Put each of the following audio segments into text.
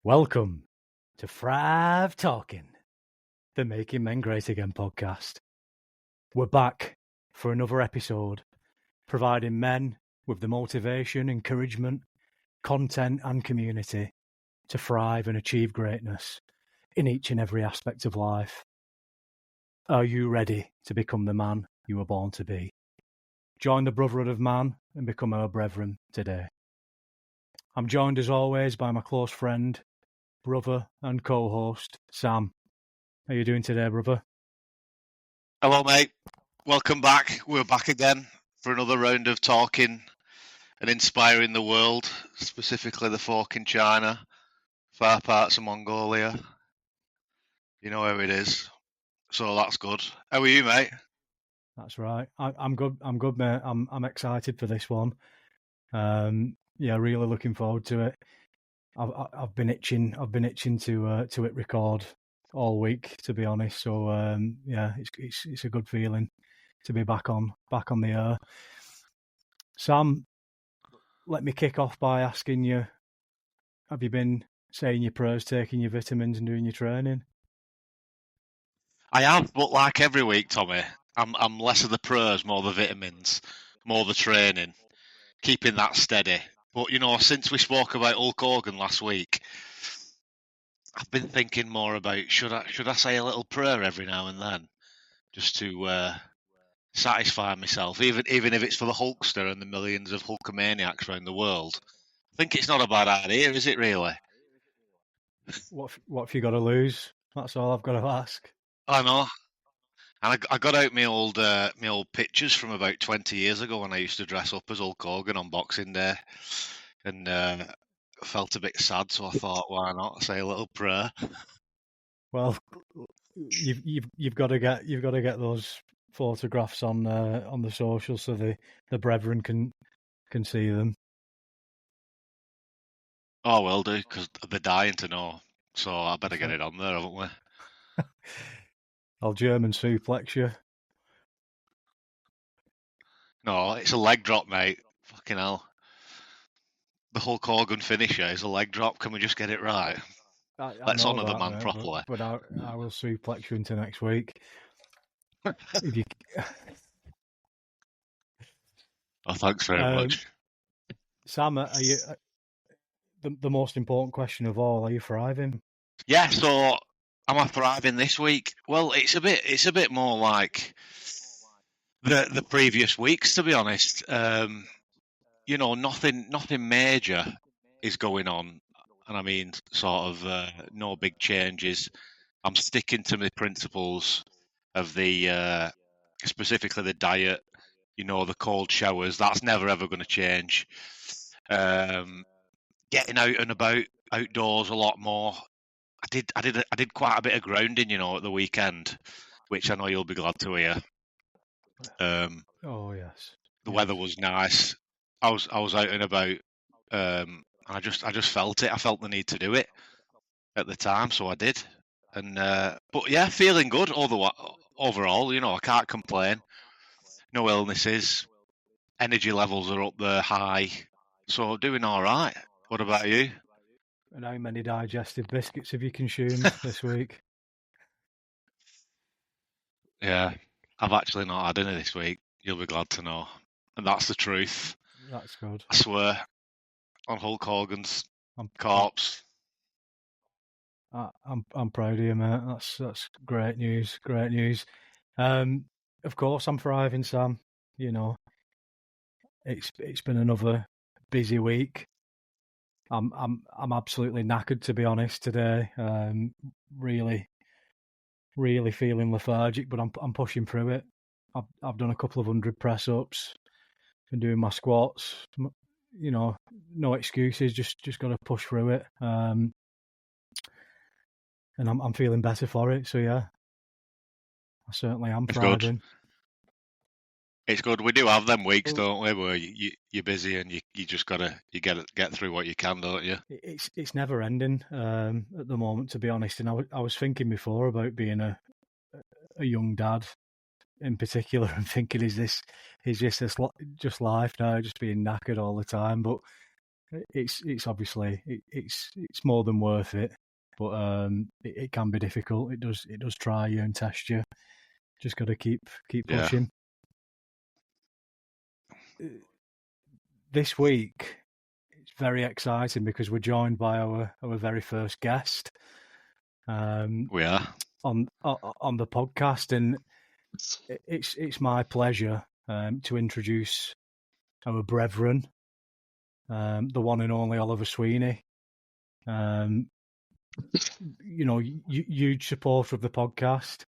Welcome to Thrive Talkin, the Making Men Great Again podcast. We're back for another episode, providing men with the motivation, encouragement, content and community to thrive and achieve greatness in each and every aspect of life. Are you ready to become the man you were born to be? Join the brotherhood of man and become our brethren today. I'm joined as always by my close friend, brother and co-host, Sam. How are you doing today, brother? Hello, mate. Welcome back. We're back again for another round of talking and inspiring the world, specifically the folk in China, far parts of Mongolia. You know how it is. So that's good. How are you, mate? That's right. I'm good. I'm good, mate. I'm excited for this one. Really looking forward to it. I've been itching to hit record all week, to be honest. So it's a good feeling to be back on the air. Sam, let me kick off by asking you: have you been saying your prayers, taking your vitamins, and doing your training? I have, but like every week, Tommy, I'm less of the prayers, more the vitamins, more the training, keeping that steady. But you know, since we spoke about Hulk Hogan last week, I've been thinking more about should I say a little prayer every now and then, just to satisfy myself, even if it's for the Hulkster and the millions of Hulkamaniacs around the world. I think it's not a bad idea, is it really? What have you got to lose? That's all I've got to ask. I know. And I got out my old pictures from about 20 years ago when I used to dress up as Hulk Hogan on Boxing Day, and felt a bit sad, so I thought, why not say a little prayer? Well, you've got to get those photographs on the social so the brethren can see them. Oh, will do, because they're dying to know. So I better get it on there, haven't we? I'll German suplex you. No, it's a leg drop, mate. Fucking hell. The Hulk Hogan finisher is a leg drop. Can we just get it right? Let's honour the man properly. But I will suplex you into next week. If you... Oh, thanks very much. Sam, are you... The most important question of all, are you thriving? Yeah, so am I thriving this week? Well, it's a bit more like the previous weeks, to be honest. You know, nothing major is going on, and I mean, sort of no big changes. I'm sticking to my principles of the specifically the diet. You know, the cold showers. That's never ever going to change. Getting out and about outdoors a lot more. I did quite a bit of grounding, you know, at the weekend, which I know you'll be glad to hear. Oh yes. The weather was nice. I was out and about. I just felt it. I felt the need to do it at the time, so I did. And but yeah, feeling good. Overall, you know, I can't complain. No illnesses. Energy levels are up there high, so doing all right. What about you? And how many digestive biscuits have you consumed this week? Yeah, I've actually not had any this week. You'll be glad to know, and that's the truth. That's good. I swear on Hulk Hogan's corpse. I'm proud of you, mate. That's great news. Great news. Of course, I'm thriving, Sam. You know, it's been another busy week. I'm absolutely knackered, to be honest, today. Really feeling lethargic, but I'm pushing through it. I've done a couple of 100 press ups, been doing my squats. You know, no excuses. Just got to push through it. And I'm feeling better for it. So yeah, I certainly am thriving. It's good. We do have them weeks, don't we, where you're busy and you just gotta get through what you can, don't you? It's never ending at the moment, to be honest. And I was thinking before about being a young dad in particular, and thinking, is this just life now, just being knackered all the time? But it's obviously it's more than worth it, but it can be difficult. It does try you and test you. Just got to keep pushing. This week it's very exciting because we're joined by our very first guest. We are on the podcast, and it's my pleasure to introduce our brethren, the one and only Oliver Sweeney. Huge supporter of the podcast.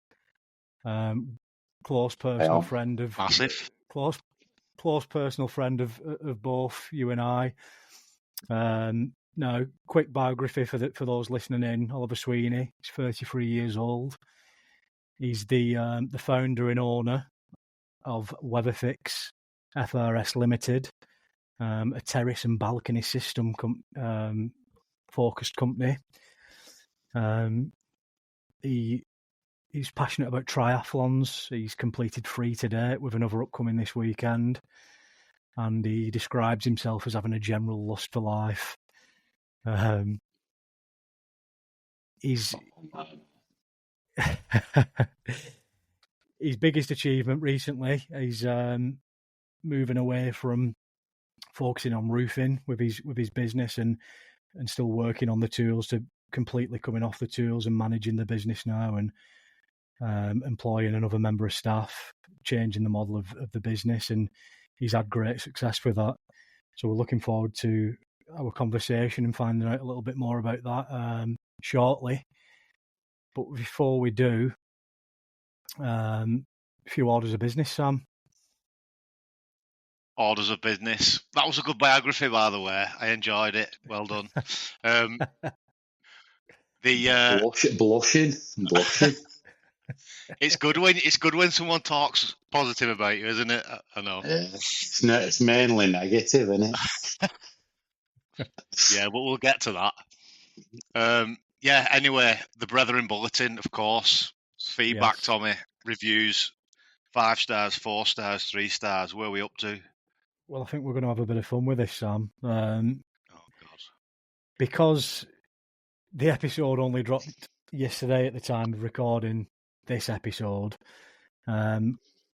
Close personal friend of massive. Close personal friend of both you and I. Now, quick biography for those listening in. Oliver Sweeney. He's 33 years old. He's the founder and owner of Weatherfix FRS Limited, a terrace and balcony system focused company. He's passionate about triathlons. He's completed 3 to date, with another upcoming this weekend. And he describes himself as having a general lust for life. His biggest achievement recently is moving away from focusing on roofing with his business and still working on the tools to completely coming off the tools and managing the business now, and employing another member of staff, changing the model of the business, and he's had great success with that. So we're looking forward to our conversation and finding out a little bit more about that shortly. But before we do, a few orders of business, Sam. Orders of business. That was a good biography, by the way. I enjoyed it. Well done. Blushing. It's good when someone talks positive about you, isn't it? I know. It's mainly negative, isn't it? Yeah, but we'll get to that. Anyway, the Brethren Bulletin, of course. Feedback, yes. Tommy. Reviews. 5 stars, 4 stars, 3 stars. Where are we up to? Well, I think we're going to have a bit of fun with this, Sam. Oh, God. Because the episode only dropped yesterday at the time of recording this episode. Not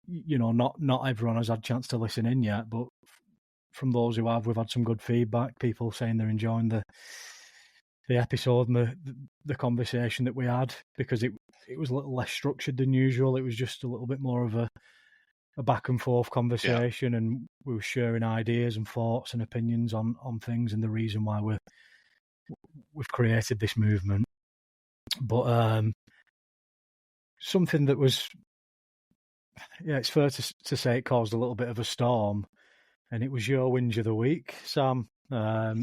everyone has had a chance to listen in yet, but from those who have, we've had some good feedback. People saying they're enjoying the episode and the conversation that we had, because it was a little less structured than usual. It was just a little bit more of a back and forth conversation, and we were sharing ideas and thoughts and opinions on things and the reason why we've created this movement. But something that was, it's fair to say it caused a little bit of a storm, and it was your whinge of the week, Sam. I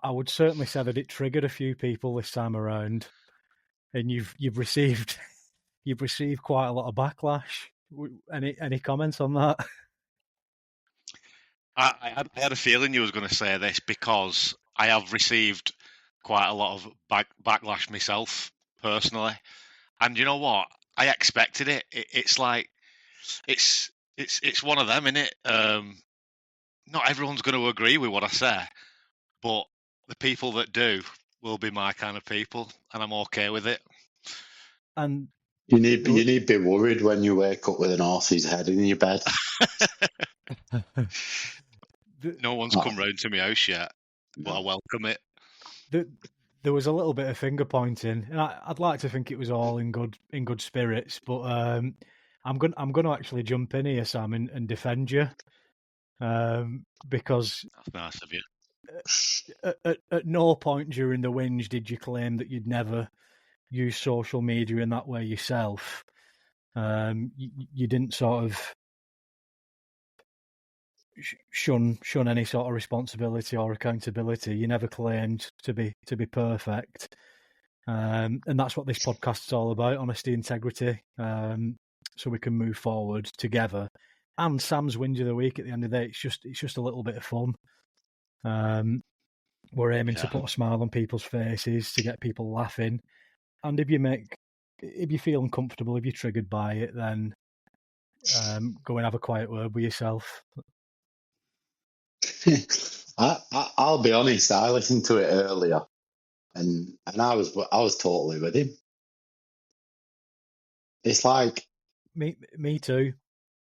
would certainly say that it triggered a few people this time around, and you've received quite a lot of backlash. Any comments on that? I had a feeling you was going to say this, because I have received quite a lot of backlash myself personally, and you know what? I expected it. It's like it's one of them, innit? Not everyone's going to agree with what I say, but the people that do will be my kind of people, and I'm okay with it. And you need to be worried when you wake up with an horse's head in your bed. No one's come round to my house yet, but I welcome it. There was a little bit of finger pointing, and I'd like to think it was all in good spirits, but I'm going to actually jump in here, Sam, and defend you, because that's nice of you. At no point during the whinge did you claim that you'd never use social media in that way yourself. You didn't sort of shun any sort of responsibility or accountability. You never claimed to be perfect, and that's what this podcast is all about: honesty, integrity, so we can move forward together. And Sam's whinge of the week at the end of the day, it's just a little bit of fun. We're aiming to put a smile on people's faces, to get people laughing. And if you feel uncomfortable, if you're triggered by it, then go and have a quiet word with yourself. I'll be honest. I listened to it earlier, and I was totally with him. It's like me too.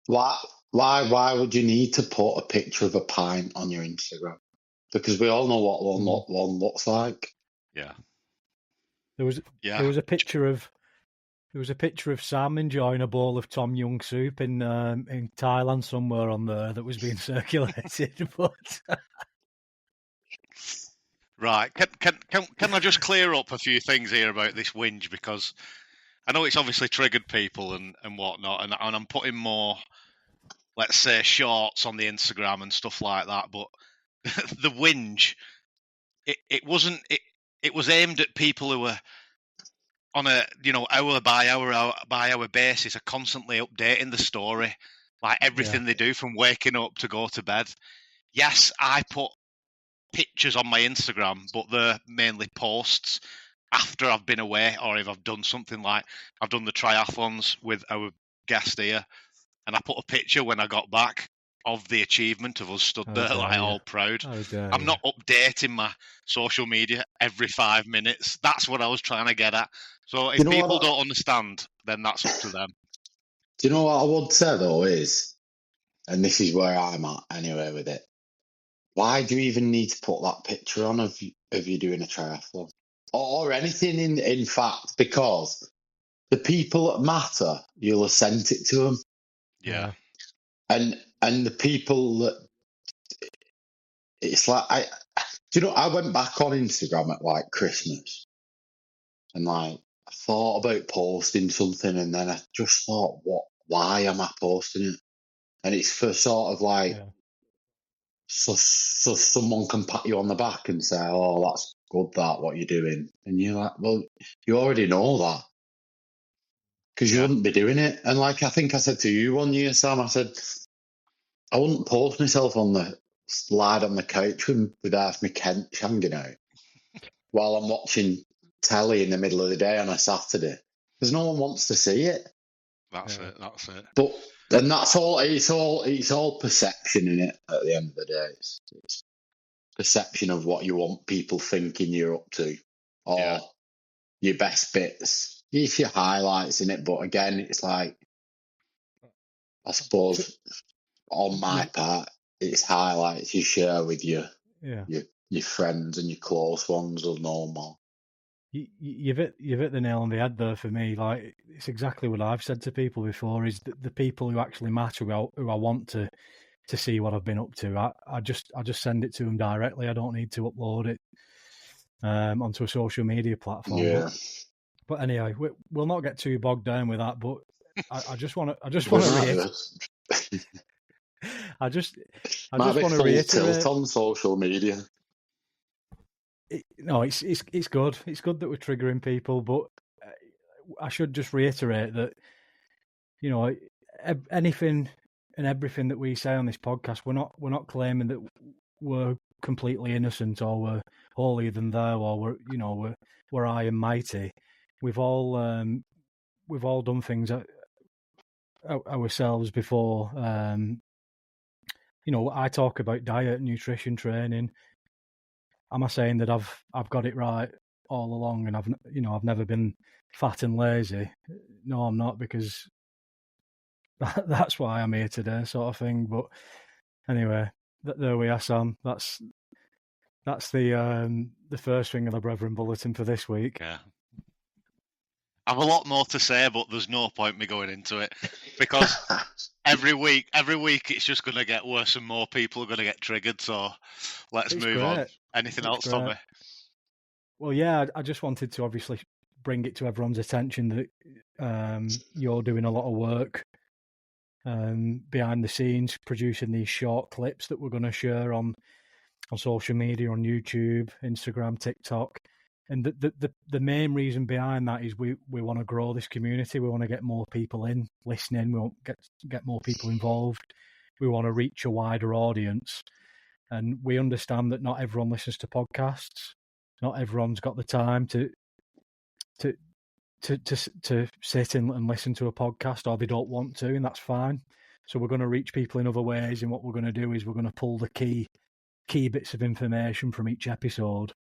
Why would you need to put a picture of a pint on your Instagram? Because we all know what one looks like. Yeah. There was a picture of Sam enjoying a bowl of Tom Yum soup in Thailand somewhere on there that was being circulated. But right, can I just clear up a few things here about this whinge, because I know it's obviously triggered people and whatnot, and I'm putting more, let's say, shorts on the Instagram and stuff like that. But the whinge, it was aimed at people who were on a hour by hour basis, are constantly updating the story, like everything they do from waking up to go to bed. Yes, I put pictures on my Instagram, but they're mainly posts after I've been away, or if I've done something like I've done the triathlons with our guest here, and I put a picture when I got back of the achievement of us stood there like all proud. I'm not updating my social media every 5 minutes. That's what I was trying to get at. So if people don't understand, then that's up to them. Do you know what I would say though is, and this is where I'm at anyway with it, why do you even need to put that picture on of you doing a triathlon? Or anything in fact, because the people that matter, you'll have sent it to them. Yeah. And the people that, it's like, I went back on Instagram at like Christmas, and like I thought about posting something, and then I just thought, why am I posting it? And it's for sort of like, so someone can pat you on the back and say, oh, that's good, what you're doing. And you're like, well, you already know that, because you wouldn't be doing it. And like I think I said to you one year, Sam, I said, I wouldn't post myself on the slide on the couch with half my Kent hanging out while I'm watching telly in the middle of the day on a Saturday, because no one wants to see it. That's it. But and that's all. It's all perception in it. At the end of the day, it's perception of what you want people thinking you're up to, or your best bits. It's your highlights in it. But again, it's like, I suppose on my part, it's highlights you share with your friends and your close ones will know more. You've hit the nail on the head there for me. Like, it's exactly what I've said to people before, is the people who actually matter, who I want to see what I've been up to. I just send it to them directly. I don't need to upload it onto a social media platform. Yeah. But anyway, we'll not get too bogged down with that. But I just want to reiterate. I just want to reiterate. Tilt on social media. It's good. It's good that we're triggering people, but I should just reiterate that, anything and everything that we say on this podcast, we're not claiming that we're completely innocent, or we're holier than thou, or we're high and mighty. We've all done things ourselves before. I talk about diet, nutrition, training. Am I saying that I've got it right all along, and I've never been fat and lazy? No, I'm not, because that's why I'm here today, sort of thing. But anyway, there we are, Sam. That's the first thing of the Brethren Bulletin for this week. Yeah. I have a lot more to say, but there's no point me going into it, because every week it's just going to get worse and more people are going to get triggered. So let's move on. Anything else, Tommy? Well, yeah, I just wanted to obviously bring it to everyone's attention that you're doing a lot of work behind the scenes, producing these short clips that we're going to share on social media, on YouTube, Instagram, TikTok. And the main reason behind that is we want to grow this community. We want to get more people in listening. We want to get more people involved. We want to reach a wider audience. And we understand that not everyone listens to podcasts. Not everyone's got the time to sit and listen to a podcast, or they don't want to, and that's fine. So we're going to reach people in other ways. And what we're going to do is we're going to pull the key key bits of information from each episode,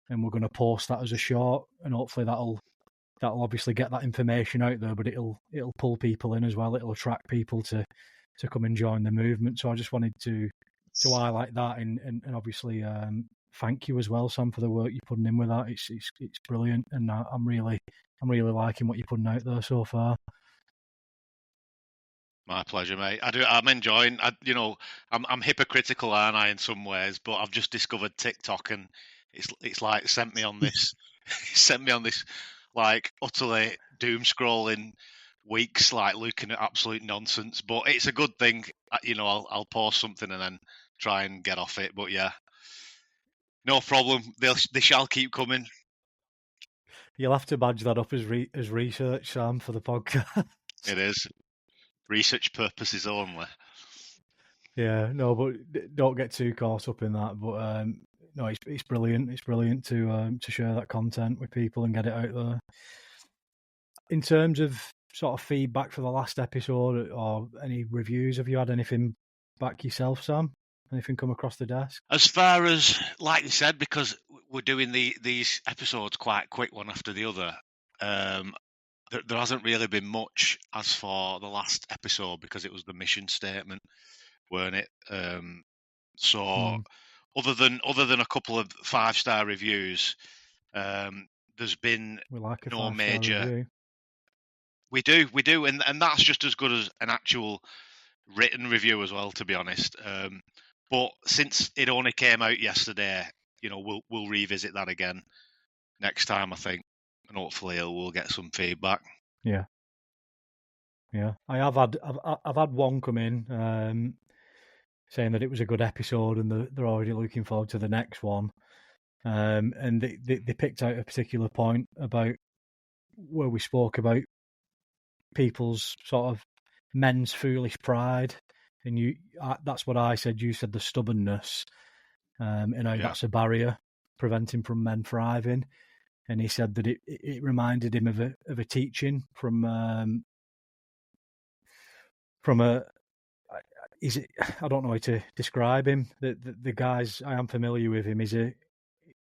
and we're going to post that as a short, and hopefully that'll obviously get that information out there, but it'll pull people in as well. It'll attract people to come and join the movement. So I just wanted to highlight that, and obviously thank you as well, Sam, for the work you're putting in with that. It's brilliant, and I'm really liking what you're putting out there so far. My pleasure, mate. I'm enjoying. I'm hypocritical, aren't I, in some ways? But I've just discovered TikTok, and it's like sent me on this, like utterly doom scrolling weeks, like looking at absolute nonsense. But it's a good thing. I'll post something and then try and get off it. But yeah, no problem. They shall keep coming. You'll have to badge that up as research, Sam, for the podcast. It is. Research purposes only. Yeah, no, but don't get too caught up in that. But no, it's brilliant. It's brilliant to share that content with people and get it out there. In terms of sort of feedback for the last episode or any reviews, have you had anything back yourself, Sam? Anything come across the desk? As far as, like you said, because we're doing these episodes quite quick, one after the other, there hasn't really been much as for the last episode because it was the mission statement, weren't it? So other than a couple of 5-star reviews, there's been no major. Review. We do, and that's just as good as an actual written review as well, to be honest. But since it only came out yesterday, we'll revisit that again next time, I think. And hopefully we'll get some feedback. Yeah. I've had one come in saying that it was a good episode and they're already looking forward to the next one. And they picked out a particular point about where we spoke about people's sort of men's foolish pride, and that's what I said. You said the stubbornness, and how that's a barrier preventing from men thriving. And he said that it reminded him of a teaching from a. I don't know how to describe him. The guys I am familiar with him. He's a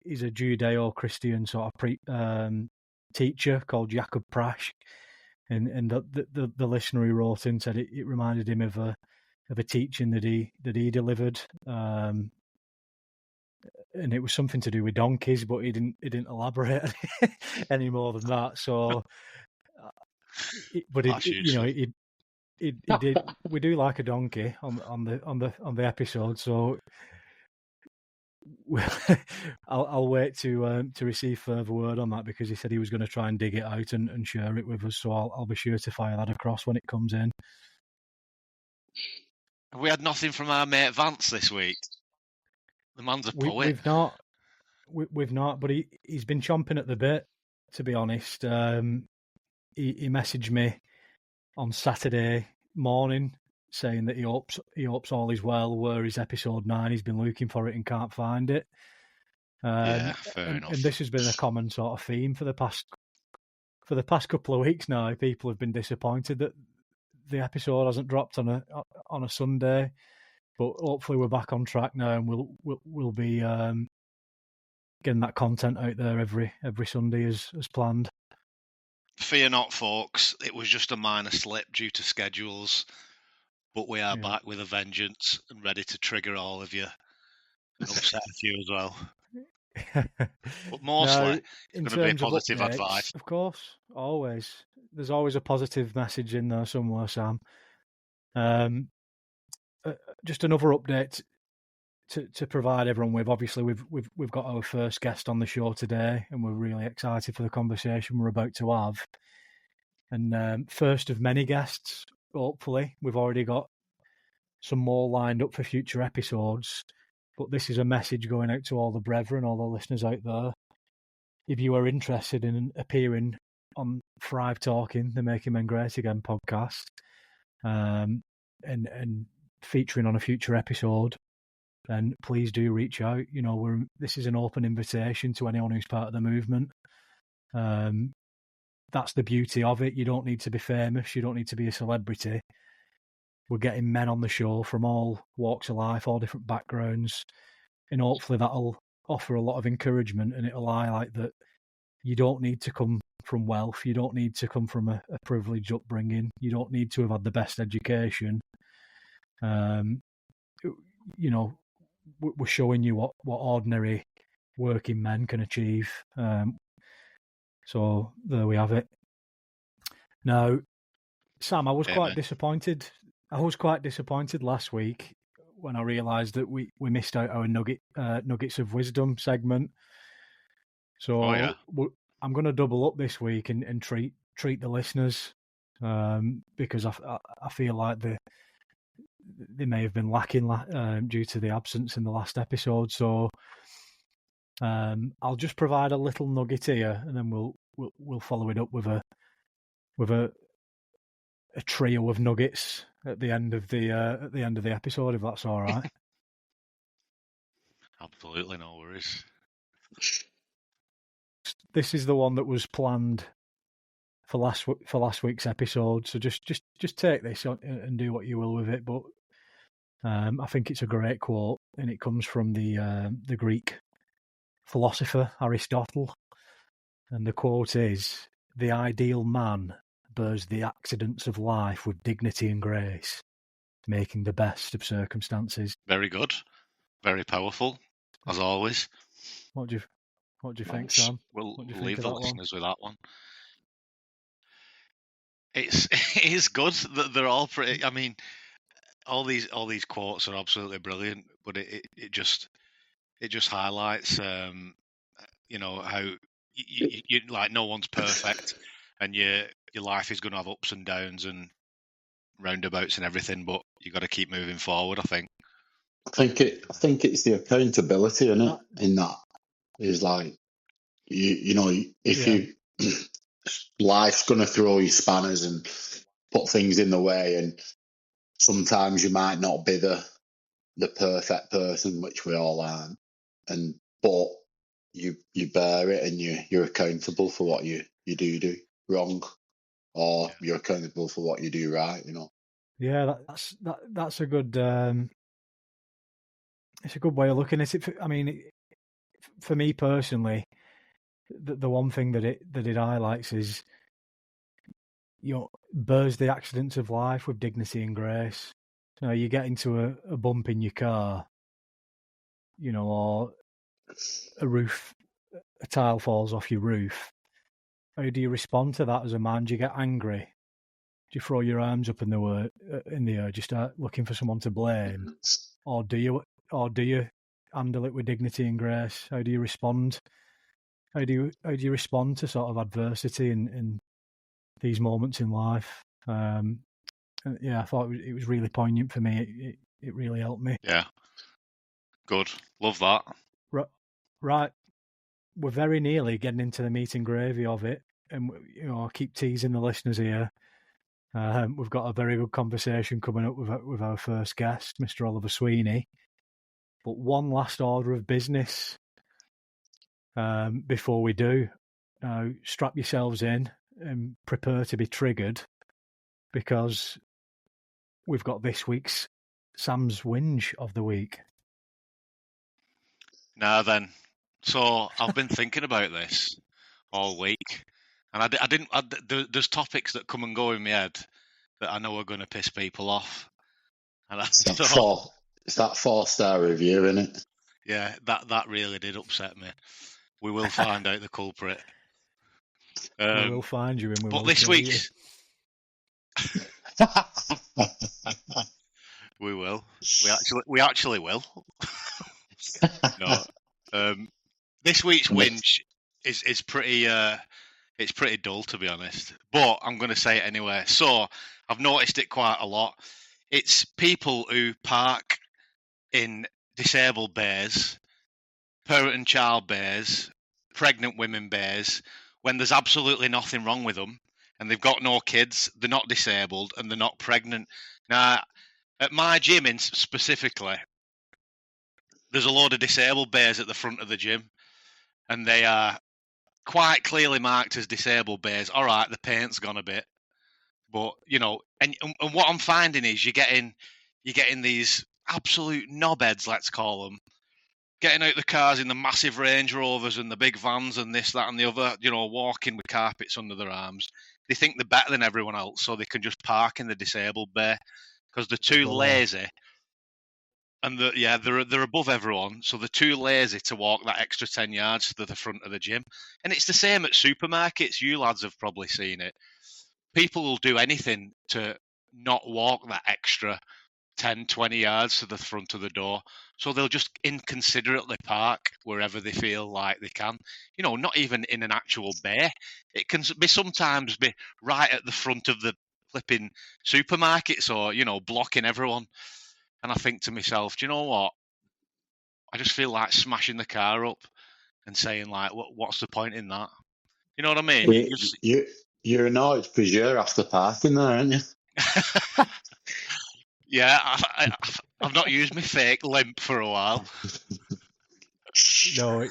Judeo-Christian sort of teacher called Jacob Prasch, and the listener who wrote in said it reminded him of a teaching that he delivered. And it was something to do with donkeys, but he didn't elaborate any more than that. So, but he did. We do like a donkey on the episode, so I'll wait to receive further word on that, because he said he was going to try and dig it out and share it with us. So I'll be sure to fire that across when it comes in. We had nothing from our mate Vance this week. The man's a poet. We've not, but he's been chomping at the bit, to be honest. He messaged me on Saturday morning saying that he hopes all is well. Where is episode 9? He's been looking for it and can't find it. Fair enough. And this has been a common sort of theme for the past couple of weeks now. People have been disappointed that the episode hasn't dropped on a Sunday. But hopefully we're back on track now, and we'll be getting that content out there every Sunday as planned. Fear not, folks. It was just a minor slip due to schedules, but we are back with a vengeance and ready to trigger all of you and upset a few as well. But mostly, it's going to be positive advice. Of course, always. There's always a positive message in there somewhere, Sam. Just another update to provide everyone with. Obviously, we've got our first guest on the show today, and we're really excited for the conversation we're about to have. And first of many guests, hopefully. We've already got some more lined up for future episodes, but this is a message going out to all the brethren, all the listeners out there. If you are interested in appearing on Thrive Talkin, the Making Men Great Again podcast, and featuring on a future episode, then please do reach out. This is an open invitation to anyone who's part of the movement. That's the beauty of it. You don't need to be famous. You don't need to be a celebrity. We're getting men on the show from all walks of life, all different backgrounds, and hopefully that'll offer a lot of encouragement, and it'll highlight that you don't need to come from wealth, you don't need to come from a privileged upbringing, you don't need to have had the best education. You know, we're showing you what ordinary working men can achieve. So there we have it. Now, Sam, I was quite disappointed. I was quite disappointed last week when I realised that we missed out our Nuggets of Wisdom segment. So I'm going to double up this week and treat the listeners, because I feel like they may have been lacking due to the absence in the last episode. So I'll just provide a little nugget here, and then we'll follow it up with a trio of nuggets at the end of the episode, if that's all right. Absolutely, no worries. This is the one that was planned for last week's episode, so just take this and do what you will with it. But I think it's a great quote, and it comes from the Greek philosopher Aristotle, and the quote is, "The ideal man bears the accidents of life with dignity and grace, making the best of circumstances." Very good, very powerful, as always. What do you think, Sam? We'll leave the listeners with that one. It is good that they're all pretty. I mean, all these quotes are absolutely brilliant, but it just highlights, you know, how you like no one's perfect, and your life is going to have ups and downs and roundabouts and everything, but you got to keep moving forward. I think it's the accountability in it. In that is like you know, if you life's going to throw you spanners and put things in the way, and sometimes you might not be the perfect person, which we all aren't, but you bear it, and you're accountable for what you do wrong, or you're accountable for what you do right, you know. Yeah, that's a good it's a good way of looking at it. I mean, for me personally, the one thing that it highlights is, you know, bears the accidents of life with dignity and grace. You know, you get into a bump in your car, you know, or a tile falls off your roof. How do you respond to that as a man? Do you get angry? Do you throw your arms up in the air? Do you start looking for someone to blame, or do you handle it with dignity and grace? How do you respond? How do you respond to sort of adversity in these moments in life? Yeah, I thought it was really poignant for me. It really helped me. Yeah, good. Love that. Right. We're very nearly getting into the meat and gravy of it, and you know, I'll keep teasing the listeners here. We've got a very good conversation coming up with our first guest, Mr. Oliver Sweeney. But one last order of business before we do. Strap yourselves in and prepare to be triggered, because we've got this week's Sam's Whinge of the week. Now then, so I've been thinking about this all week, and there's topics that come and go in my head that I know are going to piss people off. And it's that 4-star review, isn't it? Yeah, that really did upset me. We will find out the culprit. We will find you, and we will. But this week's we will. We actually will. No. This week's whinge is pretty. It's pretty dull, to be honest. But I'm going to say it anyway. So I've noticed it quite a lot. It's people who park in disabled bays, parent and child bays, pregnant women bays, when there's absolutely nothing wrong with them, and they've got no kids, they're not disabled, and they're not pregnant. Now, at my gym specifically, there's a load of disabled bays at the front of the gym, and they are quite clearly marked as disabled bays. All right, the paint's gone a bit, but you know, and what I'm finding is you're getting these absolute knobheads, let's call them, getting out the cars in the massive Range Rovers and the big vans and this, that, and the other, walking with carpets under their arms. They think they're better than everyone else, so they can just park in the disabled bay because they're too lazy. And they're above everyone, so they're too lazy to walk that extra 10 yards to the front of the gym. And it's the same at supermarkets. You lads have probably seen it. People will do anything to not walk that extra 10, 20 yards to the front of the door. So they'll just inconsiderately park wherever they feel like they can. Not even in an actual bay. It can sometimes be right at the front of the flipping supermarkets or, blocking everyone. And I think to myself, do you know what? I just feel like smashing the car up and saying, like, what's the point in that? You know what I mean? You're annoyed because you're after parking there, aren't you? Yeah, I've not used my fake limp for a while. No,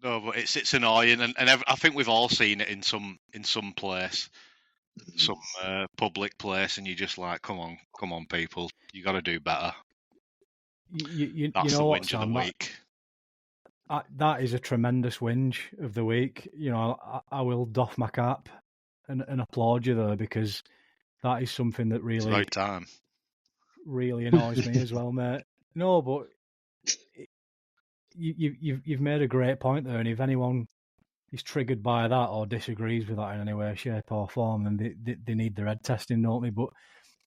but it's annoying, and I think we've all seen it in some place, some public place, and you're just like, come on, people, you got to do better. That's the whinge of the week. That is a tremendous whinge of the week. I will doff my cap and applaud you there, because that is something that really, it's about time. Really annoys me as well, mate. No, but you've made a great point there, and if anyone is triggered by that or disagrees with that in any way, shape, or form, then they need their head testing, don't they? But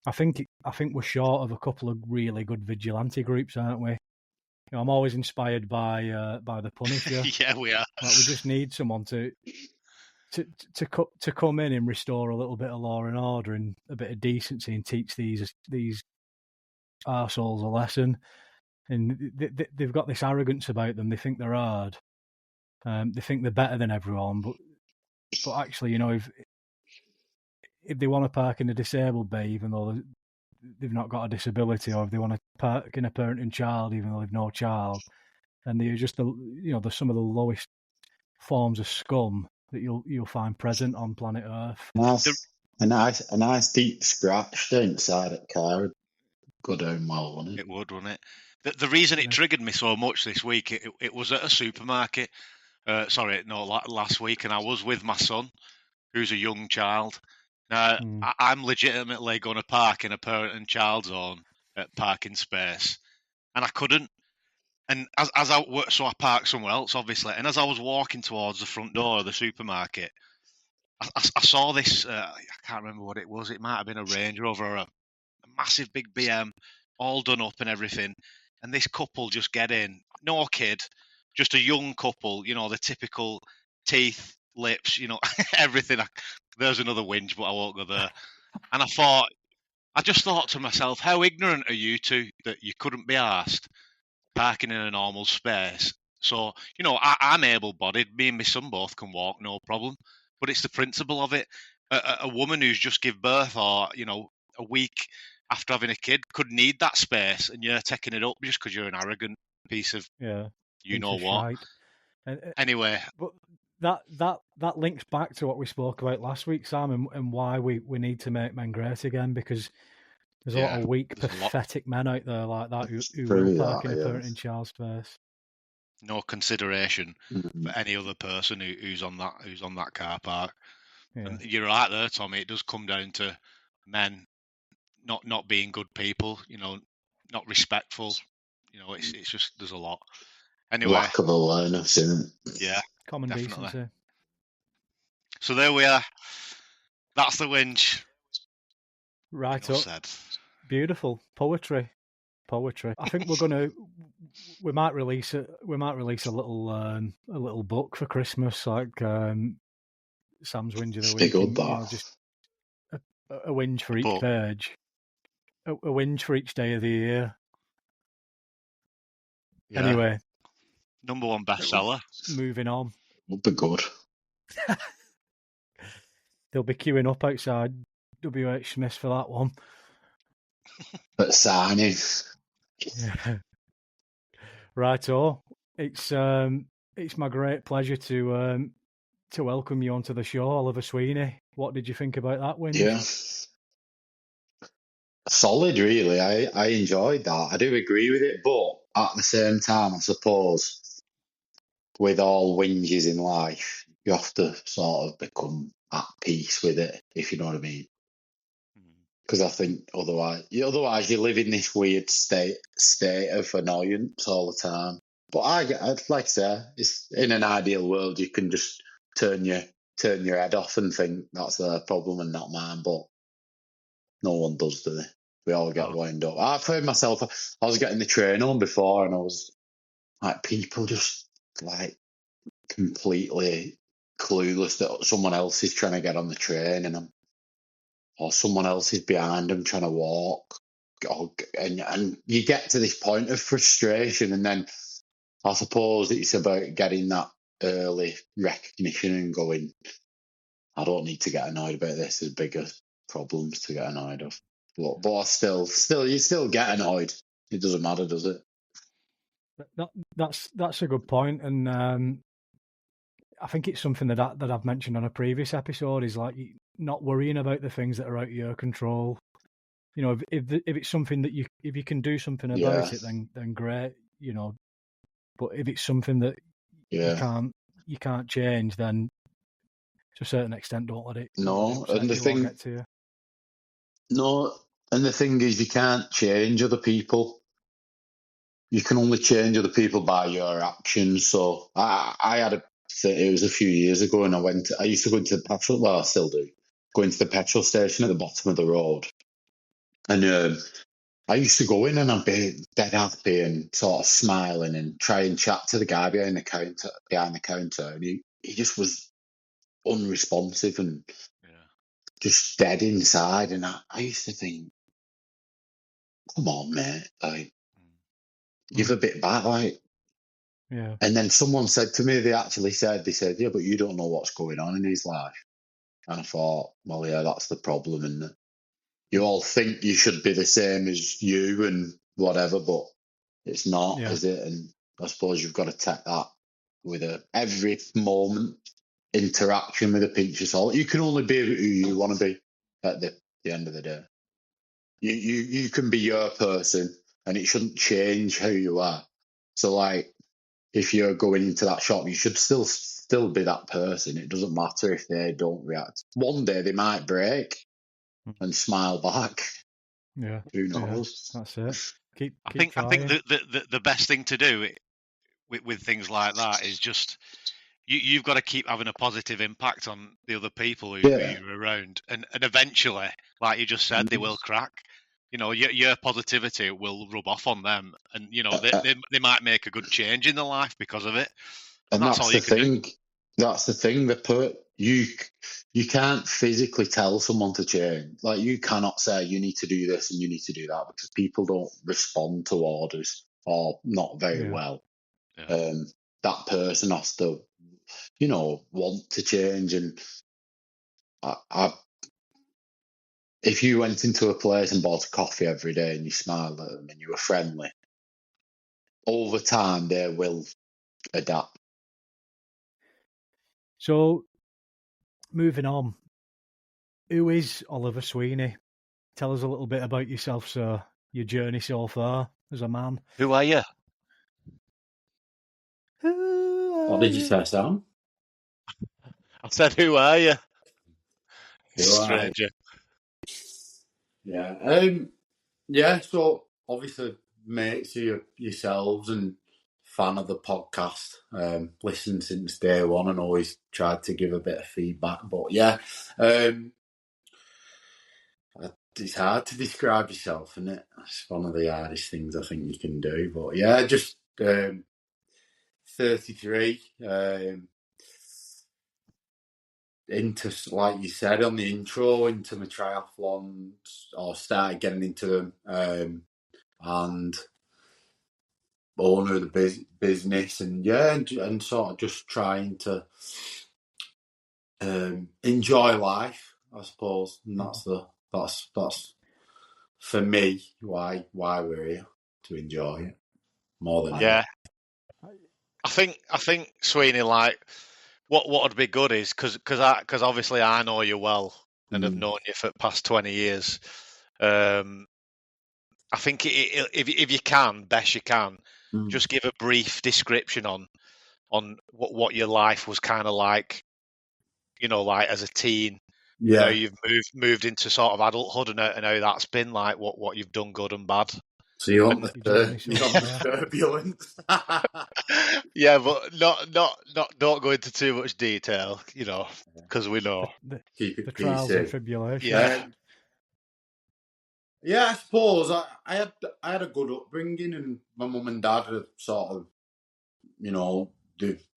I think we're short of a couple of really good vigilante groups, aren't we? I'm always inspired by the Punisher. Yeah, we are. Like, we just need someone to come in and restore a little bit of law and order and a bit of decency and teach these arseholes a lesson. And they've got this arrogance about them. They think they're hard. They think they're better than everyone. But actually, if they want to park in a disabled bay, even though they've not got a disability, or if they want to park in a parent and child, even though they've no child, and they're just they're some of the lowest forms of scum that you'll find present on planet Earth. A nice deep scratch inside the car. Go down well, wouldn't it? It would, wouldn't it? The reason it triggered me so much this week, it was at a supermarket. Last week, and I was with my son, who's a young child. Now, I'm legitimately going to park in a parent and child zone at parking space, and I couldn't. And so I parked somewhere else, obviously. And as I was walking towards the front door of the supermarket, I saw this. I can't remember what it was. It might have been a Range Rover or a massive big BM, all done up and everything. And this couple just get in. No kid, just a young couple. The typical teeth, lips, everything. There's another whinge, but I won't go there. And I just thought to myself, how ignorant are you two that you couldn't be asked parking in a normal space? So, I'm able-bodied. Me and my son both can walk, no problem. But it's the principle of it. A woman who's just give birth, or, a week after having a kid, could need that space, and you're taking it up just because you're an arrogant piece of what. Anyway. But that links back to what we spoke about last week, Sam, and why we need to make men great again, because there's a lot of weak, pathetic men out there like that who will park in a parent and child space. No consideration for any other person who's on that car park. Yeah. And you're right there, Tommy. It does come down to men not being good people, not respectful. It's just, there's a lot. Anyway, lack of awareness, isn't it? Yeah, common decency. So there we are. That's the whinge. Right up. Said. Beautiful poetry. I think we might release a little book for Christmas, like Sam's whinge of the week. Just a whinge for each page. A whinge for each day of the year. Yeah. Anyway, number one bestseller. Moving on. Would be good. They'll be queuing up outside WH Smith's for that one. But signing. Yeah. Righto. It's my great pleasure to welcome you onto the show, Oliver Sweeney. What did you think about that win? Yeah. Solid, really. I enjoyed that. I do agree with it, but at the same time, I suppose, with all whinges in life, you have to sort of become at peace with it, if you know what I mean. Because I think otherwise you live in this weird state of annoyance all the time. But I'd like to say, it's in an ideal world, you can just turn your head off and think that's their problem and not mine. But no one does, do they? We all get wound up. I've heard myself. I was getting the train on before, and I was like, people just like completely clueless that someone else is trying to get on the train, or someone else is behind them trying to walk. And you get to this point of frustration, and then I suppose it's about getting that early recognition and going, I don't need to get annoyed about this. There's bigger problems to get annoyed of. But I still, you still get annoyed. It doesn't matter, does it? That's a good point, and I think it's something that I've mentioned on a previous episode, is like not worrying about the things that are out of your control. You know, if it's something that if you can do something about it, then great. You know, but if it's something that you can't change, then to a certain extent, don't let it. No, and the thing. Get to you. No, and the thing is, you can't change other people. You can only change other people by your actions. So I had it was a few years ago, and I used to go into the petrol. Well, I still do. Go into the petrol station at the bottom of the road, and I used to go in and I'd be dead happy and sort of smiling and try and chat to the guy behind the counter, and he just was unresponsive and just dead inside. And I used to think, come on, mate, like, give a bit back, like. Yeah. And then someone said to me, they said, yeah, but you don't know what's going on in his life. And I thought, well, yeah, that's the problem, isn't it? You all think you should be the same as you and whatever, but it's not, is it? And I suppose you've got to take that with every moment interaction with a pinch of salt. You can only be who you want to be at the end of the day. You can be your person, and it shouldn't change who you are. So, like, if you're going into that shop, you should still be that person. It doesn't matter if they don't react. One day they might break and smile back. Yeah. Who knows? Yeah, that's it. Keep I think the best thing to do with things like that is just you've got to keep having a positive impact on the other people who you're around, and eventually, like you just said, they will crack. You know, your positivity will rub off on them, and you know they might make a good change in their life because of it. And that's all you can do. That's the thing. You can't physically tell someone to change. Like, you cannot say you need to do this and you need to do that, because people don't respond to orders, or not very well. Yeah. That person has to, want to change. And if you went into a place and bought a coffee every day and you smiled at them and you were friendly, over time they will adapt. So, moving on, who is Oliver Sweeney? Tell us a little bit about yourself, sir. Your journey so far as a man. Who are you? What did you say, Sam? I said, who are you? Stranger. Yeah. So obviously, mates of yourselves and fan of the podcast. Listened since day one and always tried to give a bit of feedback. But yeah, it's hard to describe yourself, isn't it? It's one of the hardest things I think you can do. But yeah, just 33. Into, like you said on the intro, into my triathlons, or started getting into them, and owner of the business, and sort of just trying to enjoy life, I suppose. And that's for me why we're here, to enjoy it more than ever. I think Sweeney, like, what would be good is because obviously I know you well and have known you for the past 20 years. I think if you can, best you can, Just give a brief description on what your life was kind of like, like as a teen. Yeah. You've moved into sort of adulthood, and how that's been like, what you've done, good and bad. So you want the turbulence? Yeah, but not don't go into too much detail, because we know. Keep it the trials and PC. tribulations. Yeah. Yeah, I suppose I had a good upbringing, and my mum and dad are sort of,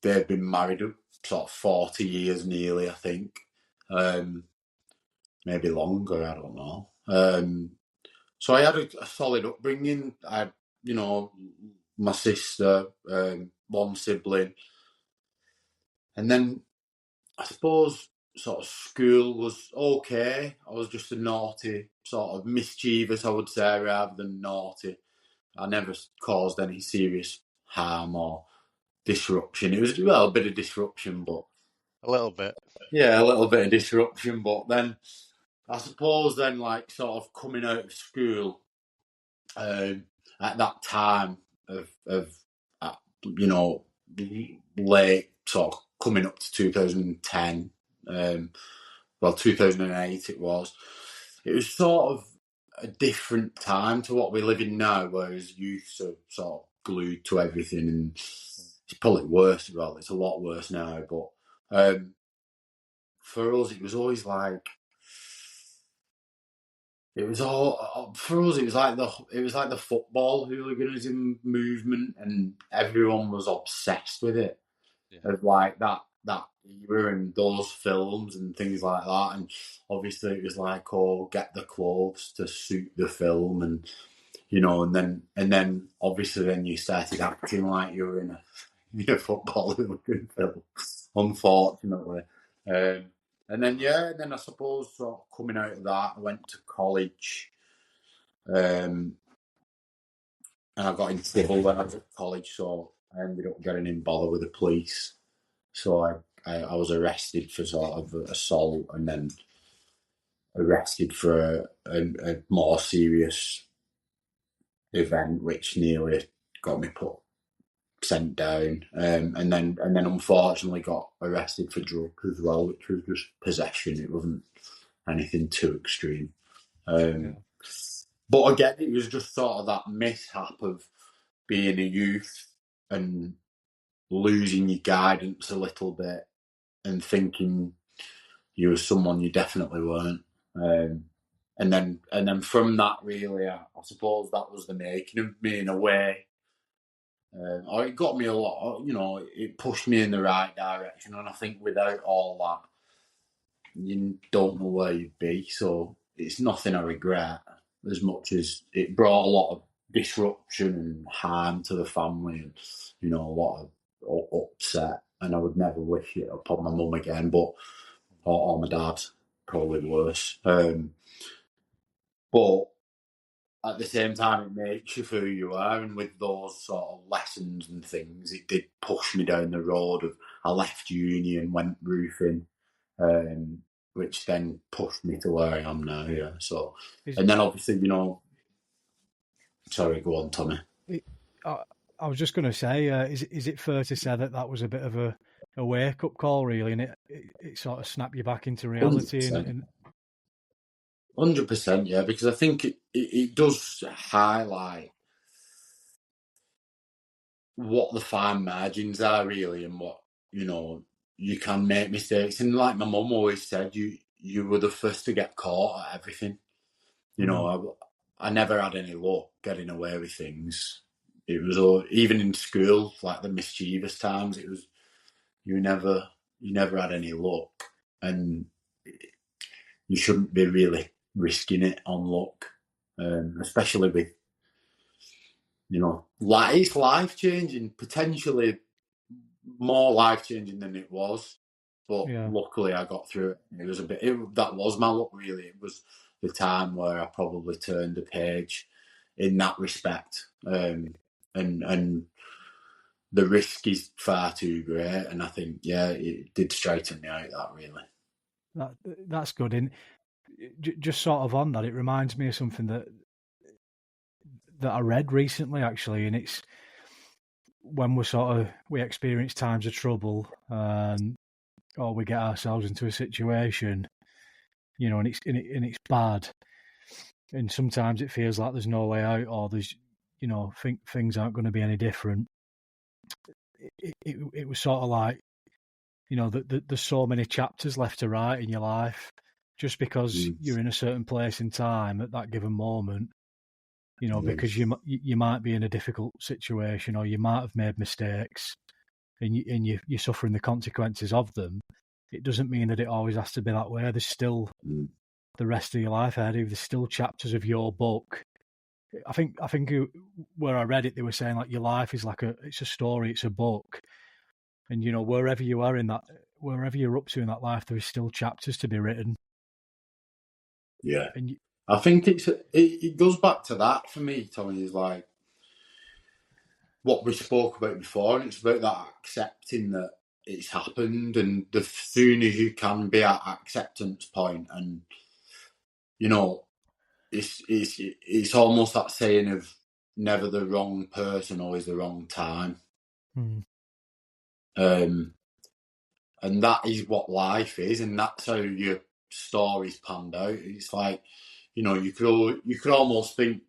they've been married sort of 40 years nearly, I think. Maybe longer, I don't know. So I had a solid upbringing. I had, my sister, one sibling. And then I suppose sort of school was okay. I was just a naughty, sort of mischievous, I would say, rather than naughty. I never caused any serious harm or disruption. It was, a bit of disruption, but... A little bit. Yeah, a little bit of disruption, but then I suppose then, like, sort of coming out of school at that time of late, sort of coming up to 2010, 2008 it was sort of a different time to what we live in now, whereas youth are sort of glued to everything, and it's probably worse. Well, it's a lot worse now, but for us, it was always like it was all for us. It was like the football hooliganism movement, and everyone was obsessed with it. Yeah. Of like that era and those films and things like that, and obviously it was like, get the clothes to suit the film, and and then obviously then you started acting like you were in a football hooligan film, unfortunately. And then I suppose sort of coming out of that, I went to college, and I got in trouble when I was at college, so I ended up getting in bother with the police. So I was arrested for sort of assault, and then arrested for a more serious event, which nearly got me sent down, and then unfortunately got arrested for drugs as well, which was just possession. It wasn't anything too extreme. But again, it was just sort of that mishap of being a youth and losing your guidance a little bit and thinking you were someone you definitely weren't. And then from that, really, I suppose that was the making of me in a way. Or it got me a lot, it pushed me in the right direction. And I think without all that, you don't know where you'd be. So it's nothing I regret, as much as it brought a lot of disruption and harm to the family, and a lot of upset. And I would never wish it upon my mum again, but or my dad, probably worse. But at the same time, it makes you who you are, and with those sort of lessons and things, it did push me down the road of I left uni and went roofing, which then pushed me to where I am now. Yeah. So, and then obviously, sorry, go on, Tommy. I was just going to say, is it fair to say that was a bit of a wake up call, really, and it sort of snapped you back into reality? 100%, yeah, because I think it does highlight what the fine margins are, really, and what, you can make mistakes. And like my mum always said, you were the first to get caught at everything. I never had any luck getting away with things. It was all, even in school, like the mischievous times, it was, you never had any luck, and you shouldn't be really risking it on luck, especially with, it's life changing, potentially more life changing than it was. But luckily, I got through it. It was that was my luck, really. It was the time where I probably turned the page in that respect, and the risk is far too great. And I think, it did straighten me out. That really. That's good. And just sort of on that, it reminds me of something that I read recently, actually, and when we experience times of trouble, or we get ourselves into a situation, and it's bad, and sometimes it feels like there's no way out, or there's, things aren't going to be any different. It was sort of like, there's so many chapters left to write in your life, just because you're in a certain place in time at that given moment. Because you might be in a difficult situation, or you might have made mistakes, and you're suffering the consequences of them. It doesn't mean that it always has to be that way. There's still the rest of your life ahead of you. There's still chapters of your book. I think where I read it, they were saying like your life is it's a story, it's a book, and wherever you are in that, wherever you're up to in that life, there is still chapters to be written. Yeah, and I think it goes back to that for me, Tommy. Is like what we spoke about before, and it's about that accepting that it's happened, and the sooner you can be at acceptance point, and it's almost that saying of never the wrong person, always the wrong time. And that is what life is, and that's how your story's panned out. It's like, you could almost think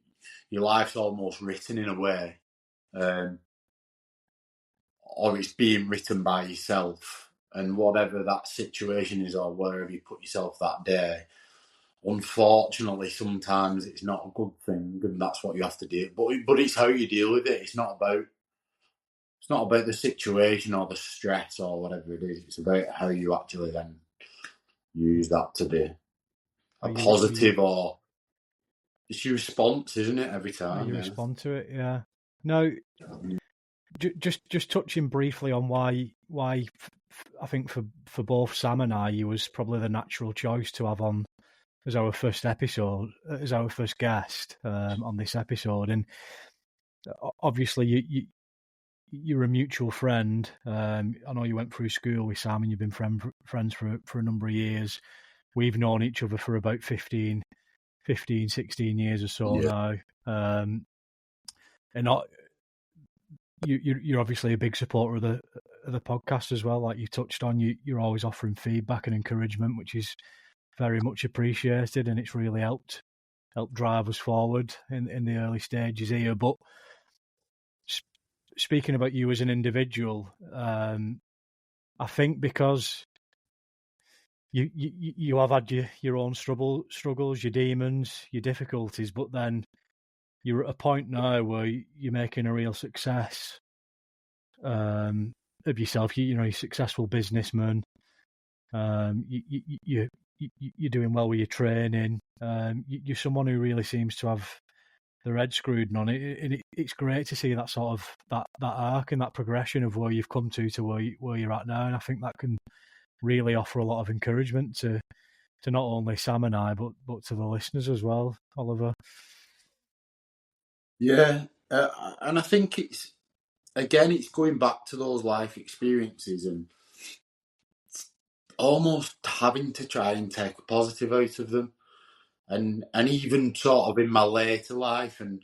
your life's almost written in a way, or it's being written by yourself, and whatever that situation is, or wherever you put yourself that day, unfortunately, sometimes it's not a good thing, and that's what you have to do. But it's how you deal with it. It's not about the situation or the stress or whatever it is. It's about how you actually then use that to be a positive, or it's your response, isn't it? Every time you respond to it, yeah. No, just touching briefly on why I think for both Sam and I, you was probably the natural choice to have on as our first guest on this episode, and obviously you're a mutual friend. I know you went through school with Sam, and you've been friends for a number of years. We've known each other for about 15, 16 years or so now. And you're obviously a big supporter of the podcast as well. Like you touched on, you're always offering feedback and encouragement, which is very much appreciated, and it's really helped drive us forward in the early stages here. But speaking about you as an individual, I think because you have had your own struggles, your demons, your difficulties, but then you're at a point now where you're making a real success of yourself. You're a successful businessman. You're doing well with your training. You're someone who really seems to have their head screwed on it, and it's great to see that sort of that arc and that progression of where you've come to where you're at now. And I think that can really offer a lot of encouragement to not only Sam and I, but to the listeners as well, Oliver. Yeah, and I think it's going back to those life experiences and almost having to try and take a positive out of them, and even sort of in my later life, and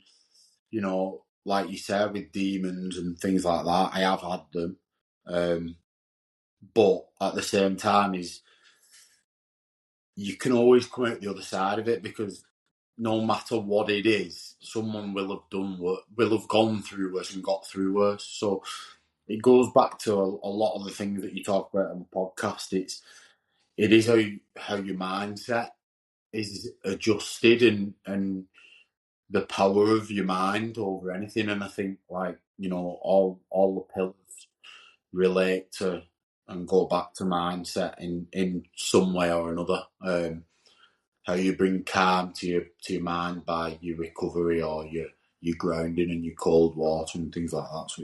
like you said, with demons and things like that, I have had them, but at the same time, you can always come out the other side of it, because no matter what it is, someone will have gone through worse and got through worse. So it goes back to a lot of the things that you talk about on the podcast. It is how your mindset is adjusted, and the power of your mind over anything. And I think, like, all the pillars relate to and go back to mindset in some way or another. How you bring calm to your mind by your recovery, or your grounding and your cold water and things like that. So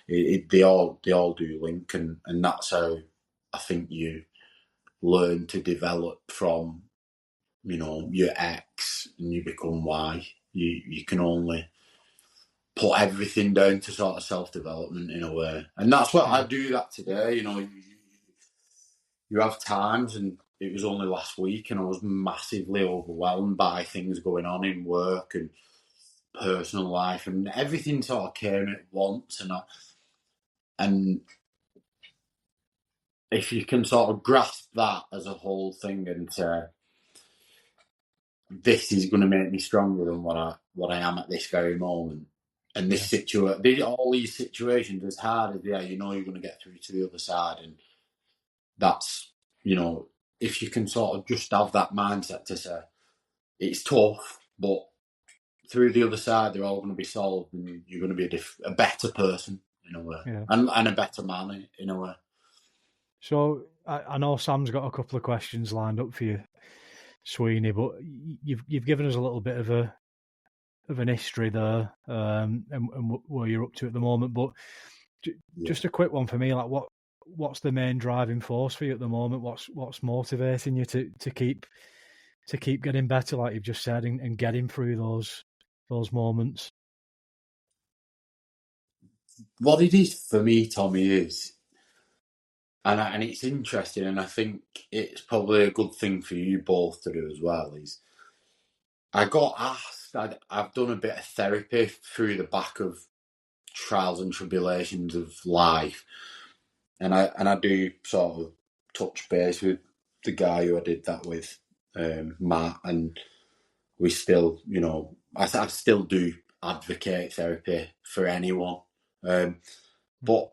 they all do link, and that's how I think you learn to develop from your X and you become Y. You can only put everything down to sort of self-development in a way, and that's what I do that today. You have times, and it was only last week, and I was massively overwhelmed by things going on in work and personal life, and everything sort of came at once, and And if you can sort of grasp that as a whole thing and say, this is going to make me stronger than what I am at this very moment. And this all these situations, as hard as you're going to get through to the other side. And that's, if you can sort of just have that mindset to say, it's tough, but through the other side, they're all going to be solved, and you're going to be a better person in a way, and a better man in a way. So I know Sam's got a couple of questions lined up for you, Sweeney, but you've given us a little bit of an history there, and where you're up to at the moment. But just a quick one for me, like what's the main driving force for you at the moment? What's motivating you to keep getting better, like you've just said, and getting through those moments? What it is for me, Tommy, is, and it's interesting, and I think it's probably a good thing for you both to do as well, is I got asked, I've done a bit of therapy through the back of trials and tribulations of life, and I do sort of touch base with the guy who I did that with, Matt, and we still, I still do advocate therapy for anyone, but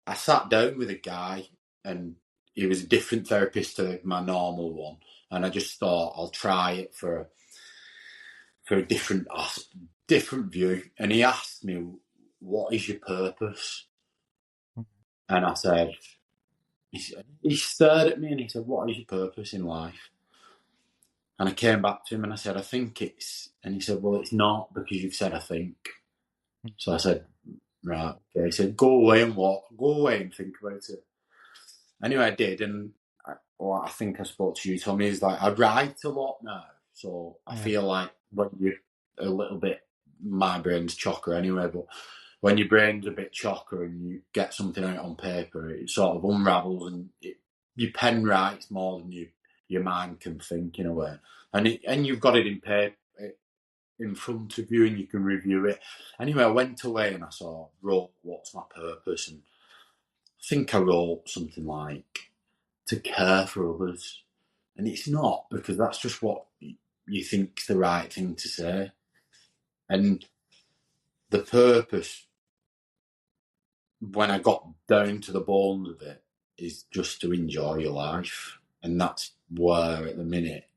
I sat down with a guy, and he was a different therapist to my normal one, and I just thought I'll try it for a different view. And he asked me, "What is your purpose?" And I said, he stared at me and he said, "What is your purpose in life?" And I came back to him and I said, "I think it's," and he said, "Well, it's not, because you've said I think." So I said, "Right, okay." He said, "Go away and walk. Go away and think about it." Anyway, I did, and I think I spoke to you, Tommy, is like, I write a lot now, so I feel like when you're a little bit, my brain's chocker anyway, but when your brain's a bit chocker and you get something out on paper, it sort of unravels, and your pen writes more than your mind can think in a way, and you've got it in paper in front of you and you can review it. Anyway, I went away and I wrote what's my purpose, and I think I wrote something like, to care for others. And it's not, because that's just what you think's the right thing to say. And the purpose, when I got down to the bones of it, is just to enjoy your life. And that's where, at the minute,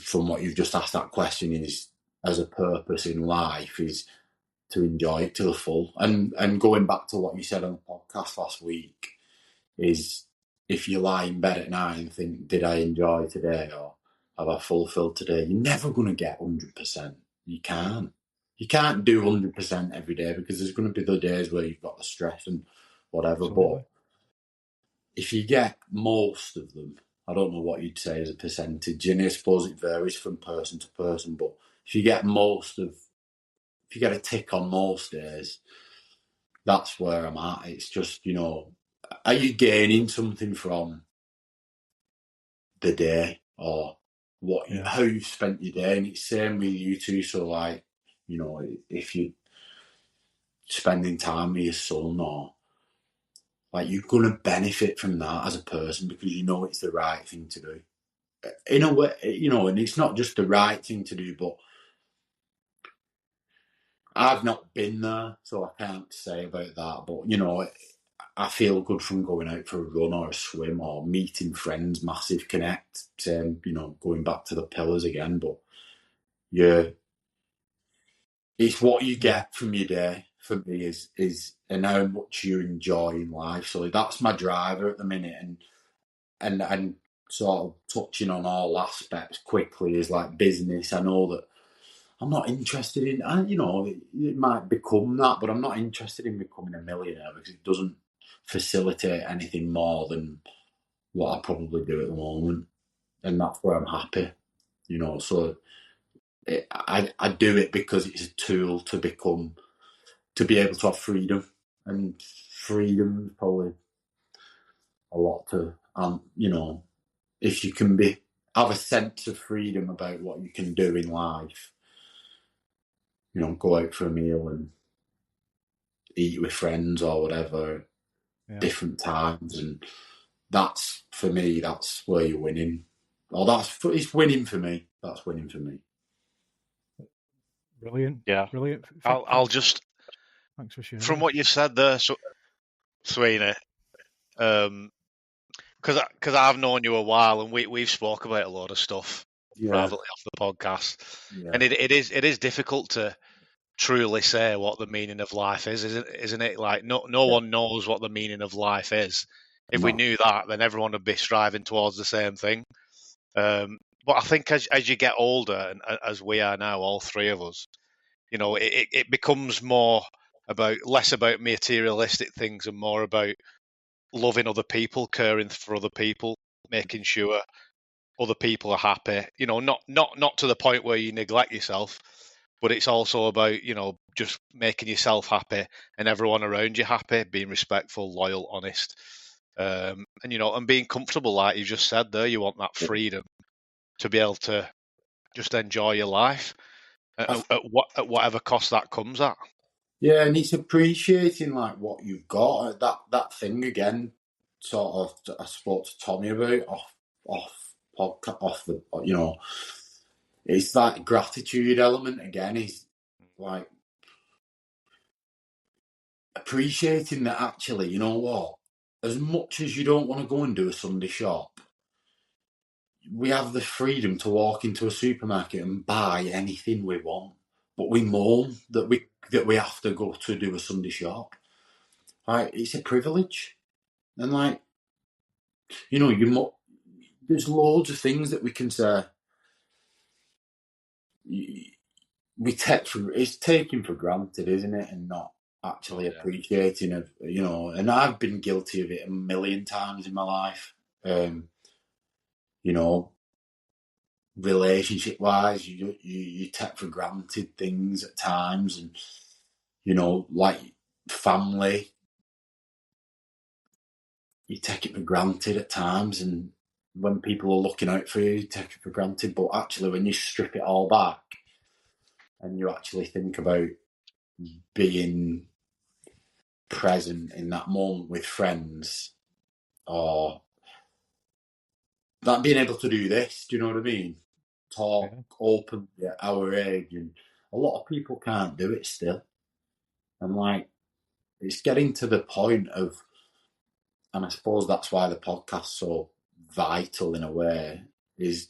from what you've just asked that question, is as a purpose in life, is to enjoy it to the full. And going back to what you said on the podcast last week, is if you lie in bed at night and think, did I enjoy today, or have I fulfilled today? You're never going to get 100%. You can't. You can't do 100% every day, because there's going to be the days where you've got the stress and whatever. Absolutely. But if you get most of them, I don't know what you'd say as a percentage, and I suppose it varies from person to person, but if you get a tick on most days, that's where I'm at. It's just, are you gaining something from the day, or how you spent your day? And it's same with you two. So like, if you're spending time with your son, or like, you're going to benefit from that as a person, because it's the right thing to do in a way, and it's not just the right thing to do, but I've not been there, so I can't say about that. But I feel good from going out for a run or a swim or meeting friends, massive connect. Going back to the pillars again, but it's what you get from your day for me is and how much you enjoy in life. So that's my driver at the minute, and sort of touching on all aspects quickly is like business. I know that I'm not interested in, it might become that, but I'm not interested in becoming a millionaire, because it doesn't facilitate anything more than what I probably do at the moment. And that's where I'm happy, so I do it because it's a tool to be able to have freedom, and freedom is probably a lot to, if you can have a sense of freedom about what you can do in life, go out for a meal and eat with friends or whatever, different times, and that's for me. That's where you're winning. Or it's winning for me. That's winning for me. Brilliant. Yeah. Brilliant. I'll just, thanks for sharing. From what you've said there, Sweeney, because I've known you a while and we've spoke about a lot of stuff privately off the podcast, and it is difficult to truly say what the meaning of life is, isn't it? Like no one knows what the meaning of life is. If we knew that, then everyone would be striving towards the same thing. But I think as you get older, and as we are now, all three of us, you know, it becomes less about materialistic things and more about loving other people, caring for other people, making sure other people are happy. You know, not to the point where you neglect yourself, but it's also about, you know, just making yourself happy and everyone around you happy, being respectful, loyal, honest, and you know, and being comfortable, like you just said there. You want that freedom to be able to just enjoy your life at whatever cost that comes at. Yeah, and it's appreciating like what you've got. That thing again, sort of. I spoke to Tommy about off podcast, off the, you know, it's that gratitude element again. Is like appreciating that actually, you know what? As much as you don't want to go and do a Sunday shop, we have the freedom to walk into a supermarket and buy anything we want. But we moan that we have to go to do a Sunday shop. Like, it's a privilege. And like, you know, there's loads of things that we can say. It's taken for granted, isn't it? And not actually appreciating it, you know. And I've been guilty of it a million times in my life. You know, relationship wise, you take for granted things at times, and you know, like family, you take it for granted at times, and when people are looking out for you, you take it for granted. But actually, when you strip it all back and you actually think about being present in that moment with friends, or that being able to do this, do you know what I mean? Talk openly at our age, and a lot of people can't do it still. And like, it's getting to the point of, and I suppose that's why the podcast's so vital in a way, is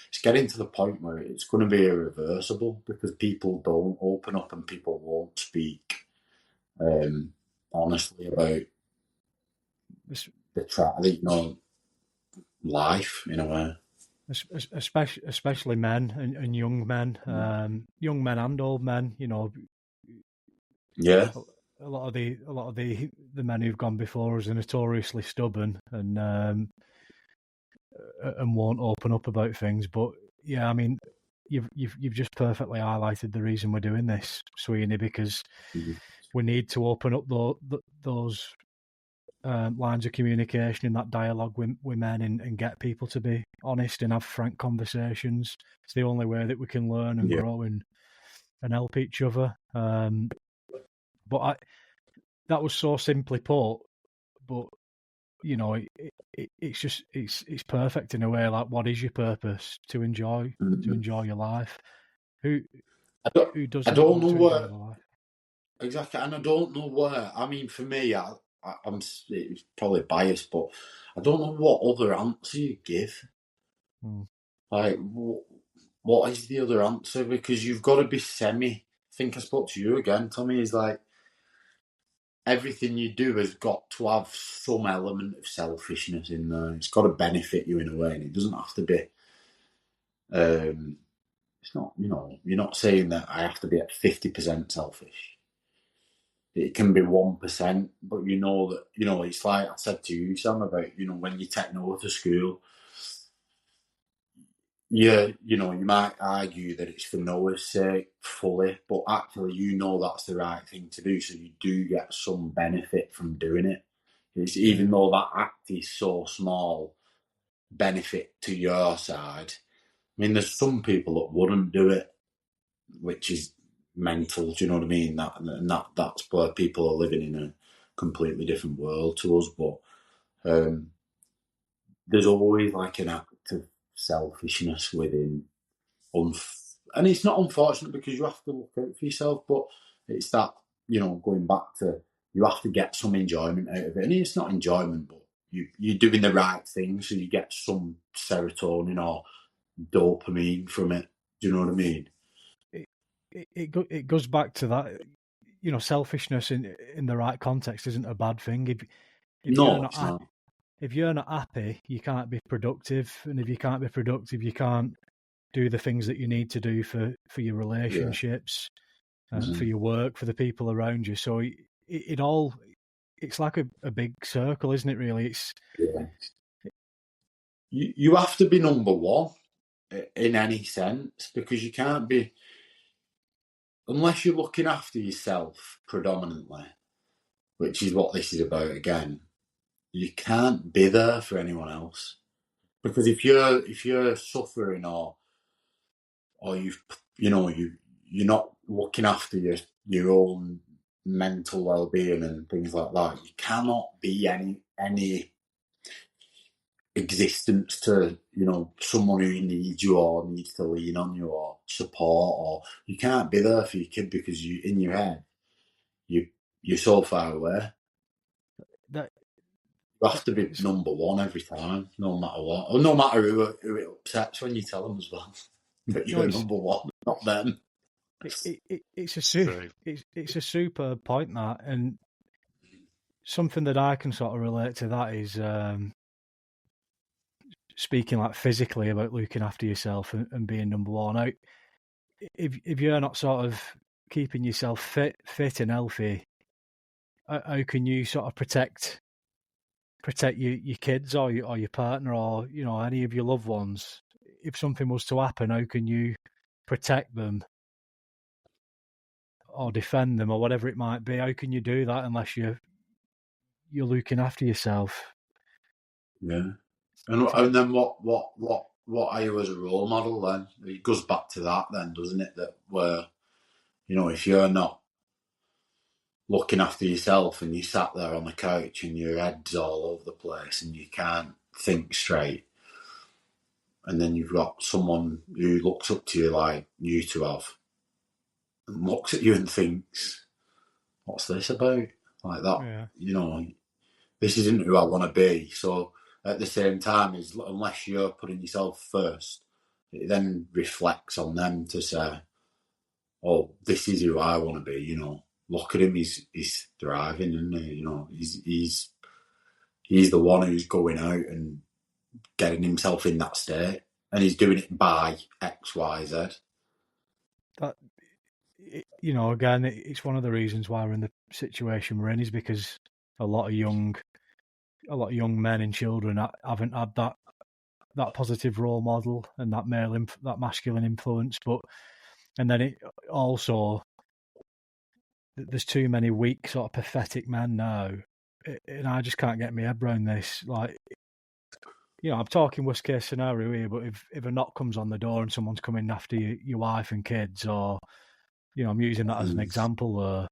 it's getting to the point where it's going to be irreversible because people don't open up and people won't speak honestly about you know, life in a way. Especially men and young men, young men and old men. You know, a lot of the men who've gone before us are notoriously stubborn and won't open up about things. But yeah, I mean, you've just perfectly highlighted the reason we're doing this, Sweeney, because we need to open up those lines of communication in that dialogue with men and get people to be honest and have frank conversations. It's the only way that we can learn and grow and help each other. But that was so simply put, but you know, it's perfect in a way. Like, what is your purpose? To enjoy your life. Who doesn't? I don't know where exactly, and I don't know where. I mean, for me, I'm it's probably biased, but I don't know what other answer you give. Like, what is the other answer? Because you've got to be I think I spoke to you again, Tommy. Is like everything you do has got to have some element of selfishness in there. It's got to benefit you in a way, and it doesn't have to be. It's not, you know, you're not saying that I have to be at 50% selfish. It can be 1%, but you know that, you know, it's like I said to you, Sam, about, you know, when you take Noah to school, you know, you might argue that it's for Noah's sake fully, but actually, you know, that's the right thing to do. So you do get some benefit from doing it. It's, even though that act is so small, benefit to your side. I mean, there's some people that wouldn't do it, which is mental. Do you know what I mean? That's where people are living in a completely different world to us. But there's always like an act of selfishness within. And it's not unfortunate because you have to look out for yourself, but it's that, going back to, you have to get some enjoyment out of it. And it's not enjoyment, but you're doing the right thing, so you get some serotonin or dopamine from it. Do you know what I mean? It goes back to that, selfishness in the right context isn't a bad thing. If you're not happy, you can't be productive, and if you can't be productive, you can't do the things that you need to do for your relationships, for your work, for the people around you. So it's like a big circle, isn't it? Really, you have to be number one in any sense, because you can't be, unless you're looking after yourself predominantly, which is what this is about again. You can't be there for anyone else, because if you're suffering or you're not looking after your own mental well-being and things like that, you cannot be any existence to someone who needs you or needs to lean on you or support, or you can't be there for your kid because you, in your head, you're so far away. You have to be number one every time, no matter what, or no matter who it upsets when you tell them as well that you're number one, not them. It's a super point, that, and something that I can sort of relate to that is speaking like physically about looking after yourself and being number one. If you're not sort of keeping yourself fit and healthy, how can you sort of protect your kids or your partner or any of your loved ones? If something was to happen, how can you protect them or defend them or whatever it might be? How can you do that unless you're looking after yourself? Yeah, and then what are you as a role model? Then it goes back to that, then, doesn't it? That where if you're not looking after yourself and you sat there on the couch and your head's all over the place and you can't think straight, and then you've got someone who looks up to you like you two have, and looks at you and thinks, "What's this about?" Like that, this isn't who I want to be. So at the same time, unless you're putting yourself first, it then reflects on them to say, "Oh, this is who I want to be." Look at him; he's thriving, isn't he? He's the one who's going out and getting himself in that state, and he's doing it by X, Y, Z. That, again, it's one of the reasons why we're in the situation we're in, is because a lot of young men and children haven't had that positive role model and that that masculine influence. And then it also, there's too many weak sort of pathetic men now, and I just can't get my head around this. Like, I'm talking worst case scenario here, but if a knock comes on the door and someone's coming after your wife and kids, or I'm using that as an example.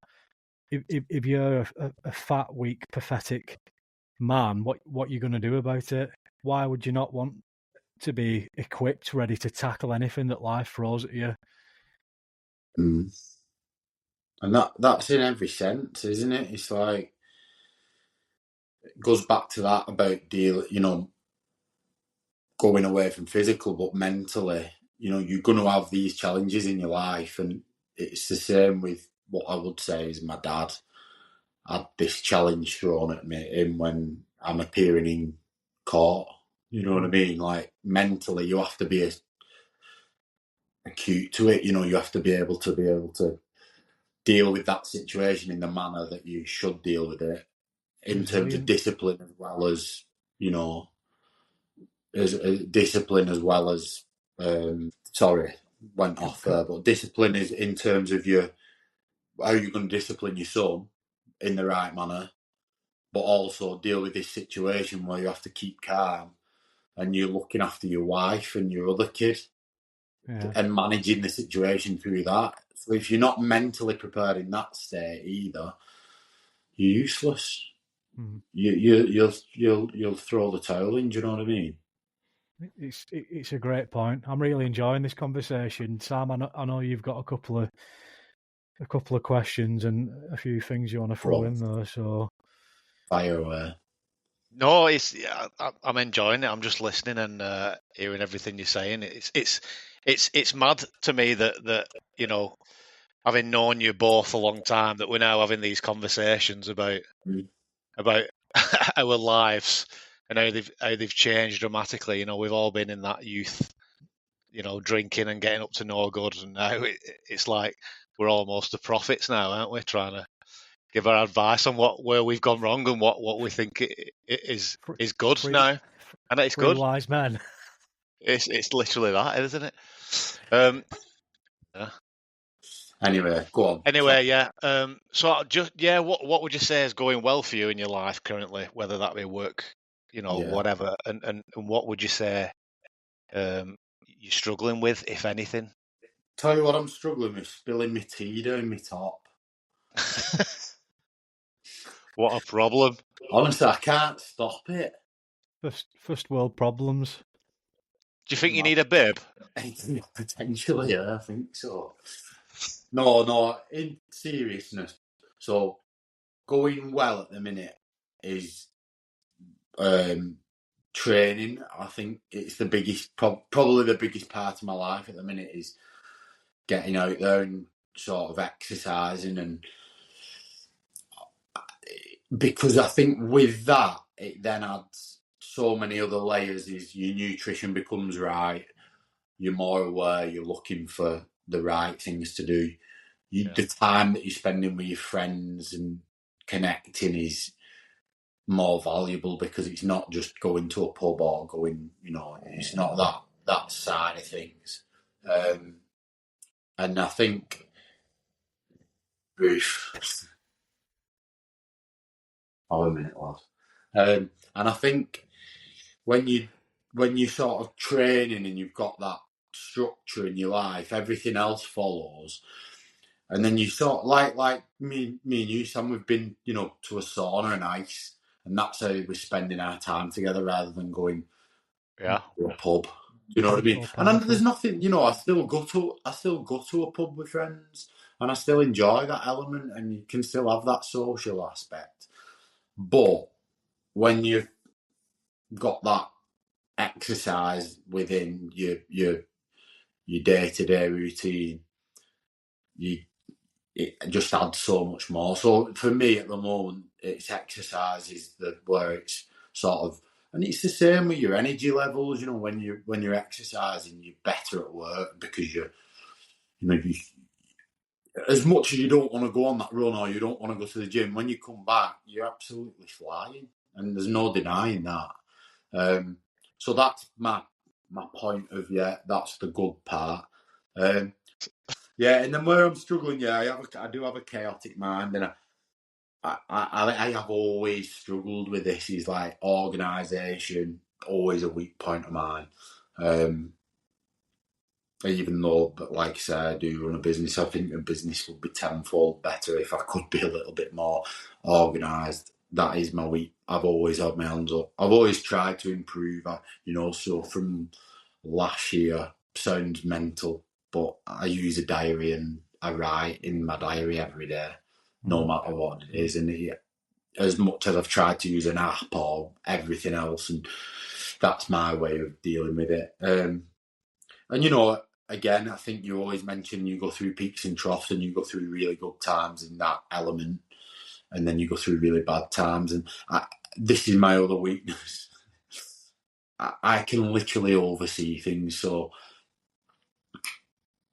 If you're a fat, weak, pathetic man, what are you going to do about it? Why would you not want to be equipped, ready to tackle anything that life throws at you? And that's in every sense, isn't it? It's like, it goes back to that about going away from physical, but mentally, you're going to have these challenges in your life. And it's the same with what I would say is my dad had this challenge thrown at him when I'm appearing in court. You know what I mean? Like, mentally, you have to be acute to it. You have to be able to deal with that situation in the manner that you should deal with it, in terms of discipline, as well as discipline as well as sorry, went off there, but discipline is in terms of how you're going to discipline your son in the right manner, but also deal with this situation where you have to keep calm and you're looking after your wife and your other kid, and managing the situation through that. So if you're not mentally prepared in that state either, you're useless. You'll throw the towel in. Do you know what I mean? It's a great point. I'm really enjoying this conversation, Sam. I know you've got a couple of questions and a few things you want to throw in there. So fire away. No, I'm enjoying it. I'm just listening and hearing everything you're saying. It's mad to me that you know, having known you both a long time, that we're now having these conversations about our lives and how they've changed dramatically. You know, we've all been in that youth, you know, drinking and getting up to no good, and now it's like we're almost the prophets now, aren't we? Trying to give our advice on where we've gone wrong and what we think is good now, and it's good. Wise men. It's literally that, isn't it? Yeah. Anyway, go on. Anyway, yeah. So what would you say is going well for you in your life currently, whether that be work, you know, whatever, and what would you say you're struggling with, if anything? Tell you what, I'm struggling with spilling my tea down my top. What a problem! Honestly, I can't stop it. First world problems. Do you think you need a bib? Potentially, yeah, I think so. No, in seriousness. So, going well at the minute is training. I think it's the biggest, probably the biggest part of my life at the minute is getting out there and sort of exercising, and because I think with that it then adds so many other layers. Is your nutrition becomes right, you're more aware, you're looking for the right things to do. The time that you're spending with your friends and connecting is more valuable because it's not just going to a pub or going, you know, it's not that side of things. And I think a minute, lads. And I think when you sort of training and you've got that structure in your life, everything else follows. And then you sort of, like me and you, Sam, we've been, you know, to a sauna and ice, and that's how we're spending our time together rather than going to a pub. You know what I mean? And there's nothing, you know, I still go to a pub with friends, and I still enjoy that element, and you can still have that social aspect. But when you've got that exercise within your day-to-day routine, it just adds so much more. So for me at the moment, it's exercise is where it's sort of, and it's the same with your energy levels. You know, when you're exercising, you're better at work because you as much as you don't want to go on that run or you don't want to go to the gym, when you come back, you're absolutely flying, and there's no denying that. So that's my point of that's the good part. And then where I'm struggling, I do have a chaotic mind, and I have always struggled with this. Is like organisation, always a weak point of mine. Even though, but like I say, I do run a business, I think a business would be tenfold better if I could be a little bit more organised. That is my weak. I've always had my hands up. I've always tried to improve. So from last year, sounds mental, but I use a diary and I write in my diary every day, no matter what it is. And as much as I've tried to use an app or everything else, and that's my way of dealing with it. And you know, again, I think you always mention you go through peaks and troughs, and you go through really good times in that element, and then you go through really bad times. And this is my other weakness. I can literally oversee things. So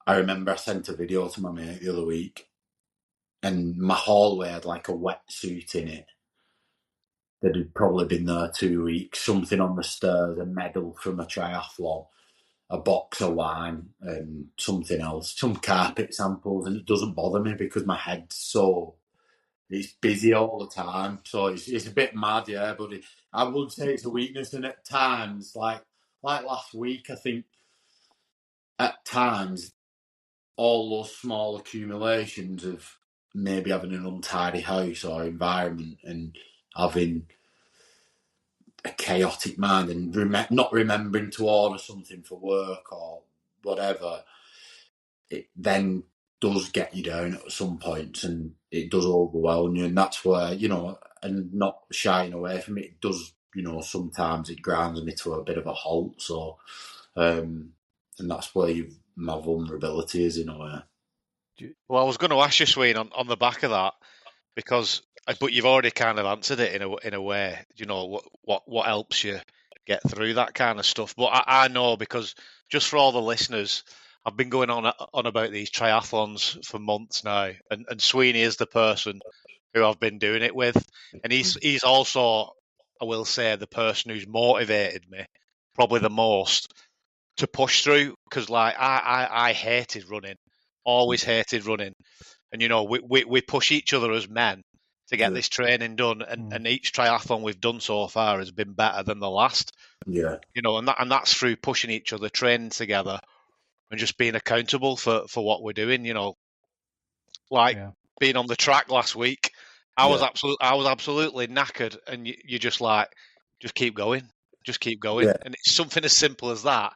I remember I sent a video to my mate the other week, and my hallway had like a wetsuit in it that had probably been there 2 weeks, something on the stairs, a medal from a triathlon, a box of wine, and something else, some carpet samples. And it doesn't bother me because my head's it's busy all the time. So it's a bit mad, but I would say it's a weakness. And at times, like last week, I think at times all those small accumulations of maybe having an untidy house or environment and having a chaotic mind and not remembering to order something for work or whatever, it then does get you down at some points and it does overwhelm you. And that's where, and not shying away from it, it does, sometimes it grinds me to a bit of a halt. So, and that's where my vulnerability is in a way. Well, I was going to ask you, Sween, on the back of that, but you've already kind of answered it in a way. What helps you get through that kind of stuff. But I know, because just for all the listeners, I've been going on about these triathlons for months now, and Sweeney is the person who I've been doing it with, and he's also, I will say, the person who's motivated me probably the most to push through, because like I hated running, always hated running, and we push each other as men to get this training done, and each triathlon we've done so far has been better than the last. Yeah. And that's through pushing each other, training together, and just being accountable for what we're doing. Being on the track last week, I was absolutely knackered, and you just keep going, Yeah. and it's something as simple as that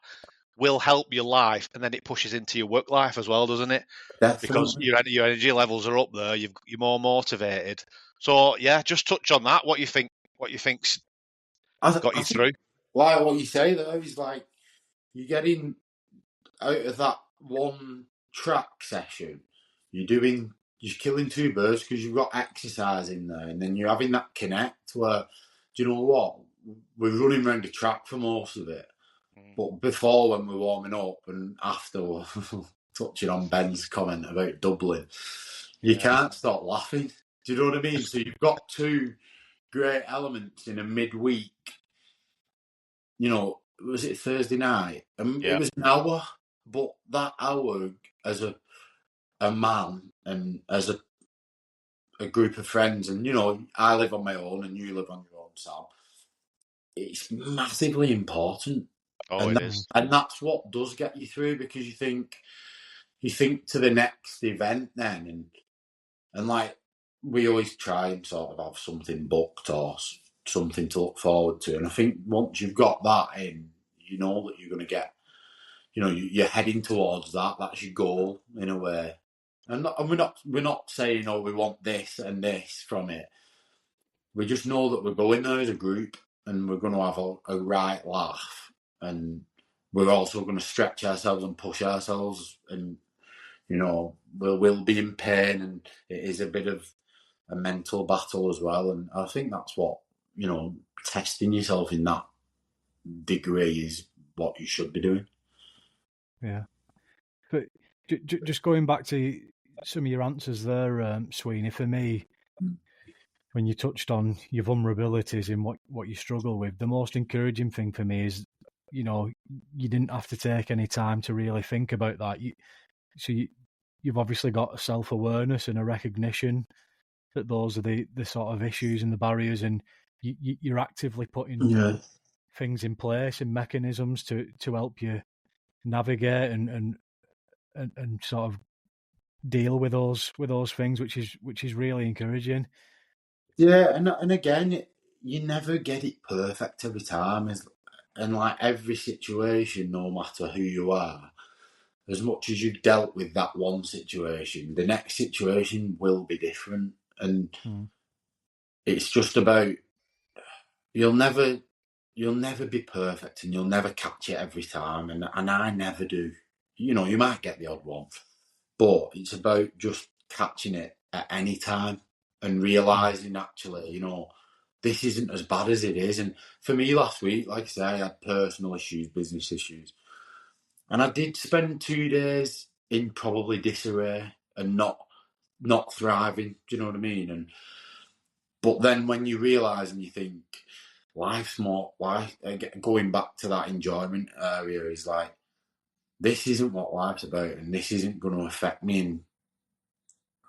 will help your life, and then it pushes into your work life as well, doesn't it? Definitely. Because your energy levels are up there, you're more motivated. So yeah, just touch on that. What you think's got you through? Like what you say there is like you're getting out of that one track session, you're killing two birds because you've got exercise in there, and then you're having that connect where, do you know what? We're running around the track for most of it. But before, when we're warming up, and after, touching on Ben's comment about doubling, you can't stop laughing. Do you know what I mean? So you've got two great elements in a midweek. Was it Thursday night? It was an hour, but that hour as a man and as a group of friends, and I live on my own and you live on your own, Sam. It's massively important. It is. And that's what does get you through, because you think to the next event then, and like we always try and sort of have something booked or something to look forward to. And I think once you've got that in, you know that you're going to get, you're heading towards that. That's your goal in a way. And we're not saying, oh, we want this and this from it. We just know that we're going there as a group, and we're going to have a right laugh, and we're also going to stretch ourselves and push ourselves, and we'll be in pain, and it is a bit of a mental battle as well. And I think that's what, testing yourself in that degree is what you should be doing. Yeah. But just going back to some of your answers there, Sweeney, for me, when you touched on your vulnerabilities and what you struggle with, the most encouraging thing for me is, you didn't have to take any time to really think about that. You've obviously got a self-awareness and a recognition that those are the sort of issues and the barriers, and you're actively putting things in place and mechanisms to help you navigate and sort of deal with those things, which is really encouraging. Yeah, and again, you never get it perfect every time, and like every situation, no matter who you are, as much as you've dealt with that one situation, the next situation will be different, and it's just about you'll never be perfect, and you'll never catch it every time, and I never do. You might get the odd one, but it's about just catching it at any time and realising actually, this isn't as bad as it is. And for me last week, like I say, I had personal issues, business issues. And I did spend 2 days in probably disarray and not thriving. Do you know what I mean? But then when you realise and you think, life's more, going back to that enjoyment area is like, this isn't what life's about, and this isn't going to affect me in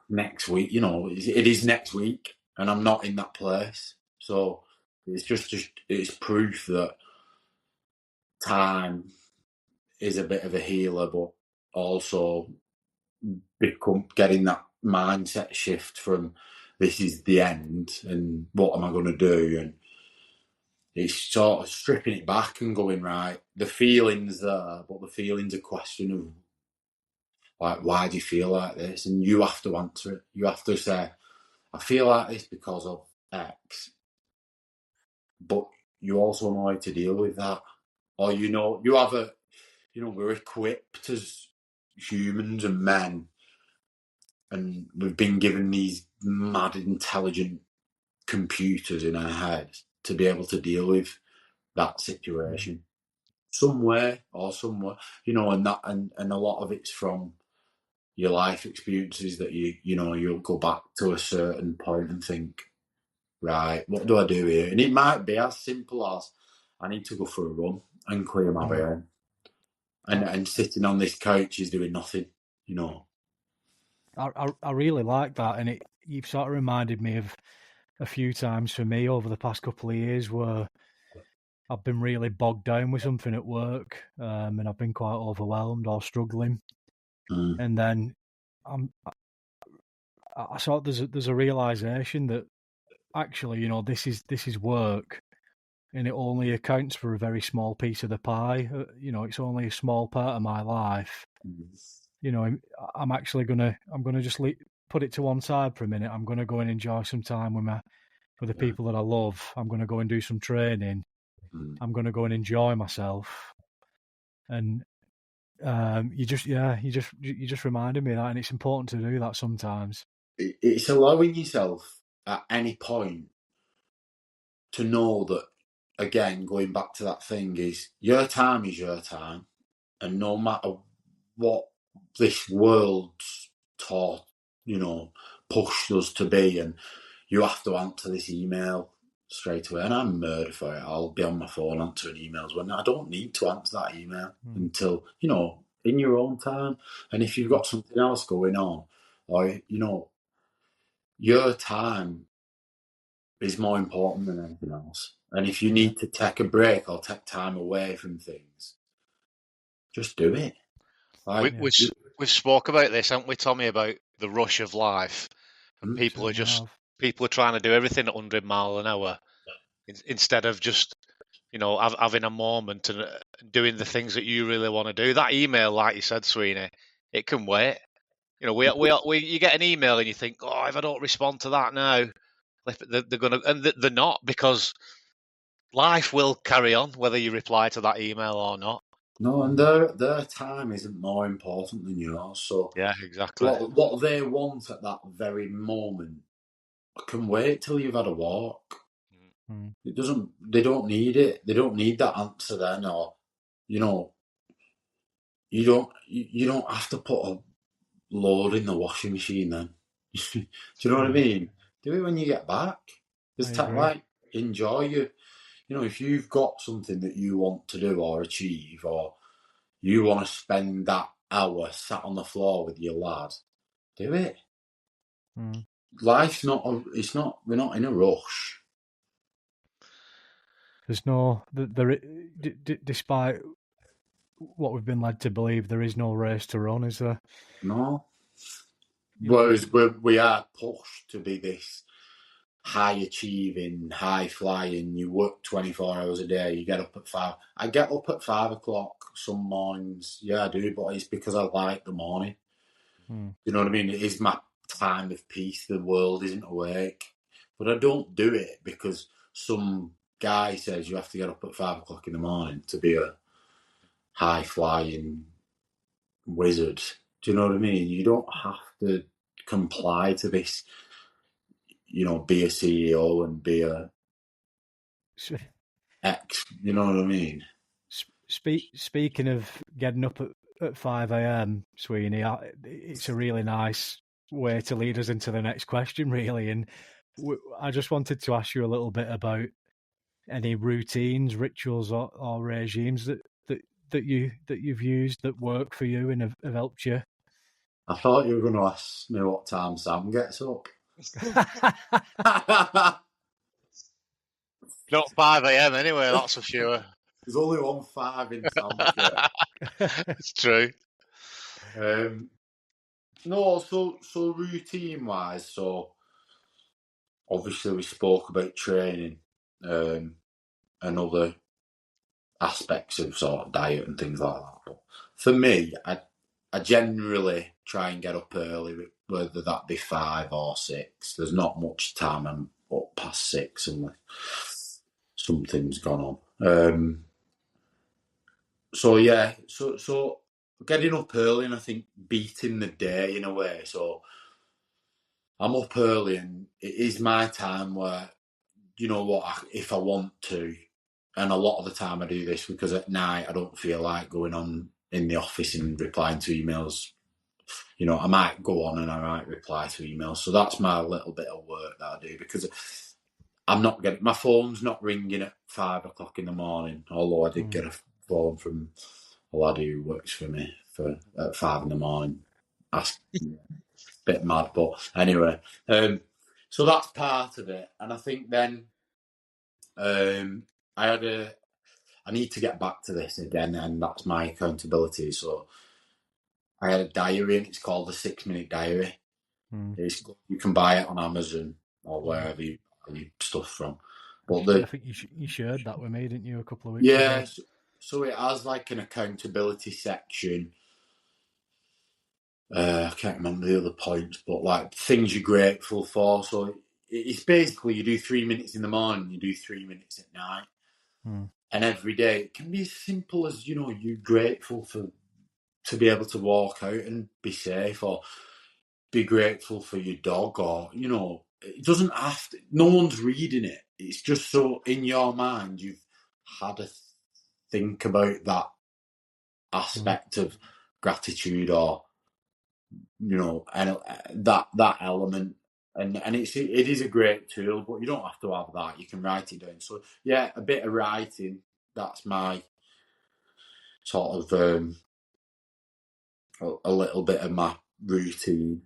next week. It is next week, and I'm not in that place. So it's proof that time is a bit of a healer, but also getting that mindset shift from this is the end and what am I going to do, and it's sort of stripping it back and going, right, the feeling's there, but the feeling's a question of like, why do you feel like this? And you have to answer it. You have to say, I feel like this because of X, but you also know how to deal with that. Or, you have we're equipped as humans and men, and we've been given these mad intelligent computers in our heads to be able to deal with that situation somewhere, and a lot of it's from your life experiences that you'll go back to a certain point and think, right, what do I do here? And it might be as simple as I need to go for a run and clear my brain. And sitting on this couch is doing nothing, I really like that, and you've sort of reminded me of a few times for me over the past couple of years where I've been really bogged down with something at work, and I've been quite overwhelmed or struggling, and then I saw there's a realization that actually, this is work, and it only accounts for a very small piece of the pie. It's only a small part of my life. I'm actually gonna just put it to one side for a minute. I'm gonna go and enjoy some time with the people that I love. I'm gonna go and do some training. I'm gonna go and enjoy myself. And you just reminded me of that, and it's important to do that sometimes. It's allowing yourself at any point to know that, again, going back to that thing, is your time, and no matter what this world's taught, pushed us to be, and you have to answer this email straight away, and I'm murdered for it. I'll be on my phone answering emails when I don't need to answer that email until, in your own time. And if you've got something else going on, or, your time is more important than anything else. And if you need to take a break or take time away from things, just do it. We've spoke about this, haven't we, Tommy, about the rush of life, and people are trying to do everything at 100 miles an hour instead of just having a moment and doing the things that you really want to do. That email, like you said, Sweeney, it can wait. You get an email and you think, oh, if I don't respond to that now, they're gonna, and they're not, because life will carry on whether you reply to that email or not. No, and their time isn't more important than yours. So yeah, exactly. What they want at that very moment can wait till you've had a walk. It doesn't. They don't need it. They don't need that answer then, or you don't have to put a load in the washing machine then. Do you know what I mean? Do it when you get back. Just enjoy you. If you've got something that you want to do or achieve, or you want to spend that hour sat on the floor with your lad, do it. Life's not. We're not in a rush. There's no. Despite what we've been led to believe, there is no race to run, is there? No. Whereas we are pushed to be this high achieving, high flying. You work 24 hours a day. You get up at 5. I get up at 5 o'clock some mornings. Yeah, I do, but it's because I like the morning. You know what I mean? It is my time of peace. The world isn't awake, but I don't do it because some guy says you have to get up at 5 o'clock in the morning to be a high flying wizard. Do you know what I mean? You don't have to comply to this, be a CEO and be a X, you know what I mean? Speaking of getting up at 5 a.m, Sweeney, it's a really nice way to lead us into the next question, really. And I just wanted to ask you a little bit about any routines, rituals, or regimes that you've used that work for you and have helped you. I thought you were going to ask me what time Sam gets up. Not 5 a.m. anyway, that's for sure. There's only 1 5 in Sam's. It's true. No, so routine wise, so obviously we spoke about training, and other aspects of sort of diet and things like that. But for me, I generally try and get up early, whether that be 5 or 6. There's not much time I'm up past 6 unless something's gone on. So yeah, so getting up early and I think beating the day in a way. So I'm up early and it is my time where, you know what, if I want to, and a lot of the time I do this because at night I don't feel like going on in the office and replying to emails. You know, I might go on and I might reply to emails. So that's my little bit of work that I do because I'm not getting, my phone's not ringing at 5 o'clock in the morning, although I did get a phone from a lad who works for me at 5 in the morning. That's a bit mad, but anyway. So that's part of it. And I think then I need to get back to this again, and that's my accountability. So I had a diary, and it's called the 6-minute diary. You can buy it on Amazon or wherever you buy your stuff from. But I think you shared that with me, didn't you, a couple of weeks ago? Yeah, so it has like an accountability section. I can't remember the other points, but like things you're grateful for. So it's basically you do 3 minutes in the morning, you do 3 minutes at night. And every day it can be as simple as, you know, you're grateful to be able to walk out and be safe, or be grateful for your dog, or, you know, it doesn't have to, no one's reading it. It's just so in your mind you've had a think about that aspect of gratitude, or, you know, and that element. And it is a great tool, but you don't have to have that. You can write it down. So yeah, a bit of writing. That's my sort of a little bit of my routine.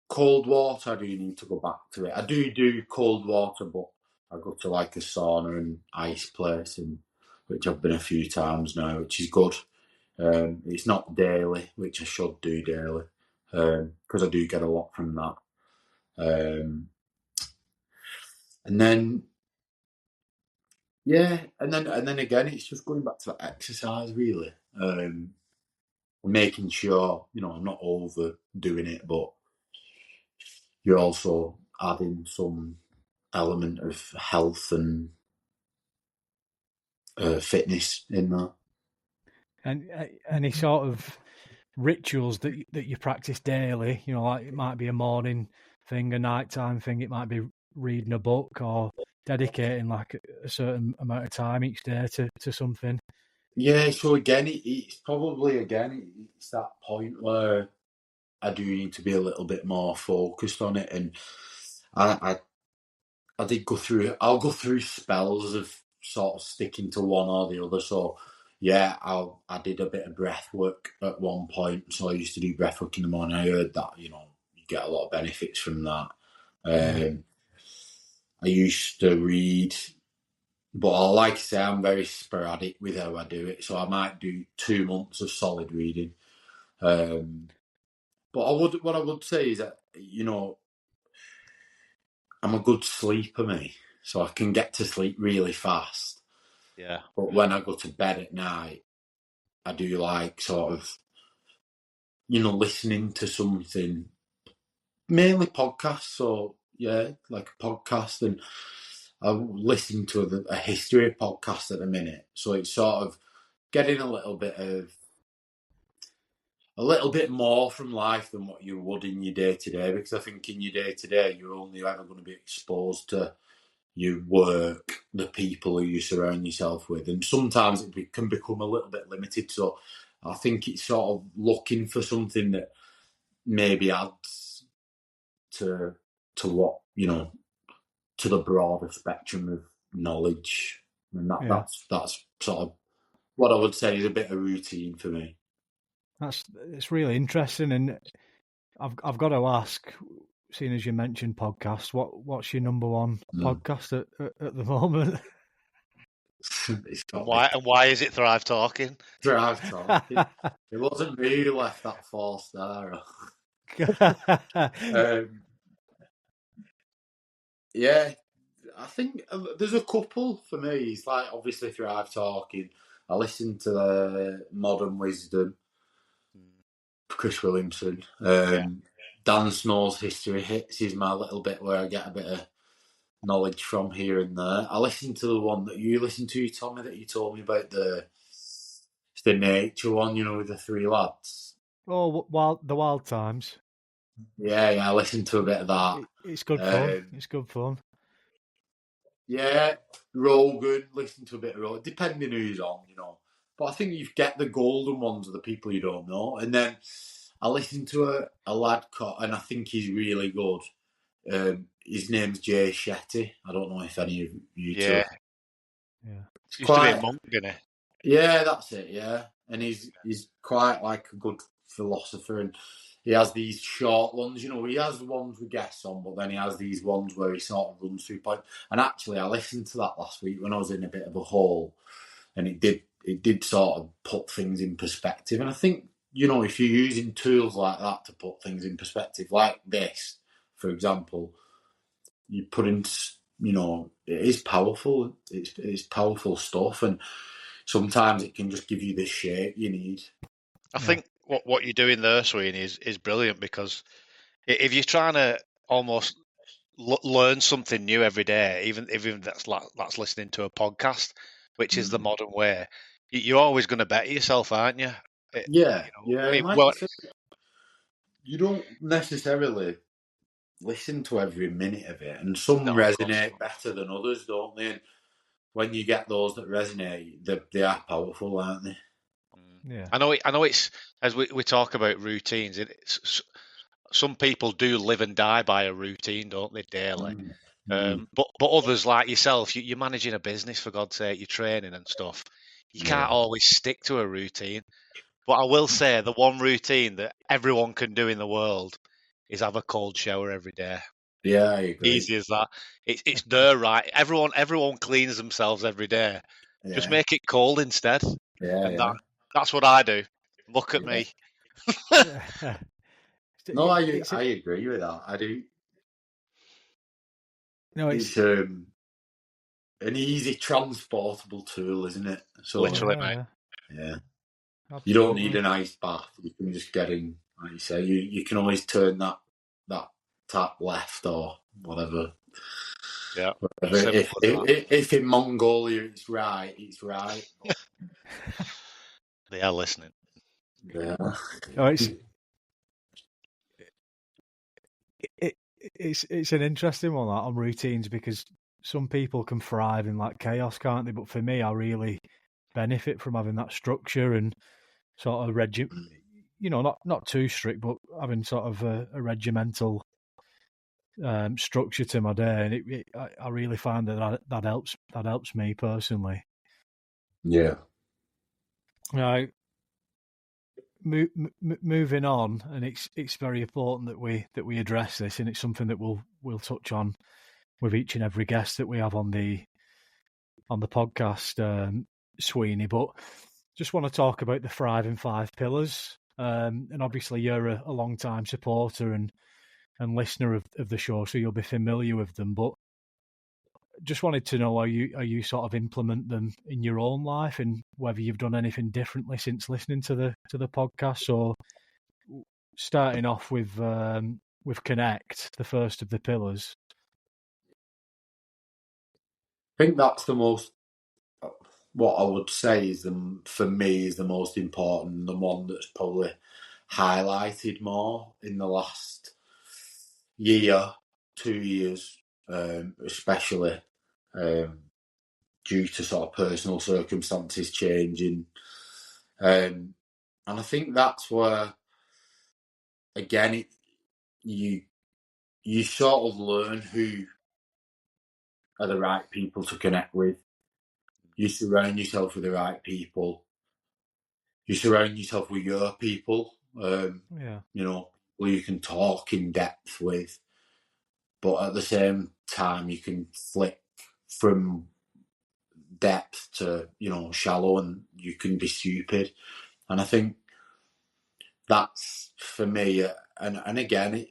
Cold water, I do need to go back to it. I do cold water, but I go to like a sauna and ice place, which I've been a few times now, which is good. It's not daily, which I should do daily, because I do get a lot from that. And then, yeah, and then again, it's just going back to exercise, really. Making sure, you know, I'm not overdoing it, but you're also adding some element of health and fitness in that. And any sort of rituals that you practice daily, you know, like it might be a morning thing, a nighttime thing, it might be reading a book or dedicating like a certain amount of time each day to something. Yeah, so again, it's probably, again, it's that point where I do need to be a little bit more focused on it. And I did go through, I'll go through spells of sort of sticking to one or the other. So yeah, I did a bit of breath work at one point. So I used to do breath work in the morning. I heard that, you know, you get a lot of benefits from that. I used to read, but I like to say I'm very sporadic with how I do it. So I might do 2 months of solid reading. But what I would say is that, you know, I'm a good sleeper, me, so I can get to sleep really fast. Yeah. But when I go to bed at night, I do like sort of, you know, listening to something, mainly podcasts. So yeah, like a podcast, and I'm listening to a history podcast at the minute. So it's sort of getting a little bit more from life than what you would in your day to day, because I think in your day to day you're only ever going to be exposed to your work, the people who you surround yourself with, and sometimes it can become a little bit limited. So I think it's sort of looking for something that maybe adds to what, you know, to the broader spectrum of knowledge, and that's sort of what I would say is a bit of routine for me. It's really interesting, and I've got to ask, seeing as you mentioned podcasts, what's your number one podcast at the moment? It's And got why is it Thrive Talking? Drive Talking. It wasn't me who left that 4-star. Yeah, I think there's a couple for me. It's like obviously Thrive Talking. I listen to Modern Wisdom, Chris Williamson. Dan Snow's History Hits is my little bit where I get a bit of knowledge from here and there. I listened to the one that you listened to, Tommy, that you told me about it's the nature one, with the 3 lads. Oh, the Wild Times. Yeah, I listened to a bit of that. It's good fun. It's good fun. Yeah, Rogan, listen to a bit of Rogan, depending who's on, But I think you get the golden ones of the people you don't know. And then I listened to a lad, and I think he's really good. His name's Jay Shetty. I don't know if any of you two. Yeah. Used to be a monk, didn't he? Yeah, that's it, yeah. And he's quite like a good philosopher, and he has these short ones, he has the ones with guests on, but then he has these ones where he sort of runs through points. And actually I listened to that last week when I was in a bit of a hole, and it did sort of put things in perspective. And I think, if you're using tools like that to put things in perspective, like this, for example, you put in, it is powerful. It's powerful stuff, and sometimes it can just give you the shape you need. I think what you're doing there, Sweeney, is brilliant, because if you're trying to almost learn something new every day, even that's listening to a podcast, which is the modern way, you're always going to better yourself, aren't you? Yeah. Like you said, you don't necessarily listen to every minute of it, and some resonate better than others, don't they? And when you get those that resonate, they are powerful, aren't they? Yeah. I know it's, as we talk about routines, some people do live and die by a routine, don't they, daily? But others, like yourself, you're managing a business, for God's sake, you're training and stuff. You can't always stick to a routine. But I will say the one routine that everyone can do in the world is have a cold shower every day. Yeah, I agree. Easy as that. It's there, right? Everyone cleans themselves every day. Yeah. Just make it cold instead. Yeah, that's what I do. Look at me. No, I agree with that. I do. No, it's an easy transportable tool, isn't it? So, literally, mate. Yeah. Absolutely. You don't need an ice bath. You can just get in, like you say. You can always turn that tap left or whatever. Yeah. If in Mongolia it's right, it's right. They are listening. Yeah. No, it's an interesting one, that, on routines, because some people can thrive in like chaos, can't they? But for me, I really benefit from having that structure and sort of not too strict, but having sort of a regimental structure to my day, and I really find that helps me personally. Yeah. Now, moving on, and it's very important that we address this, and it's something that we'll touch on with each and every guest that we have on the podcast, Sweeney. But just want to talk about the Thriving 5 pillars, and obviously you're a long time supporter and listener of the show, so you'll be familiar with them. But just wanted to know, are you sort of implement them in your own life, and whether you've done anything differently since listening to the podcast? So starting off with Connect, the first of the pillars. I think that's the most, what I would say is for me is the most important, the one that's probably highlighted more in the last year, 2 years, especially due to sort of personal circumstances changing. And I think that's where, again, you sort of learn who are the right people to connect with. You surround yourself with the right people. You surround yourself with your people. Who you can talk in depth with, but at the same time you can flick from depth to, shallow, and you can be stupid. And I think that's for me. And again,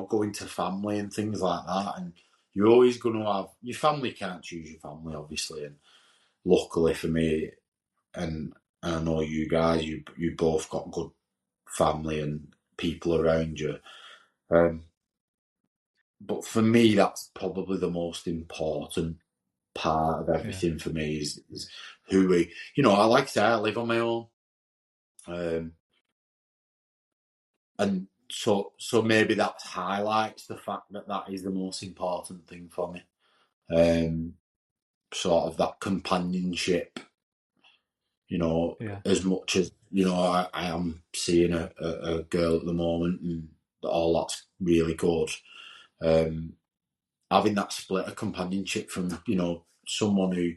going to family and things like that, and you're always going to have your family. Can't choose your family, obviously, and luckily for me, and I know you guys, you both got good family and people around you. But for me, that's probably the most important part of everything for me is who we, I like to say I live on my own. And so maybe that highlights the fact that is the most important thing for me. Sort of that companionship, as much as, I am seeing a girl at the moment and all that's really good. Having that split of companionship from, someone who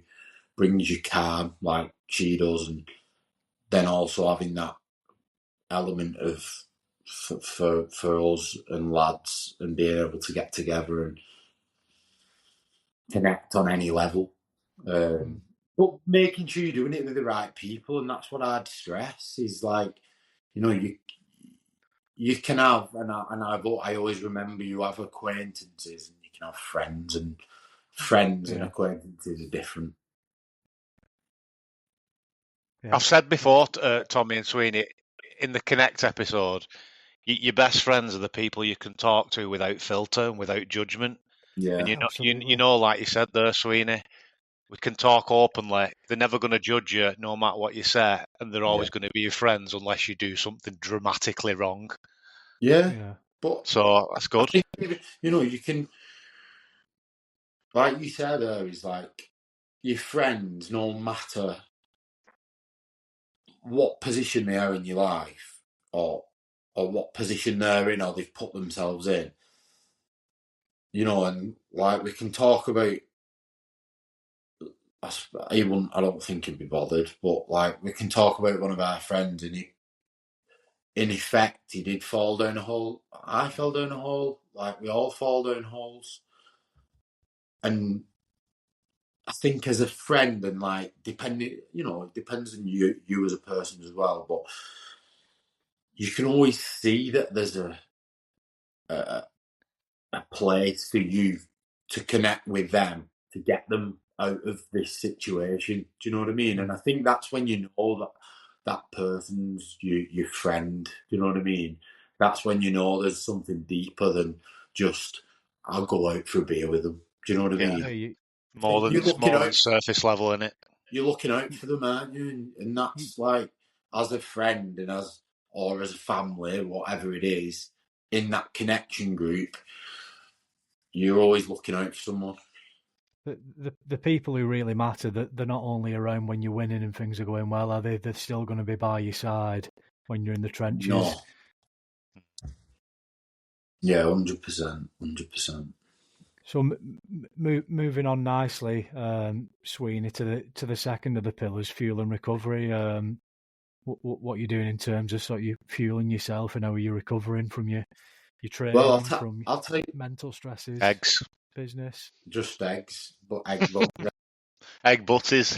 brings you calm like she does, and then also having that element of for us and lads and being able to get together and connect on any level. But making sure you're doing it with the right people, and that's what I'd stress is like, you can have, I always remember you have acquaintances and you can have friends, and and acquaintances are different. Yeah. I've said before, Tommy and Sweeney, in the Connect episode, your best friends are the people you can talk to without filter and without judgment. Yeah, and like you said there, Sweeney, we can talk openly. They're never going to judge you, no matter what you say, and they're always going to be your friends unless you do something dramatically wrong. Yeah. But so that's good. I think, you can, like you said there, is like your friends, no matter what position they are in your life, or what position they're in, or they've put themselves in, and like we can talk about. I don't think he'd be bothered, but like we can talk about one of our friends, and in effect, he did fall down a hole. I fell down a hole. Like we all fall down holes, and I think as a friend, and like depending, it depends on you as a person as well, but you can always see that there's a place for you to connect with them to get them out of this situation. Do you know what I mean? And I think that's when you know that person's your friend. Do you know what I mean? That's when you know there's something deeper than just I'll go out for a beer with them. Do you know what I mean? More than surface level in it. You're looking out for them, aren't you? And that's like as a friend and as a family, whatever it is, in that connection group, you're always looking out for someone. The people who really matter, that they're not only around when you're winning and things are going well, are they? They're still going to be by your side when you're in the trenches. No. Yeah, 100%, 100%. So moving on nicely, Sweeney, to the second of the pillars, fuel and recovery. What you're doing in terms of sort of you fueling yourself, and how you're recovering from your training, from I'll tell you, mental stresses, eggs, business, just eggs, but egg butties.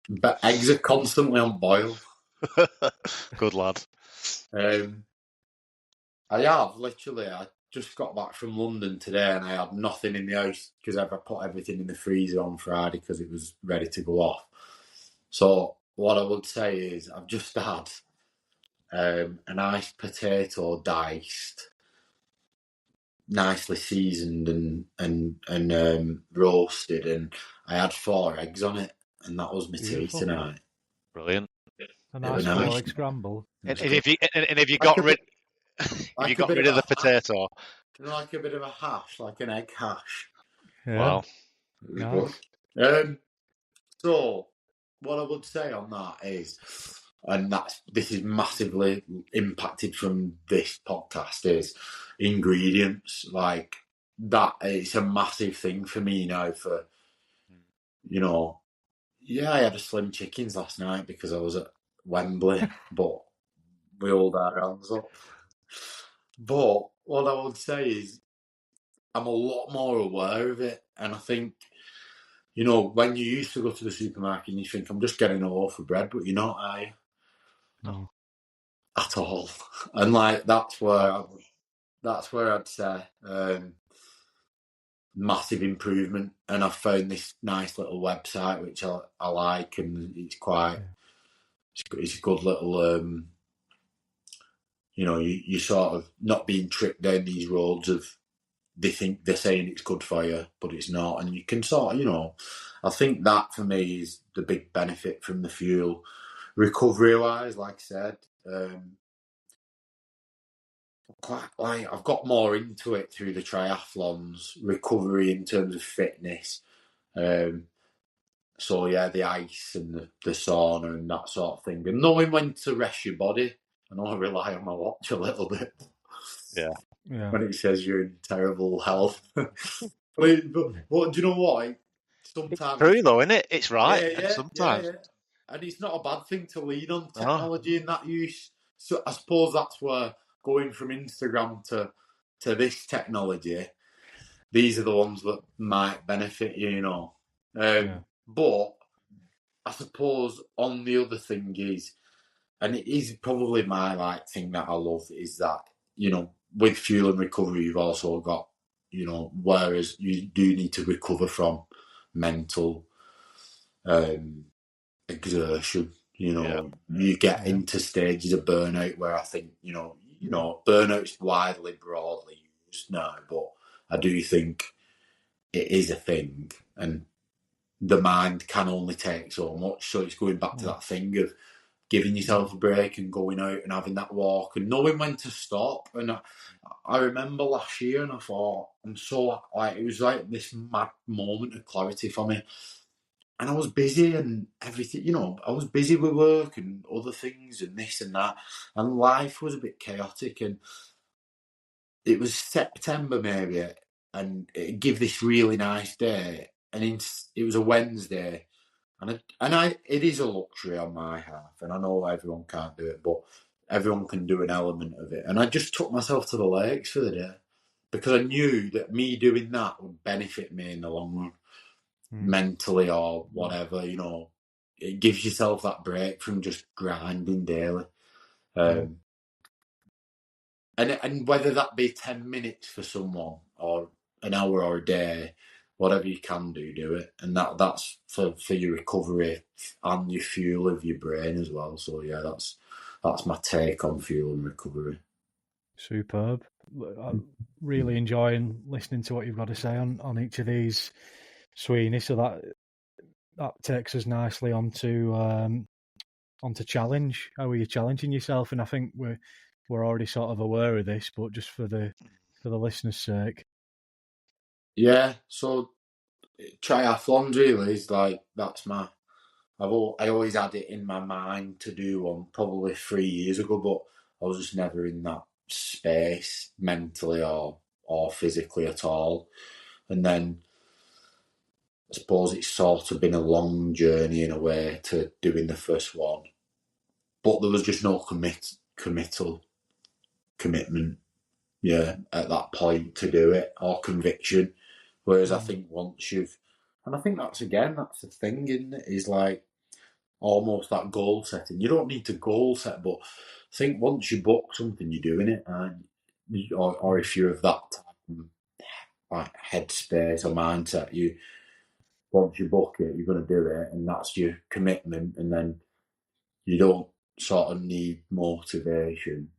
But eggs are constantly on boil. Good lad. I have literally. I just got back from London today, and I had nothing in the house because I put everything in the freezer on Friday because it was ready to go off. So what I would say is I've just had a nice potato diced, nicely seasoned and roasted, and I had 4 eggs on it, and that was my tea tonight. Brilliant. A nice 4-egg scramble. And if you got rid of the potato, like a bit of a hash, like an egg hash. Yeah. Wow. It was good. So what I would say on that is, and this is massively impacted from this podcast, is ingredients. Like that, it's a massive thing for me now. For I had a slim chickens last night because I was at Wembley, but we all got our hands up. But what I would say is, I'm a lot more aware of it, and I think you know, when you used to go to the supermarket and you think, I'm just getting a loaf of bread, but you're not, are you? No. At all. And like, that's where I'd say massive improvement. And I've found this nice little website, which I like, and it's quite, it's a good little, you know, you sort of not being tricked down these roads of, they're saying it's good for you, but it's not. And you can sort of, you know, I think that for me is the big benefit from the fuel. Recovery wise, like I said, I've got more into it through the triathlons, recovery in terms of fitness. So yeah, the ice and the sauna and that sort of thing, and knowing when to rest your body. I know I rely on my watch a little bit. Yeah. When it says you're in terrible health. but do you know what? Sometimes it's true though, isn't it? It's right. Yeah. Sometimes. And it's not a bad thing to lean on technology in that use. So I suppose that's where going from Instagram to this technology, these are the ones that might benefit you, you know. But I suppose on the other thing is, and it is probably my thing that I love, is that, you know, with fuel and recovery, you've also got, you know, whereas you do need to recover from mental exertion, you know, you get into stages of burnout where I think, you know, burnout's widely, broadly used now, but I do think it is a thing, and the mind can only take so much. So it's going back to that thing of giving yourself a break and going out and having that walk and knowing when to stop. And I remember last year, and I thought, I'm so it was like this mad moment of clarity for me. And I was busy and everything, you know, I was busy with work and other things and this and that, and life was a bit chaotic. And it was September maybe, and it gave this really nice day, and it was a Wednesday. And it is a luxury on my half, and I know everyone can't do it, but everyone can do an element of it. And I just took myself to the lakes for the day because I knew that me doing that would benefit me in the long run, mentally or whatever. You know, it gives yourself that break from just grinding daily. And whether that be 10 minutes for someone or an hour or a day, whatever you can do it. And that's for your recovery and your fuel of your brain as well. So yeah, that's my take on fuel and recovery. Superb. I'm really enjoying listening to what you've got to say on each of these, Sweeney. So that takes us nicely onto challenge. How are you challenging yourself? And I think we're already sort of aware of this, but just for the listeners' sake. Yeah, so triathlons really is like, that's I always had it in my mind to do one probably 3 years ago, but I was just never in that space mentally or physically at all. And then I suppose it's sort of been a long journey in a way to doing the first one, but there was just no commitment, at that point to do it, or conviction. Whereas I think once and I think that's the thing, isn't it? Is like almost that goal setting. You don't need to goal set, but I think once you book something, you're doing it, or if you're of that type of like headspace or mindset, once you book it, you're going to do it, and that's your commitment. And then you don't sort of need motivation,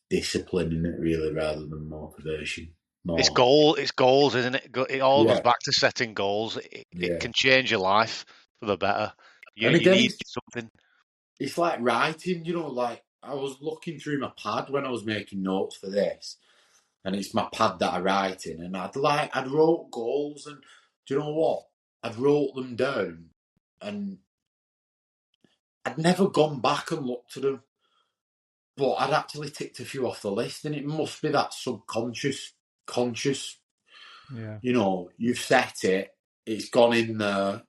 discipline in it really, rather than motivation. It's goals, isn't it? It all goes back to setting goals. It can change your life for the better. You need something. It's like writing, you know, like I was looking through my pad when I was making notes for this, and it's my pad that I write in, and I'd wrote goals, and do you know what? I'd wrote them down, and I'd never gone back and looked at them, but I'd actually ticked a few off the list, and it must be that conscious. Yeah. You know, you've set it, it's gone in there,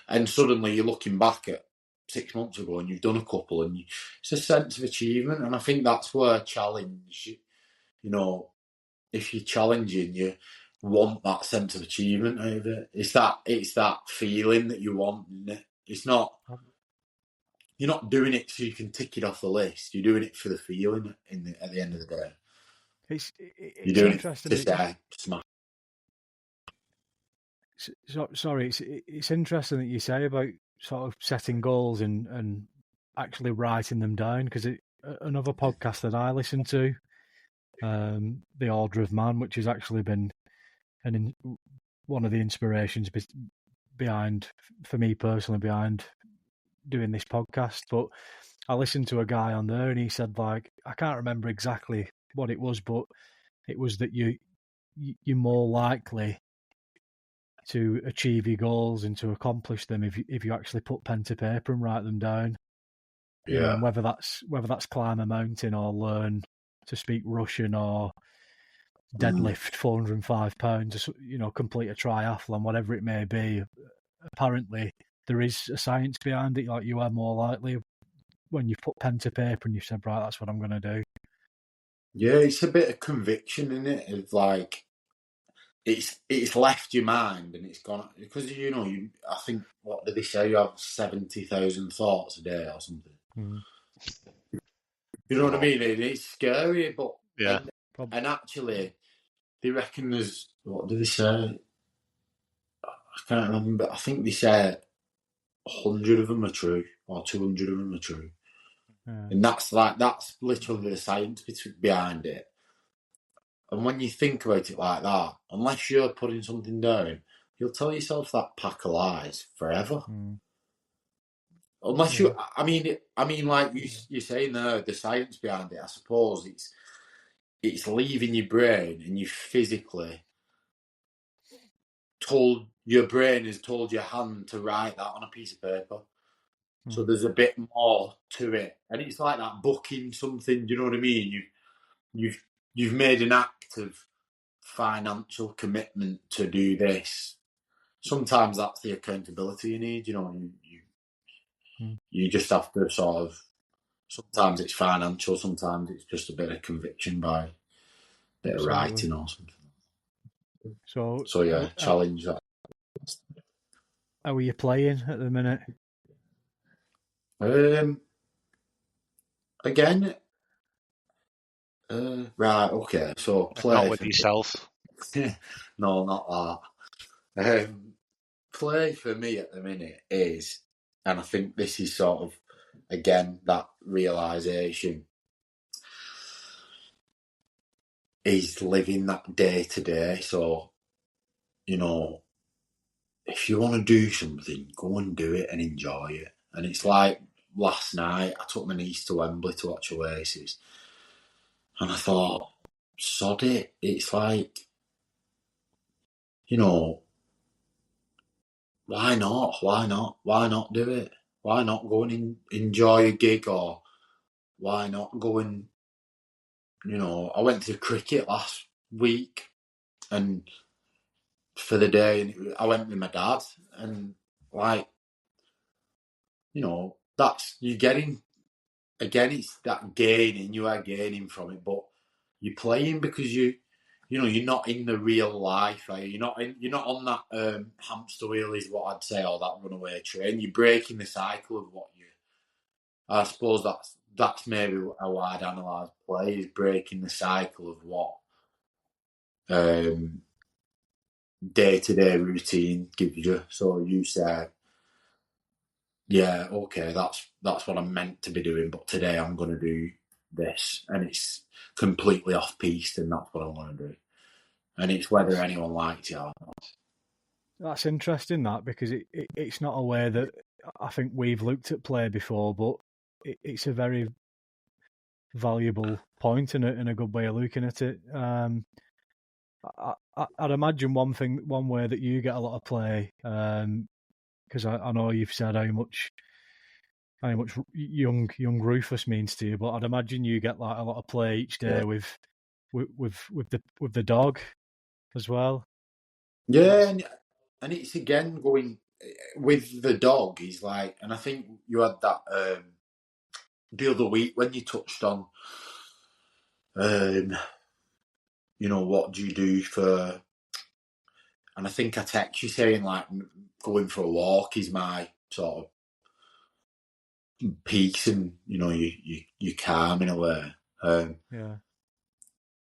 and suddenly you're looking back at 6 months ago and you've done a couple, and it's a sense of achievement. And I think that's where challenge, you know, if you're challenging, want that sense of achievement out of it. It's that feeling that you want, isn't it? It's not. You're not doing it so you can tick it off the list. You're doing it for the feeling at the end of the day. It's You're doing interesting. it to smash. Sorry, it's interesting that you say about sort of setting goals and actually writing them down, because another podcast that I listen to, The Order of Man, which has actually been one of the inspirations behind, for me personally, behind doing this podcast. But I listened to a guy on there and he said, like, I can't remember exactly what it was, but it was that you're more likely to achieve your goals and to accomplish them if you actually put pen to paper and write them down. Yeah. You know, and whether that's climb a mountain or learn to speak Russian or deadlift 405 pounds, you know, complete a triathlon, whatever it may be. Apparently, there is a science behind it. Like, you are more likely when you put pen to paper and you said, right, that's what I'm going to do. Yeah, it's a bit of conviction in it. Of like, it's left your mind and it's gone, because you know, I think, what did they say? You have 70,000 thoughts a day or something. You know what I mean? It's scary, but Yeah. And actually, they reckon there's, what do they say? I can't remember. I think they say 100 of them are true, or 200 of them are true. And that's literally the science behind it. And when you think about it like that, unless you're putting something down, you'll tell yourself that pack of lies forever. Unless you, I mean, like you're saying there, the science behind it, I suppose it's leaving your brain, and you physically your brain has told your hand to write that on a piece of paper. So there's a bit more to it, and it's like that booking something. Do you know what I mean? You've made an act of financial commitment to do this. Sometimes that's the accountability you need. You know, you just have to sort of. Sometimes it's financial. Sometimes it's just a bit of conviction by a bit of writing or something. So yeah, challenge that. How are you playing at the minute? Again, right, okay. So play not with yourself. No, not that. Play for me at the minute is, and I think this is sort of again that realization, is living that day to day. So, you know, if you want to do something, go and do it and enjoy it. And it's like last night, I took my niece to Wembley to watch Oasis, and I thought, sod it. It's like, you know, why not? Why not? Why not do it? Why not go and enjoy a gig? Or why not go and, you know, I went to cricket last week and for the day, and I went with my dad, and like, you know, that's, you're getting, again, it's that gaining, you are gaining from it, but you're playing because you know, you're not in the real life, are you? You're not on that hamster wheel, is what I'd say, or that runaway train. You're breaking the cycle of what you. I suppose that's maybe how I'd analyse play, is breaking the cycle of what day-to-day routine gives you. So you say, yeah, okay, that's what I'm meant to be doing, but today I'm going to do this, and it's completely off-piste, and that's what I want to do. And it's whether anyone likes it or not. That's interesting, that, because it's not a way that I think we've looked at play before, but it's a very valuable point and a good way of looking at it. I'd imagine one way that you get a lot of play, because I know you've said how much young Rufus means to you, but I'd imagine you get like a lot of play each day with the dog as well. Yeah, and it's again going with the dog. He's like, and I think you had that the other week when you touched on, you know, what do you do for And I think I text you saying like going for a walk is my sort of peace, and you calm in a way. Yeah.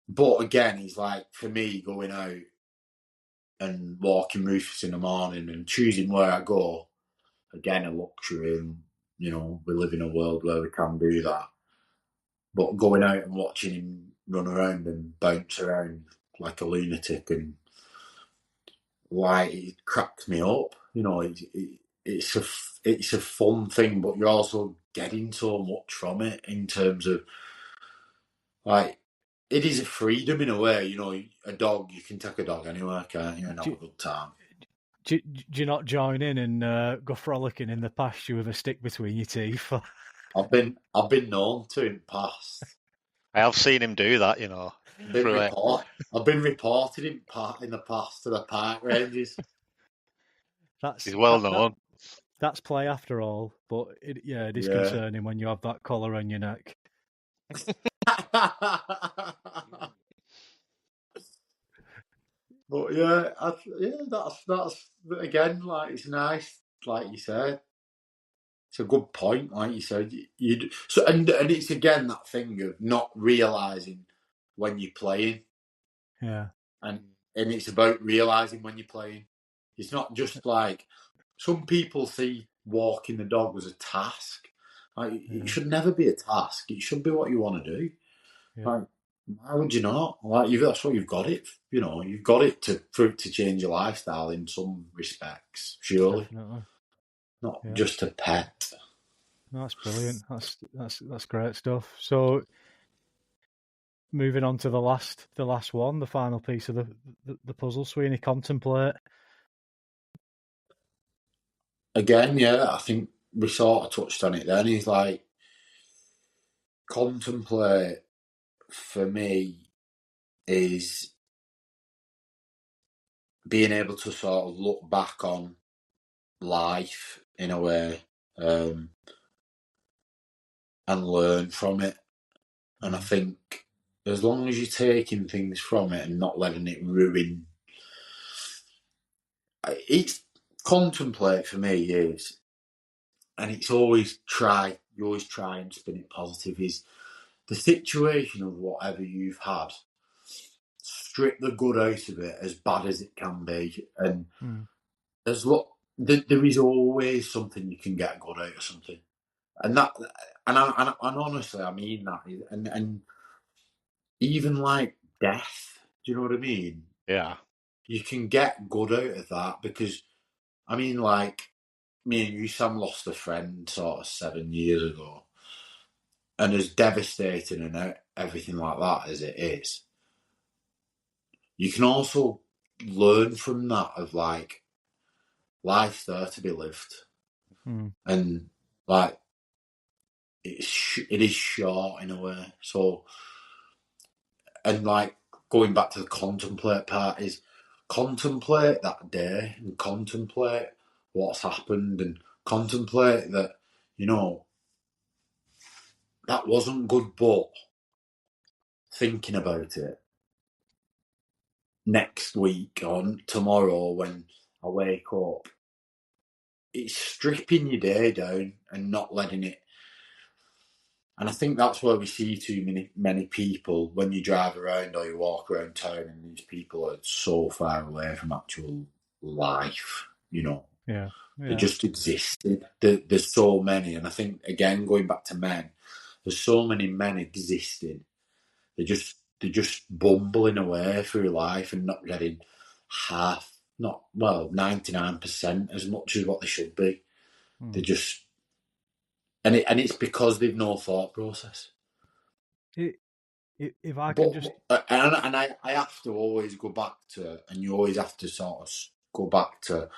But again, it's like for me going out and walking Rufus in the morning and choosing where I go. Again, a luxury, and we live in a world where we can do that. But going out and watching him run around and bounce around like a lunatic, and like it cracks me up. It's a fun thing, but you're also getting so much from it in terms of like it is a freedom in a way. A dog, you can take a dog anywhere, can't you, and have a good time. Do you not join in and go frolicking in the pasture with a stick between your teeth? I've been known to in the past. I have seen him do that, I've been reported in the past to the park rangers. He's well known. That's play after all, but it is concerning when you have that collar on your neck. But that's again, like, it's nice, like you said. It's a good point, like you said. And it's again that thing of not realising when you're playing. Yeah. And it's about realising when you're playing. It's not just like some people see walking the dog as a task. Like, it should never be a task. It should be what you want to do. Yeah. Like, why would you not? Like, that's what you've got it. You've got it for it to change your lifestyle in some respects, surely. Definitely. Not just a pet. No, that's brilliant. That's great stuff. So, moving on to the last one, the final piece of the puzzle, Sweeney, contemplate. Again, I think we sort of touched on it then. He's like, contemplate for me is being able to sort of look back on life in a way, and learn from it. And I think as long as you're taking things from it and not letting it ruin, it's contemplate for me is, and it's always you always try and spin it positive, is the situation of whatever you've had, strip the good out of it as bad as it can be, and there is always something you can get good out of something, and honestly, I mean that, and even like death. Do you know what I mean? Yeah. You can get good out of that because, I mean, like me and you, Sam, lost a friend sort of 7 years ago, and as devastating and everything like that as it is, you can also learn from that of like life's there to be lived, and like it is short in a way. So, and like going back to the contemplate part is contemplate that day and contemplate what's happened and contemplate that that wasn't good, but thinking about it next week or tomorrow when I wake up, it's stripping your day down and not letting it. And I think that's where we see too many people when you drive around or you walk around town, and these people are so far away from actual life, Yeah. They just existed. There's so many, and I think again going back to men, there's so many men existing. They're just bumbling away through life and not getting 99% as much as what they should be. They just, and it's because they've no thought process. If I can just, and I have to always go back to, and you always have to sort of go back to,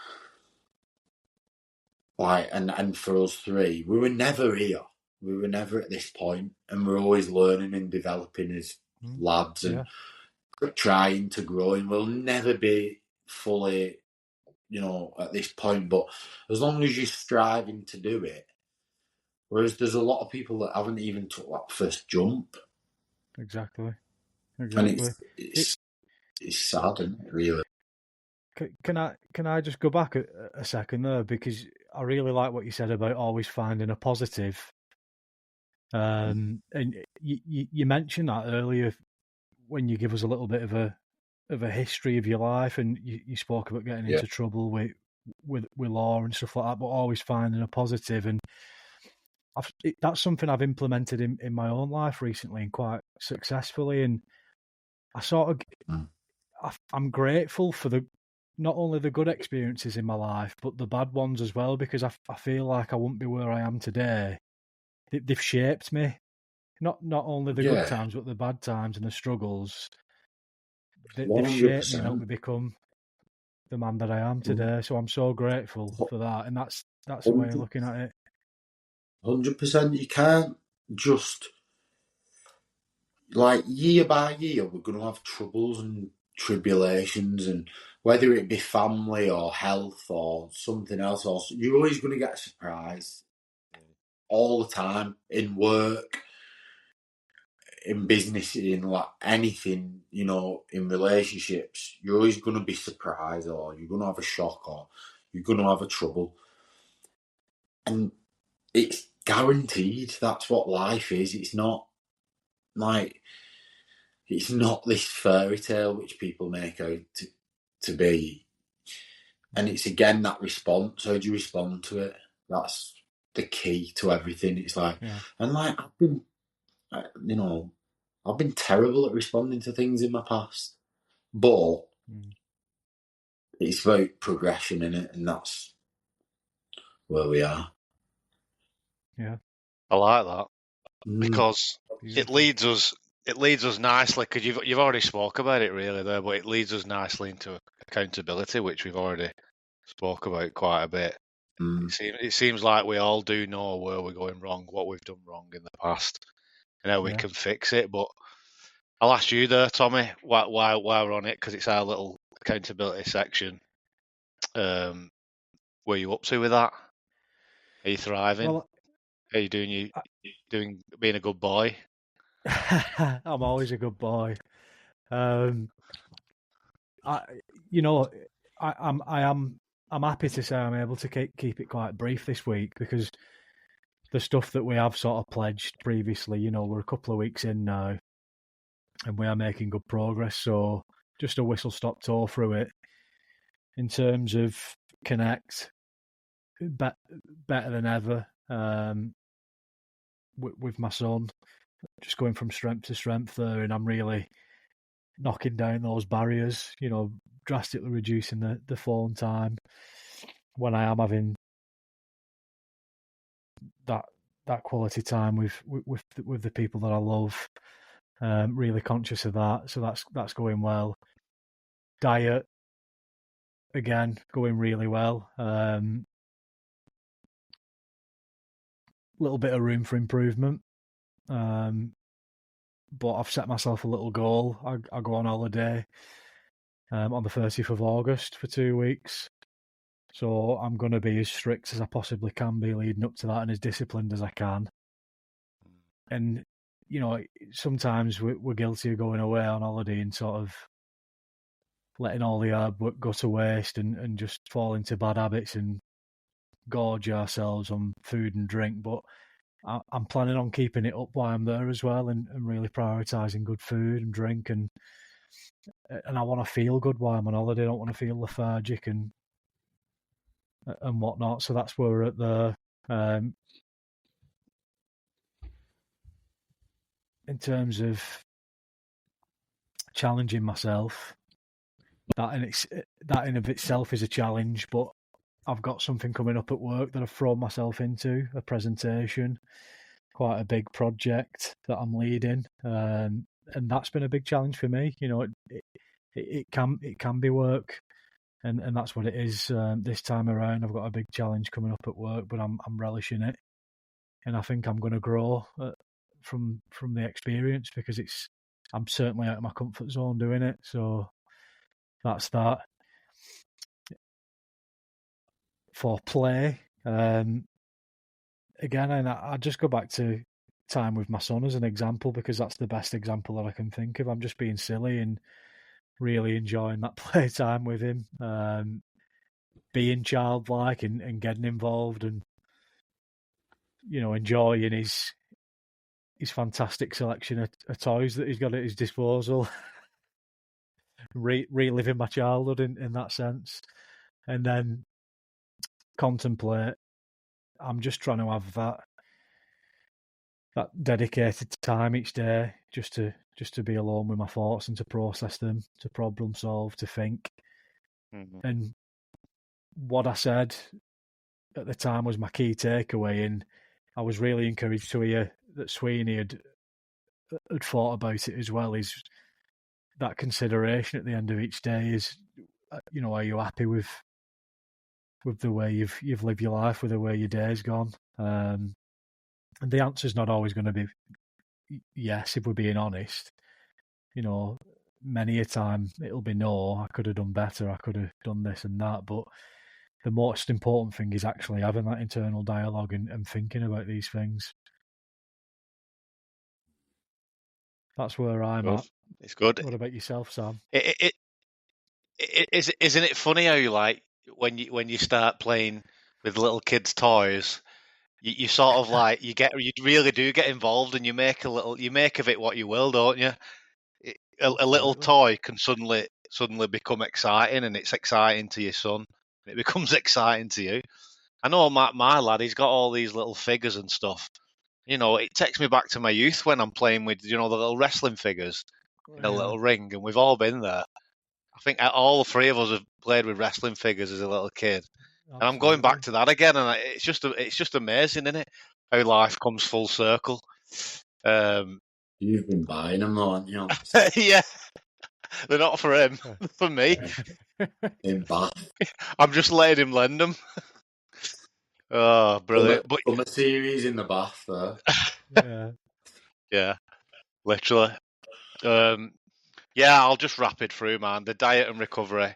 like, and for us three, we were never here. We were never at this point, and we're always learning and developing as lads and trying to grow, and we'll never be fully, at this point. But as long as you're striving to do it, whereas there's a lot of people that haven't even took that first jump. Exactly. And it's sad, isn't it, really? Can I just go back a second there, because I really like what you said about always finding a positive. And you mentioned that earlier when you give us a little bit of a history of your life, and you spoke about getting into trouble with law and stuff like that, but always finding a positive. And that's something I've implemented in my own life recently and quite successfully. And I sort of, I'm grateful for not only the good experiences in my life, but the bad ones as well, because I feel like I wouldn't be where I am today. They've shaped me. Not only the good times, but the bad times and the struggles. They've shaped me and helped me become the man that I am today. So I'm so grateful for that. And that's the way of looking at it. 100%. You can't just, like, year by year, we're going to have troubles and tribulations, and whether it be family or health or something else, or you're always going to get surprised all the time, in work, in business, in like anything, you know, in relationships. You're always going to be surprised, or you're going to have a shock, or you're going to have a trouble, and it's guaranteed. That's what life is. It's not like, it's not this fairy tale which people make out to be. And it's again that response. How do you respond to it? That's the key to everything. It's like, and like, I've been terrible at responding to things in my past, but it's about progression in it, and that's where we are. Yeah, I like that because it leads us nicely, because you've already spoke about it really there, but it leads us nicely into accountability, which we've already spoke about quite a bit. It seems like we all do know where we're going wrong, what we've done wrong in the past, and how we can fix it. But I'll ask you there, Tommy, why we're on it, because it's our little accountability section. Where are you up to with that? Are you thriving? Well, are you doing being a good boy? I'm always a good boy. I'm happy to say I'm able to keep it quite brief this week, because the stuff that we have sort of pledged previously, we're a couple of weeks in now, and we are making good progress. So just a whistle-stop tour through it. In terms of connect, better than ever with my son, just going from strength to strength there, and I'm really knocking down those barriers, drastically reducing the phone time when I am having that quality time with the people that I love. Really conscious of that, so that's going well. Diet, again, going really well. Little bit of room for improvement, but I've set myself a little goal. I go on holiday on the 30th of August for 2 weeks, so I'm going to be as strict as I possibly can be leading up to that, and as disciplined as I can. And sometimes we're guilty of going away on holiday and sort of letting all the hard work go to waste, and just fall into bad habits and gorge ourselves on food and drink. But I'm planning on keeping it up while I'm there as well, and really prioritising good food and drink, and I want to feel good while I'm on holiday. I don't want to feel lethargic and whatnot. So that's where we're at there. In terms of challenging myself, that in of itself is a challenge, but I've got something coming up at work that I've thrown myself into, a presentation, quite a big project that I'm leading, and that's been a big challenge for me. It can be work, and that's what it is. This time around, I've got a big challenge coming up at work, but I'm relishing it, and I think I'm going to grow from the experience, because I'm certainly out of my comfort zone doing it. So that's that. For play, again, and I just go back to time with my son as an example, because that's the best example that I can think of. I'm just being silly and really enjoying that playtime with him, being childlike and getting involved, and enjoying his fantastic selection of toys that he's got at his disposal. Reliving my childhood in that sense, and then contemplate. I'm just trying to have that dedicated time each day just to be alone with my thoughts and to process them, to problem solve, to think. Mm-hmm. And what I said at the time was my key takeaway, and I was really encouraged to hear that Sweeney had thought about it as well, is that consideration at the end of each day is, are you happy with the way you've lived your life, with the way your day's gone? And the answer's not always going to be yes, if we're being honest. Many a time it'll be no, I could have done better, I could have done this and that. But the most important thing is actually having that internal dialogue and thinking about these things. That's where I'm at. It's good. What about yourself, Sam? Isn't it funny how you like when you start playing with little kids' toys, you sort of like you really do get involved, and you make of it what you will, don't you? A little toy can suddenly become exciting, and it's exciting to your son. It becomes exciting to you. I know my lad, he's got all these little figures and stuff. It takes me back to my youth when I'm playing with the little wrestling figures in a little ring, and we've all been there. I think all three of us have played with wrestling figures as a little kid. Absolutely. And I'm going back to that again, and it's just amazing, isn't it? How life comes full circle. You've been buying them, aren't you? Yeah, they're not for him, for me. In Bath. I'm just letting him lend them. Oh, brilliant! Summer series in the Bath, there. Yeah, literally. Yeah, I'll just wrap it through, man. The diet and recovery.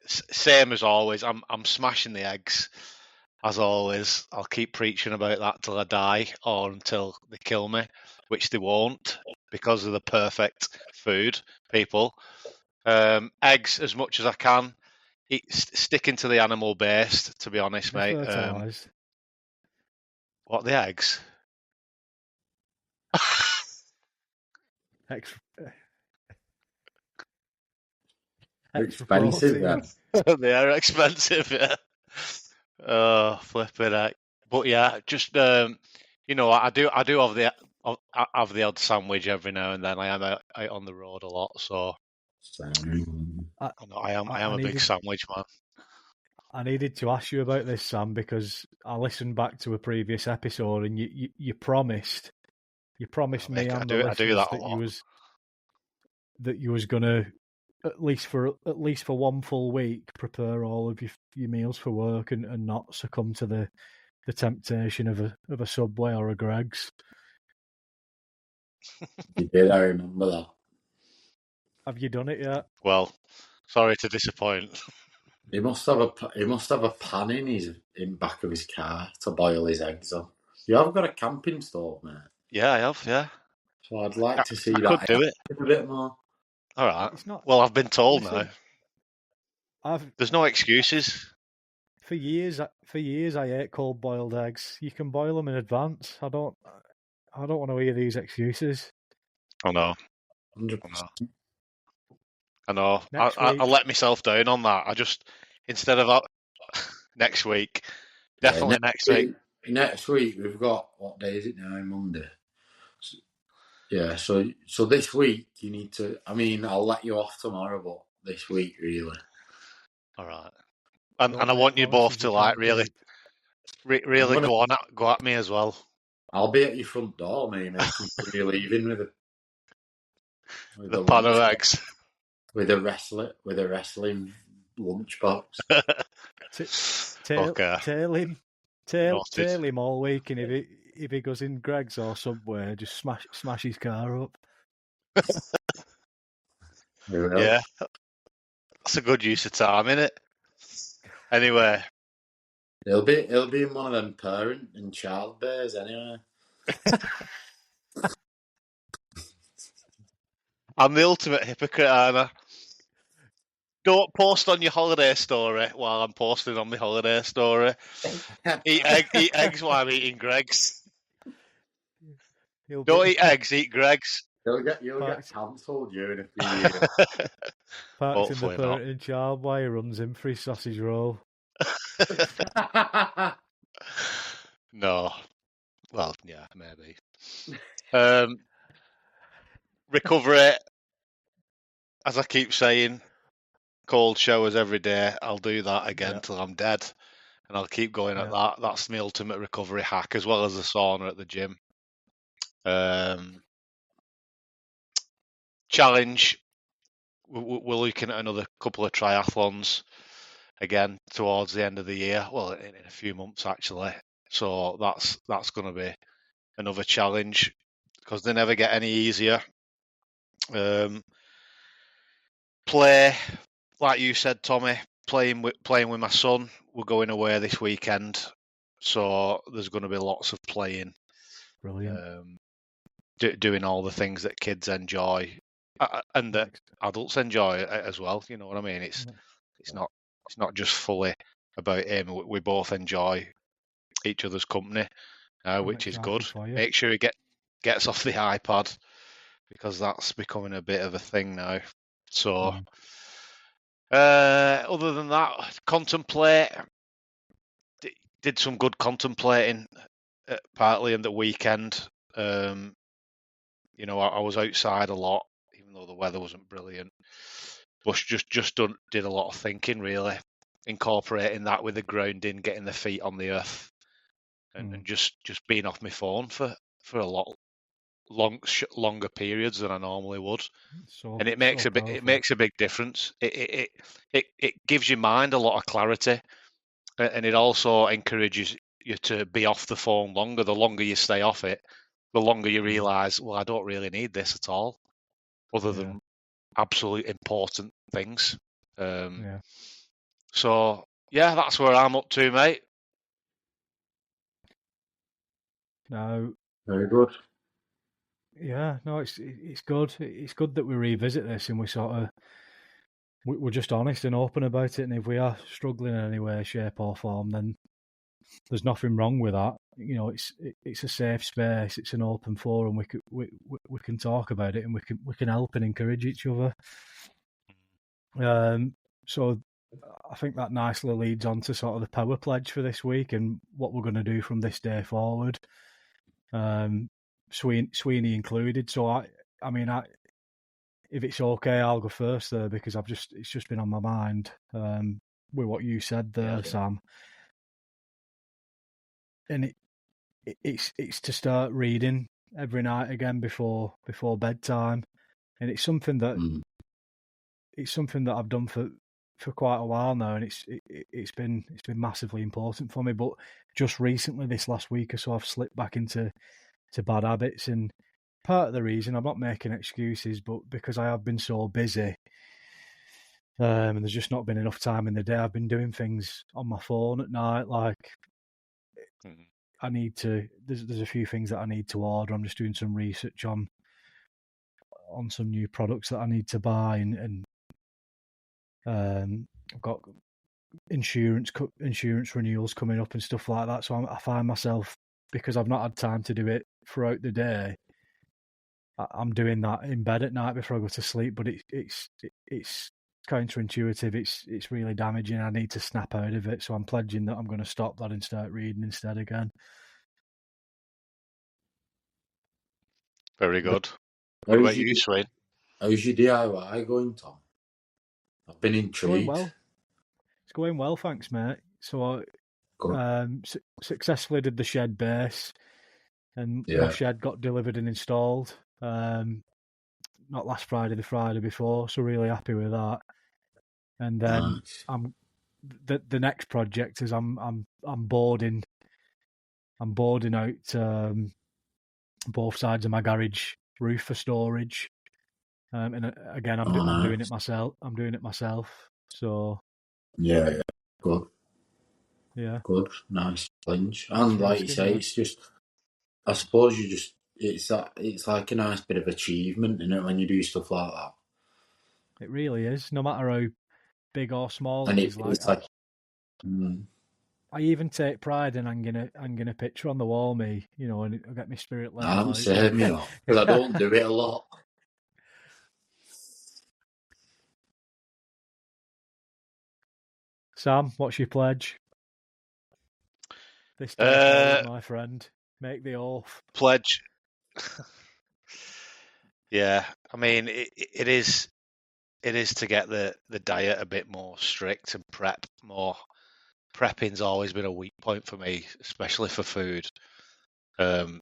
Same as always. I'm smashing the eggs, as always. I'll keep preaching about that till I die, or until they kill me, which they won't, because of the perfect food, people. Eggs as much as I can. Sticking to the animal based, to be honest, mate. What, the eggs? Expensive, yeah. They are expensive, yeah. Oh, flipping heck. But yeah, just I do have the odd sandwich every now and then. I am out on the road a lot, so I am a big sandwich man. I needed to ask you about this, Sam, because I listened back to a previous episode, and you promised me and the listeners that you was gonna at least for 1 full week prepare all of your meals for work and not succumb to the temptation of a Subway or a Greggs. You did, I remember that. Have you done it yet? Well, sorry to disappoint. He must have a pan in back of his car to boil his eggs on. You have got a camping stove, mate. Yeah, I have. Yeah. So I'd like to see that. Could do it a bit more. All right. Well, I've been told now. There's no excuses. For years, I ate cold boiled eggs. You can boil them in advance. I don't want to hear these excuses. I know. 100%. I know. I let myself down on that. I just, instead of next week, definitely next week. Next week we've got, what day is it now? Monday. Yeah. So this week you need to. I mean, I'll let you off tomorrow, but this week really. All right. And I want you both to like really go at me as well. I'll be at your front door, mate. You're leaving with the pan of eggs. With a wrestling lunchbox. Tail him all week, and if he goes in Greggs or Subway, just smash his car up. Yeah, that's a good use of time, isn't it? Anyway, he'll be in one of them parent and child bays anyway. I'm the ultimate hypocrite, aren't I? Don't post on your holiday story while I'm posting on my holiday story. Eat eggs while I'm eating Greg's. He'll Don't be eat eggs, eat Greg's. You'll get cancelled during a few years. parked in the Hopefully not. parenting child while he runs in for his sausage roll. No. Well, yeah, maybe. Recovery, as I keep saying, cold showers every day. I'll do that again till I'm dead. And I'll keep going at that. That's my ultimate recovery hack, as well as the sauna at the gym. Challenge. We're looking at another couple of triathlons again towards the end of the year. Well, in a few months actually. So that's going to be another challenge because they never get any easier. Play, like you said, Tommy. Playing with my son. We're going away this weekend, so there's going to be lots of playing. Brilliant. Doing all the things that kids enjoy and that adults enjoy as well. You know what I mean? It's not just fully about him. We both enjoy each other's company, which is good. Make sure he gets off the iPad because that's becoming a bit of a thing now. So, other than that, contemplate. Did some good contemplating, partly in the weekend. You know, I was outside a lot, even though the weather wasn't brilliant. But just did a lot of thinking, really, incorporating that with the grounding, getting the feet on the earth, and just being off my phone for a longer periods than I normally would. And it makes a big difference. It gives your mind a lot of clarity, and it also encourages you to be off the phone longer. The longer you stay off it, the longer you realise, well, I don't really need this at all, other than absolute important things. So, yeah, that's where I'm up to, mate. No. Very good. Yeah, no, it's good. It's good that we revisit this and we're just honest and open about it. And if we are struggling in any way, shape, or form, then there's nothing wrong with that. You know, it's a safe space. It's an open forum. We can talk about it and we can help and encourage each other. So I think that nicely leads on to sort of the power pledge for this week and what we're going to do from this day forward. Sweeney included. So I mean, if it's okay, I'll go first there because it's just been on my mind with what you said there, Sam. And it's to start reading every night again before bedtime, and it's something that I've done for quite a while now, and it's been massively important for me. But just recently, this last week or so, I've slipped back into bad habits, and part of the reason, I'm not making excuses, but because I have been so busy, and there's just not been enough time in the day. I've been doing things on my phone at night, like I need to. There's a few things that I need to order. I'm just doing some research on some new products that I need to buy, and I've got insurance renewals coming up and stuff like that. So I find myself, because I've not had time to do it throughout the day, I'm doing that in bed at night before I go to sleep. But it's counterintuitive. It's really damaging. I need to snap out of it. So I'm pledging that I'm going to stop that and start reading instead again. Very good. What about you, Swayne? How's your DIY going, Tom? I've been intrigued. It's going well, thanks, mate. So I successfully did the shed base, and my shed got delivered and installed. Not last Friday, the Friday before. So really happy with that. And then the next project is I'm boarding out both sides of my garage roof for storage. And again, I'm doing it myself. So good. Yeah, good, nice challenge. And like you say, it's just, I suppose you just it's like a nice bit of achievement, isn't it, when you do stuff like that? It really is. No matter how big or small And it is. it's like, I even take pride in hanging a picture on the wall, me, and it'll get my spirit level I'm out. saying, because I don't do it a lot. Sam, what's your pledge? This day forward, my friend. Make the oath. Pledge. Yeah, I mean, it is to get the diet a bit more strict and prep more. Prepping's always been a weak point for me, especially for food. I'm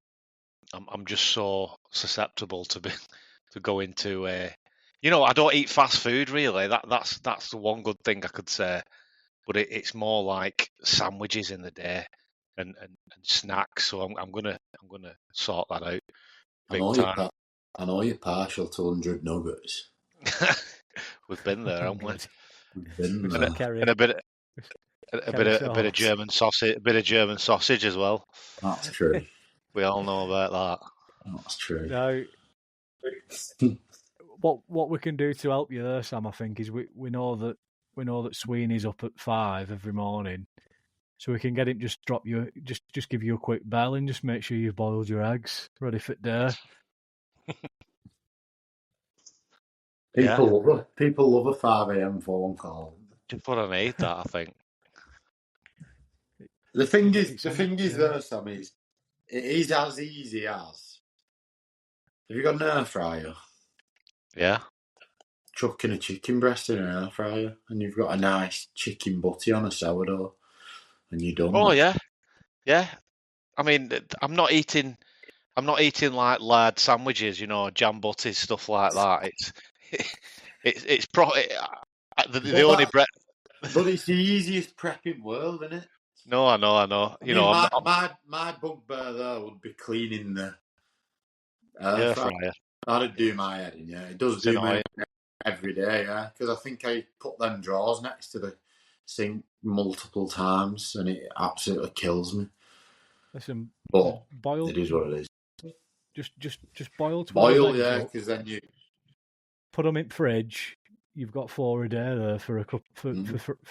just so susceptible to go into I don't eat fast food really. That's the one good thing I could say. But it's more like sandwiches in the day and snacks. So I'm gonna sort that out big time. I know you're partial to 100 nuggets. We've been there, haven't we? We've been there. And a bit of German sausage as well. That's true. We all know about that. That's true. Now, what we can do to help you there, Sam, I think, is we know that Sweeney's up at 5 every morning, so we can get him just give you a quick bell and just make sure you've boiled your eggs ready for day. People love a 5 a.m. phone call. Just what I need, that I think. The thing is, though, Sam, it is as easy as. Have you got an air fryer? Yeah. Chucking a chicken breast in an air fryer, and you've got a nice chicken butty on a sourdough, and you're done. Oh yeah. I mean, I'm not eating like lard sandwiches, jam butties, stuff like that. It's the only bread. But it's the easiest prep in the world, isn't it? No, I know. My bugbear there would be cleaning the air fryer. That'd do my head in, yeah. It does do my head every day, yeah. Because I think I put them drawers next to the sink multiple times, and it absolutely kills me. Listen, but it is what it is. Just boil. Boil, yeah, because then you put them in fridge. You've got 4 a day there for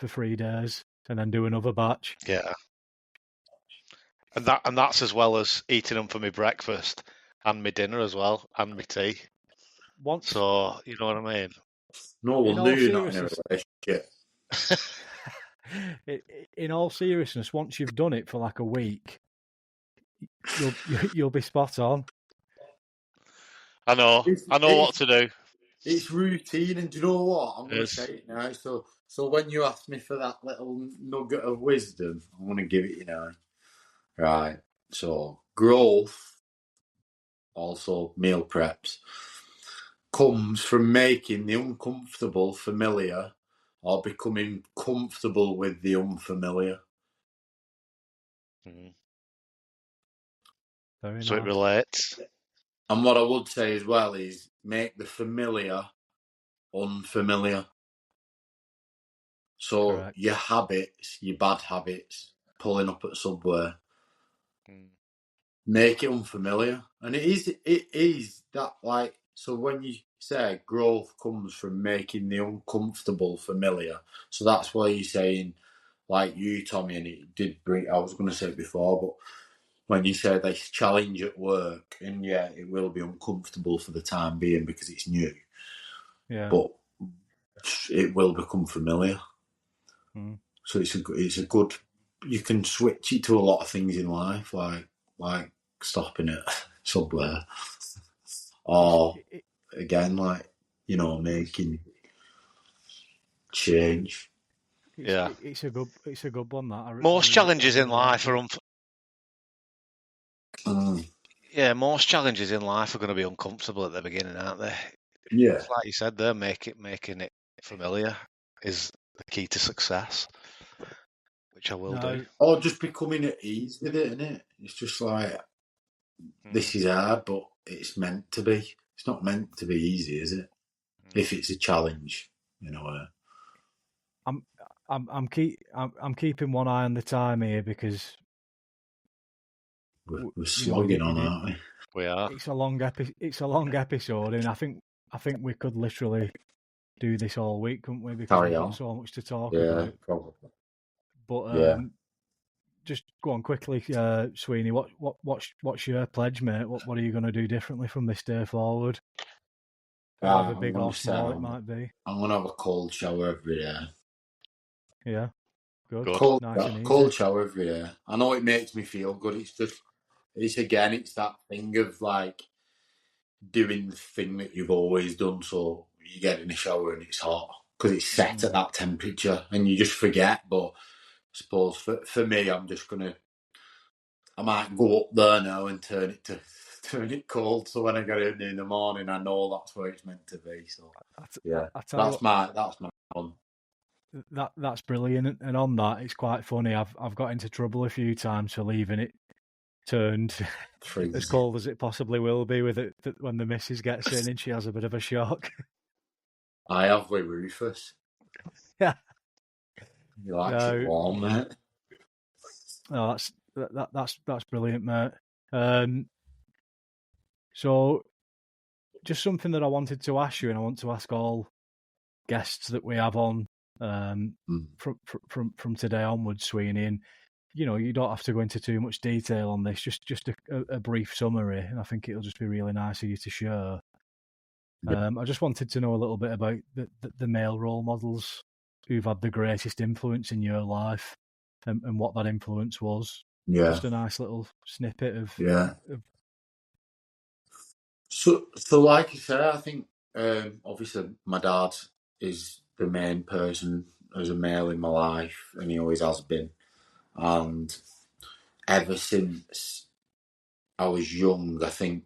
3 days, and then do another batch. Yeah, and that's as well as eating them for my breakfast and my dinner as well, and my tea. So you know what I mean? No one knew you're not in a relationship. In all seriousness, once you've done it for like a week, you'll be spot on. I know what to do. It's routine, and do you know what? I'm going to say it now. So when you ask me for that little nugget of wisdom, I'm going to give it you now. Right. So growth, also meal preps, comes from making the uncomfortable familiar or becoming comfortable with the unfamiliar. Very so nice. It relates. And what I would say as well is make the familiar unfamiliar. So correct. Your habits, your bad habits, pulling up at Subway, make it unfamiliar. And it is that, like, so when you say growth comes from making the uncomfortable familiar, so that's why you're saying, like you, Tommy, and it did bring, I was going to say it before, but when you say they challenge at work, and yeah, it will be uncomfortable for the time being because it's new. Yeah. But it will become familiar. So it's a good. You can switch it to a lot of things in life, like stopping at Subway, or again, like making change. It's a good one. That most challenges in life are most challenges in life are going to be uncomfortable at the beginning, aren't they? Yeah, it's like you said there, making it familiar is the key to success, which I will do. Or just becoming at ease with it, isn't it? It's just like this is hard, but it's meant to be. It's not meant to be easy, is it? If it's a challenge, I'm keeping one eye on the time here because we're slogging on, aren't we? We are. It's a long episode, and I think we could literally do this all week, couldn't we? Because Carry we've on. got so much to talk Yeah, about. probably. But Yeah. just go on quickly, Sweeney. What's your pledge, mate? What are you going to do differently from this day forward? However I'm big gonna or small say it might be. I'm gonna have a cold shower every day. Yeah, good. Good. Nice and easy. Cold shower every day. I know it makes me feel good. It's that thing of like doing the thing that you've always done. So you get in the shower and it's hot because it's set at that temperature, and you just forget. But I suppose for me, I might go up there now and turn it cold. So when I get in the morning, I know that's where it's meant to be. So yeah, that's my one. That's brilliant. And on that, it's quite funny. I've got into trouble a few times for leaving it turned as cold as it possibly will be with it when the missus gets in and she has a bit of a shock. I have with Rufus. Yeah, You like it warm, mate? Oh, that's brilliant, mate. So just something that I wanted to ask you, and I want to ask all guests that we have on from today onwards, Sweeney. And you don't have to go into too much detail on this. Just a brief summary, and I think it'll just be really nice of you to share. I just wanted to know a little bit about the male role models who've had the greatest influence in your life, and what that influence was. Yeah, just a nice little snippet of So like you say, I think obviously my dad is the main person as a male in my life, and he always has been. And ever since I was young, I think,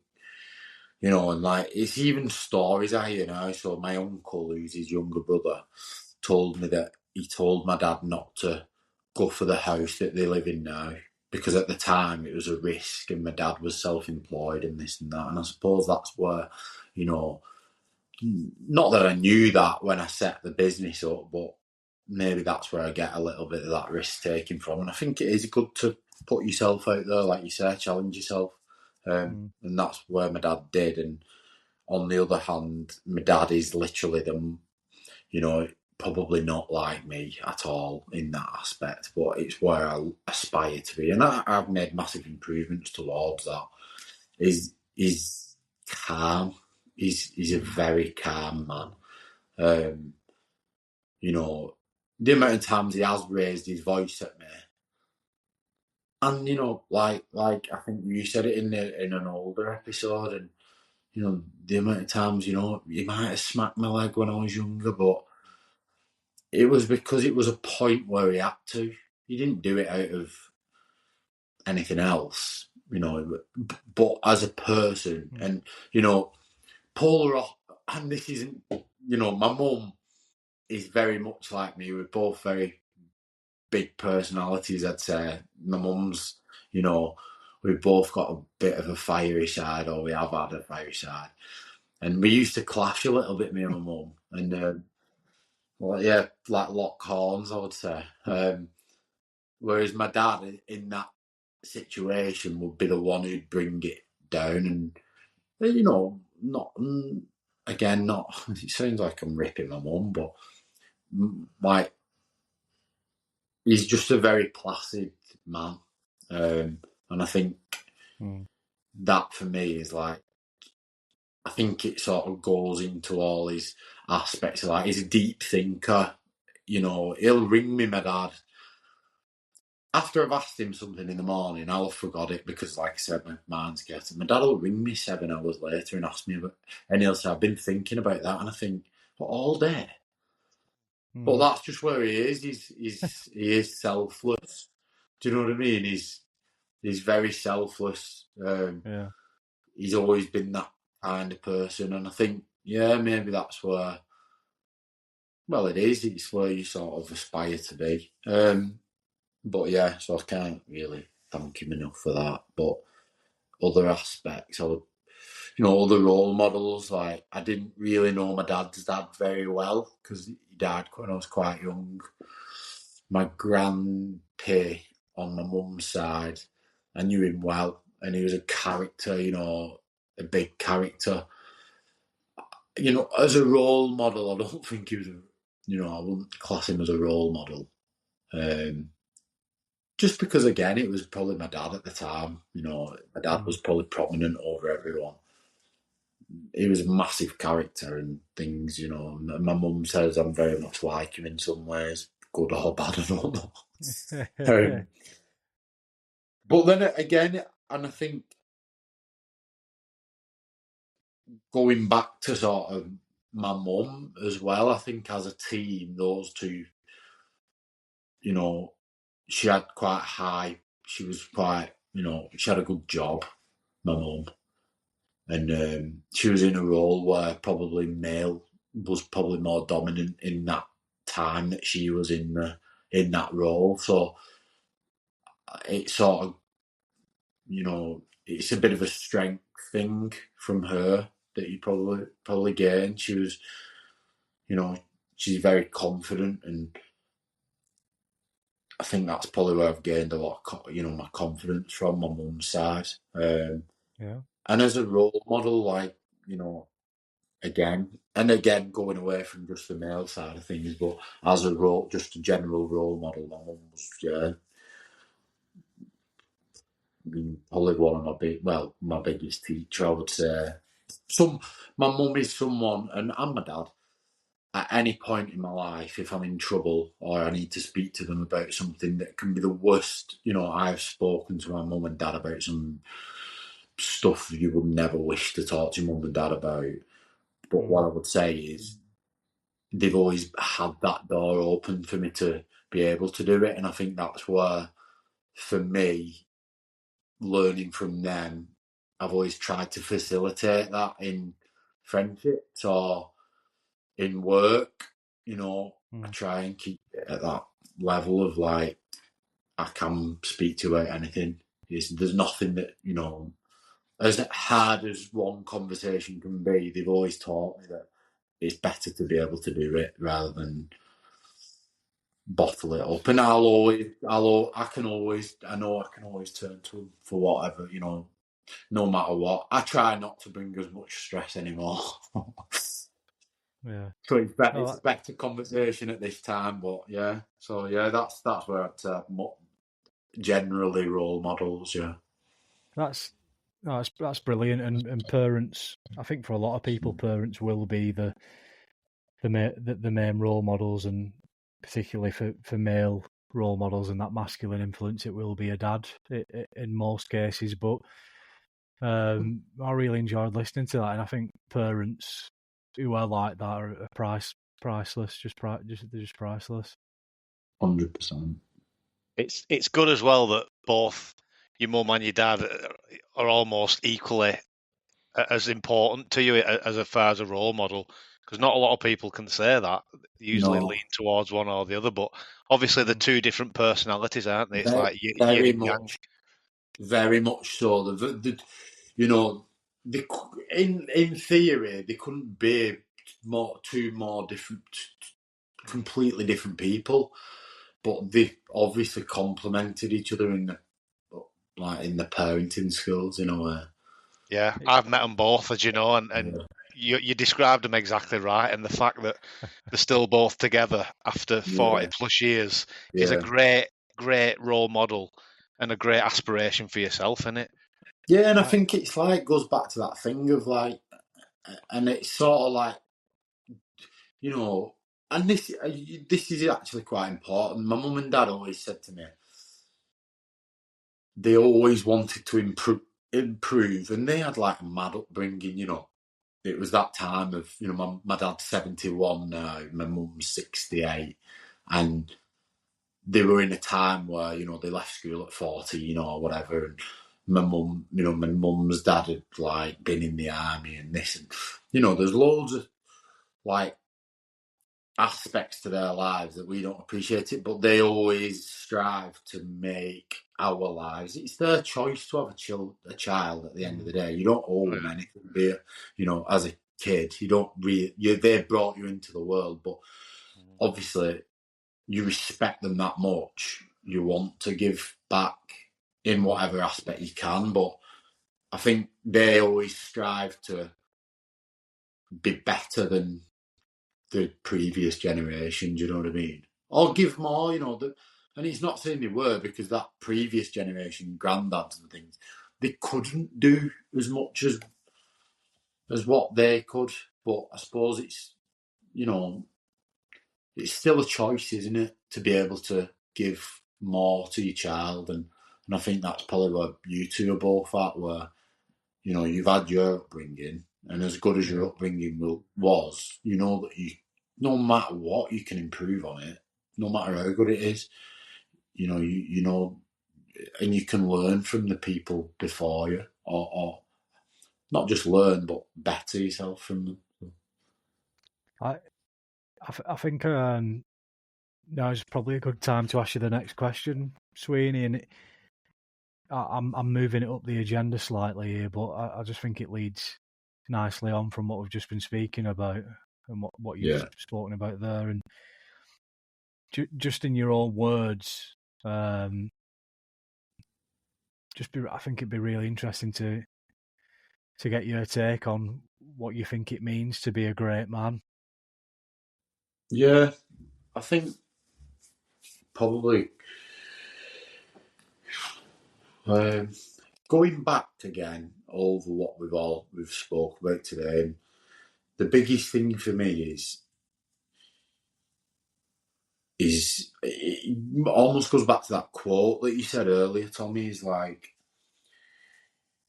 and like it's even stories I hear now. So my uncle, who's his younger brother, told me that he told my dad not to go for the house that they live in now, because at the time it was a risk, and my dad was self-employed and this and that. And I suppose that's where, not that I knew that when I set the business up, but maybe that's where I get a little bit of that risk taking from. And I think it is good to put yourself out there, like you say, challenge yourself. And that's where my dad did. And on the other hand, my dad is literally probably not like me at all in that aspect, but it's where I aspire to be. And I've made massive improvements towards that. He's calm. He's a very calm man. The amount of times he has raised his voice at me, and like I think you said it in an older episode, and the amount of times he might have smacked my leg when I was younger, but it was because it was a point where he had to. He didn't do it out of anything else, but as a person, and polar, and this isn't, my mum is very much like me. We're both very big personalities, I'd say. My mum's, we've both got a bit of a fiery side, or we have had a fiery side. And we used to clash a little bit, me and my mum. And, like lock horns, I would say. Whereas my dad, in that situation, would be the one who'd bring it down. And, not, it sounds like I'm ripping my mum, but like, he's just a very placid man. And I think that for me is like, I think it sort of goes into all his aspects. Like, he's a deep thinker. He'll ring me, my dad. After I've asked him something in the morning, I'll have forgot it because, like I said, my mind's getting. My dad will ring me 7 hours later and ask me and he'll say, I've been thinking about that. And I think, well, all day? But that's just where he is. He is selfless. Do you know what I mean? He's very selfless. He's always been that kind of person, and I think, maybe that's where. Well, it is. It's where you sort of aspire to be. But yeah, so I can't really thank him enough for that. But other aspects, I would, other role models. Like, I didn't really know my dad's dad very well because he died when I was quite young. My grandpa on my mum's side, I knew him well, and he was a character, a big character. As a role model, I don't think he was, I wouldn't class him as a role model. Just because, again, it was probably my dad at the time. My dad was probably prominent over everyone. He was a massive character and things, My mum says I'm very much like him in some ways, good or bad, I don't know. But then again, and I think going back to sort of my mum as well, I think as a team, those two, she had quite high, she was quite, she had a good job, my mum. And she was in a role where probably male was probably more dominant in that time that she was in that role. So it sort of, it's a bit of a strength thing from her that you probably gained. She was, she's very confident, and I think that's probably where I've gained a lot of, my confidence from my mum's side. Yeah. And as a role model, like, again going away from just the male side of things, but as just a general role model, my mum was probably one of my biggest teacher, I would say. My mum is someone, and my dad, at any point in my life, if I'm in trouble or I need to speak to them about something that can be the worst, I've spoken to my mum and dad about some stuff you would never wish to talk to your mum and dad about. But what I would say is they've always had that door open for me to be able to do it. And I think that's where, for me, learning from them, I've always tried to facilitate that in friendships or in work. I try and keep it at that level of like, I can speak to about anything. There's nothing that, as hard as one conversation can be, they've always taught me that it's better to be able to do it rather than bottle it up. And I know I can always turn to them for whatever, no matter what. I try not to bring as much stress anymore. Yeah. So it's better conversation at this time, but yeah. So yeah, that's where it's generally role models. Yeah, That's brilliant. And parents, I think for a lot of people, parents will be the main role models, and particularly for male role models and that masculine influence, it will be a dad in most cases. But I really enjoyed listening to that, and I think parents who are like that are priceless. They're just priceless. 100%. It's good as well that both your mum and your dad are almost equally as important to you as far as a role model, because not a lot of people can say that. They usually lean towards one or the other, but obviously they're two different personalities, aren't they? It's like yin and yang. Very much so. In theory, they couldn't be two different, completely different people, but they obviously complemented each other in the parenting skills in a way. Yeah, I've met them both, as you know, and you described them exactly right. And the fact that they're still both together after 40 plus years is a great role model and a great aspiration for yourself, isn't it? Yeah, and I think it's like goes back to that thing of like, and it's sort of like, and this is actually quite important. My mum and dad always said to me, they always wanted to improve, and they had like a mad upbringing. It was that time of my dad's 71 now, my mum's 68, and they were in a time where they left school at 14 or whatever, and my mum's dad had like been in the army and this, and there's loads of like aspects to their lives that we don't appreciate it, but they always strive to make our lives. It's their choice to have a child at the end of the day. You don't owe them anything, be it, as a kid. You don't they brought you into the world, but obviously you respect them that much. You want to give back in whatever aspect you can, but I think they always strive to be better than the previous generation, do you know what I mean? Or give more, you know, and it's not saying they were, because that previous generation, granddads and things, they couldn't do as much as what they could. But I suppose it's, you know, it's still a choice, isn't it, to be able to give more to your child. And I think that's probably where you two are both at, where, you know, you've had your upbringing, and as good as your upbringing was, you know that you, no matter what, you can improve on it, no matter how good it is. You know, you know, and you can learn from the people before you, or not just learn, but better yourself from them. I think now is probably a good time to ask you the next question, Sweeney, and I'm moving it up the agenda slightly here, but I just think it leads nicely on from what we've just been speaking about and what you've spoken about there. And just in your own words, I think it'd be really interesting to get your take on what you think it means to be a great man. Yeah, I think probably going back again over what we've spoke about today, and the biggest thing for me is it almost goes back to that quote that you said earlier, Tommy, is like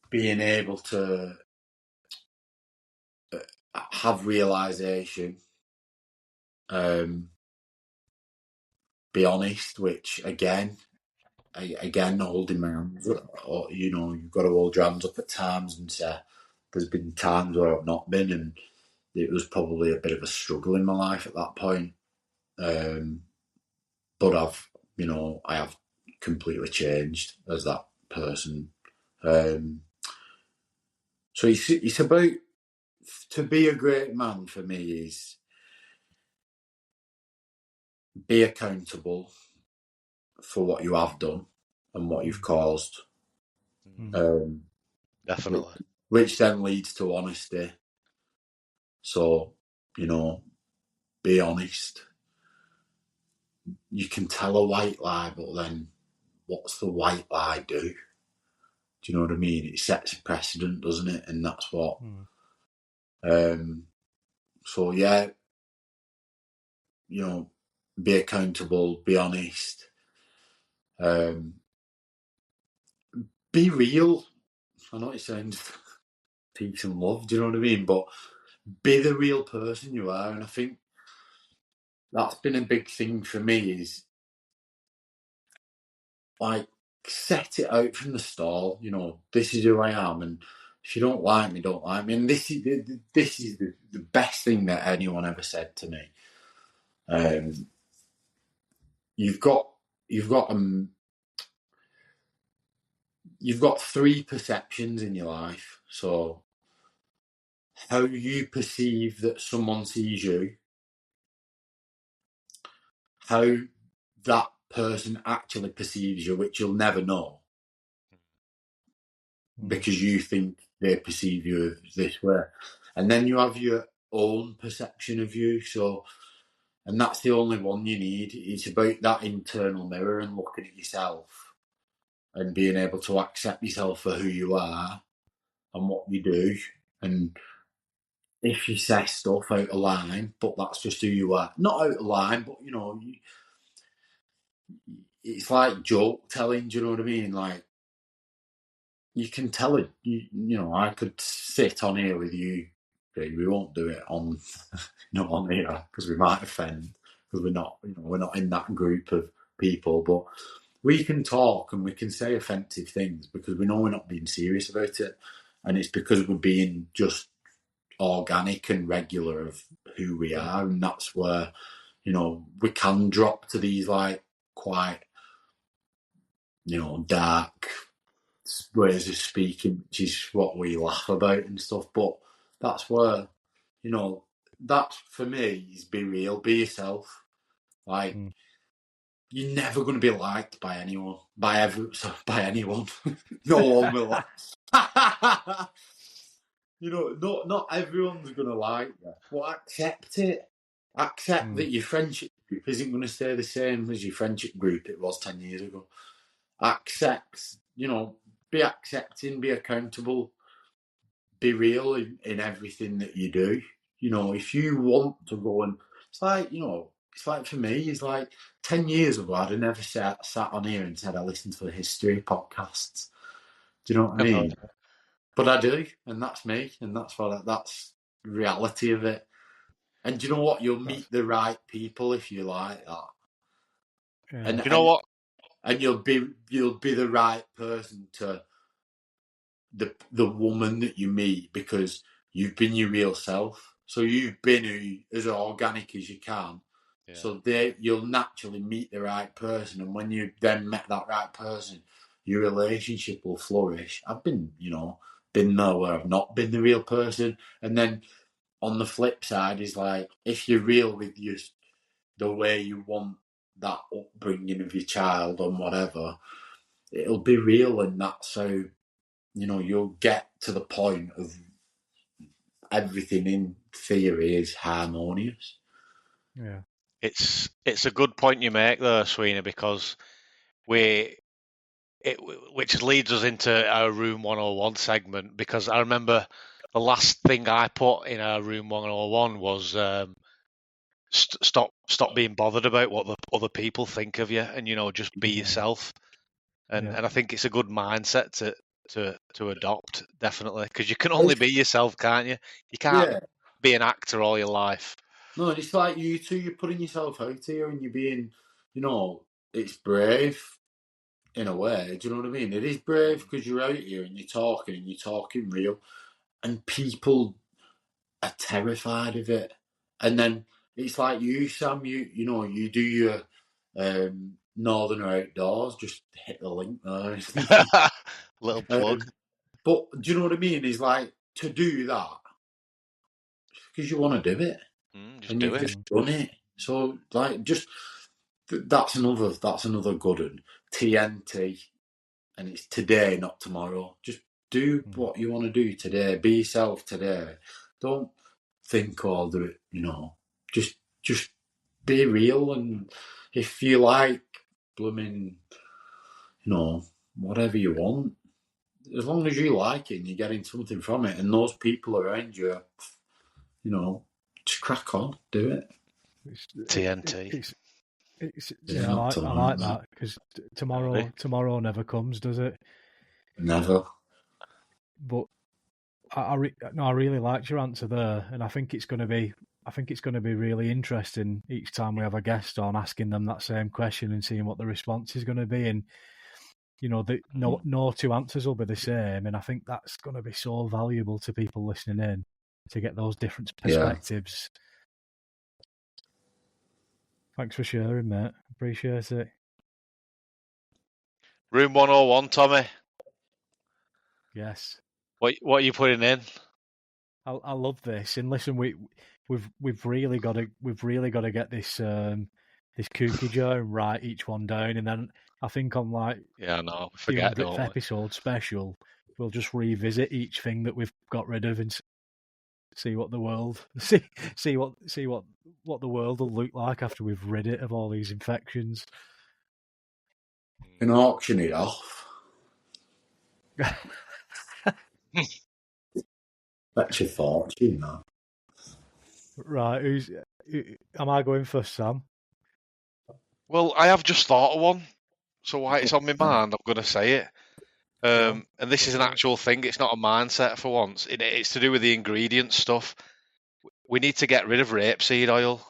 being able to have realization, be honest, which again holding my hands up, or, you know, you've got to hold your hands up at times and say there's been times where I've not been, and it was probably a bit of a struggle in my life at that point. But I have completely changed as that person. So it's about, to be a great man for me is be accountable for what you have done and what you've caused. Definitely. Which then leads to honesty. So, you know, be honest. You can tell a white lie, but then what's the white lie do? Do you know what I mean? It sets a precedent, doesn't it? And that's what. So yeah, you know, be accountable, be honest, be real. I know it sounds peace and love, do you know what I mean? But be the real person you are, and I think that's been a big thing for me, is like set it out from the start. You know, this is who I am, and if you don't like me, don't like me. And this is the best thing that anyone ever said to me. You've got three perceptions in your life. So how you perceive that someone sees you, how that person actually perceives you, which you'll never know because you think they perceive you this way. And then you have your own perception of you. So, and that's the only one you need. It's about that internal mirror and looking at yourself and being able to accept yourself for who you are and what you do. And if you say stuff out of line, but that's just who you are. Not out of line, but, you know, it's like joke telling, do you know what I mean? Like, you can tell it. You know, I could sit on here with you. Okay, we won't do it on, not on here, because we might offend, because we're not in that group of people. But we can talk and we can say offensive things because we know we're not being serious about it, and it's because we're being just organic and regular of who we are, and that's where, you know, we can drop to these like quite, you know, dark ways of speaking, which is what we laugh about and stuff. But that's where, you know, that for me is be real, be yourself. Like, you're never going to be liked by anyone, by anyone. No one will. You know, not everyone's gonna like you, but accept it. Accept that your friendship group isn't going to stay the same as your friendship group it was 10 years ago. Accept, be accepting, be accountable, be real in everything that you do. If you want to go and, it's like for me, it's like 10 years ago, I'd have never sat on here and said I listened to the history podcasts. Do you know what I mean? But I do, and that's me, and that's the reality of it. And do you know what? You'll meet the right people if you like that. Yeah. And you know what? And you'll be the right person to the woman that you meet because you've been your real self. So you've been as organic as you can. Yeah. So you'll naturally meet the right person, and when you then met that right person, your relationship will flourish. I've been there where I've not been the real person, and then on the flip side is like if you're real with the way you want that upbringing of your child or whatever, it'll be real, and that's how you'll get to the point of everything in theory is harmonious. Yeah, it's a good point you make there, Sweeney, because which leads us into our Room 101 segment, because I remember the last thing I put in our Room 101 was stop being bothered about what the other people think of you, and just be yourself. And I think it's a good mindset to adopt, definitely, because you can only be yourself, can't you? You can't be an actor all your life. No, it's like you two, you're putting yourself out here and you're being, it's brave in a way. Do you know what I mean? It is brave because you're out here and you're talking real, and people are terrified of it. And then it's like you, Sam, you do your Northern Outdoors, just hit the link there. Little plug. But do you know what I mean? It's like to do that because you want to do it, and you've just done it. So like, just that's another good one. TNT, and it's today, not tomorrow. Just do what you want to do today. Be yourself today. Don't think or do it. Just be real, and if you like blooming, whatever you want, as long as you like it and you're getting something from it, and those people around you, just crack on, do it. TNT. I like that, because tomorrow never comes, does it? Never. But I really liked your answer there, and I think it's going to be really interesting each time we have a guest on, asking them that same question and seeing what the response is going to be. And no two answers will be the same, and I think that's going to be so valuable to people listening in to get those different perspectives. Yeah. Thanks for sharing, mate. Appreciate it. Room 101, Tommy. Yes. What are you putting in? I love this, and listen, we've really got to get this kooky jar and write each one down, and then I think on forget the 100th episode special, we'll just revisit each thing that we've got rid of and see what the world see what the world will look like after we've rid it of all these infections. And auction it off. That's your fortune, though. Right, am I going first, Sam? Well, I have just thought of one, so while it's on my mind, I'm going to say it. And this is an actual thing. It's not a mindset for once. It's to do with the ingredient stuff. We need to get rid of rapeseed oil.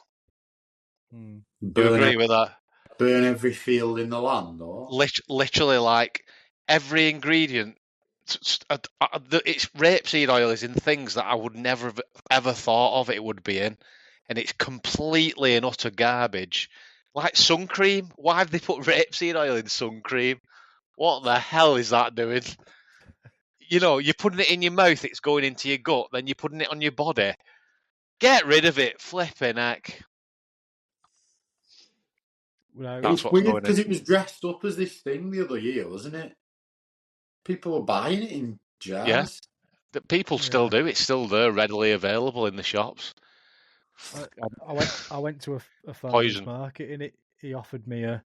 Do you agree with that? Burn every field in the land, or literally, like every ingredient. It's rapeseed oil is in things that I would never have ever thought of it would be in, and it's completely and utter garbage. Like sun cream. Why have they put rapeseed oil in sun cream? What the hell is that doing? You're putting it in your mouth, it's going into your gut, then you're putting it on your body. Get rid of it, flipping heck. It's weird because it was dressed up as this thing the other year, wasn't it? People were buying it in Jars? That people still do. It's still there, readily available in the shops. I went to a farmer's Poison. market and he offered me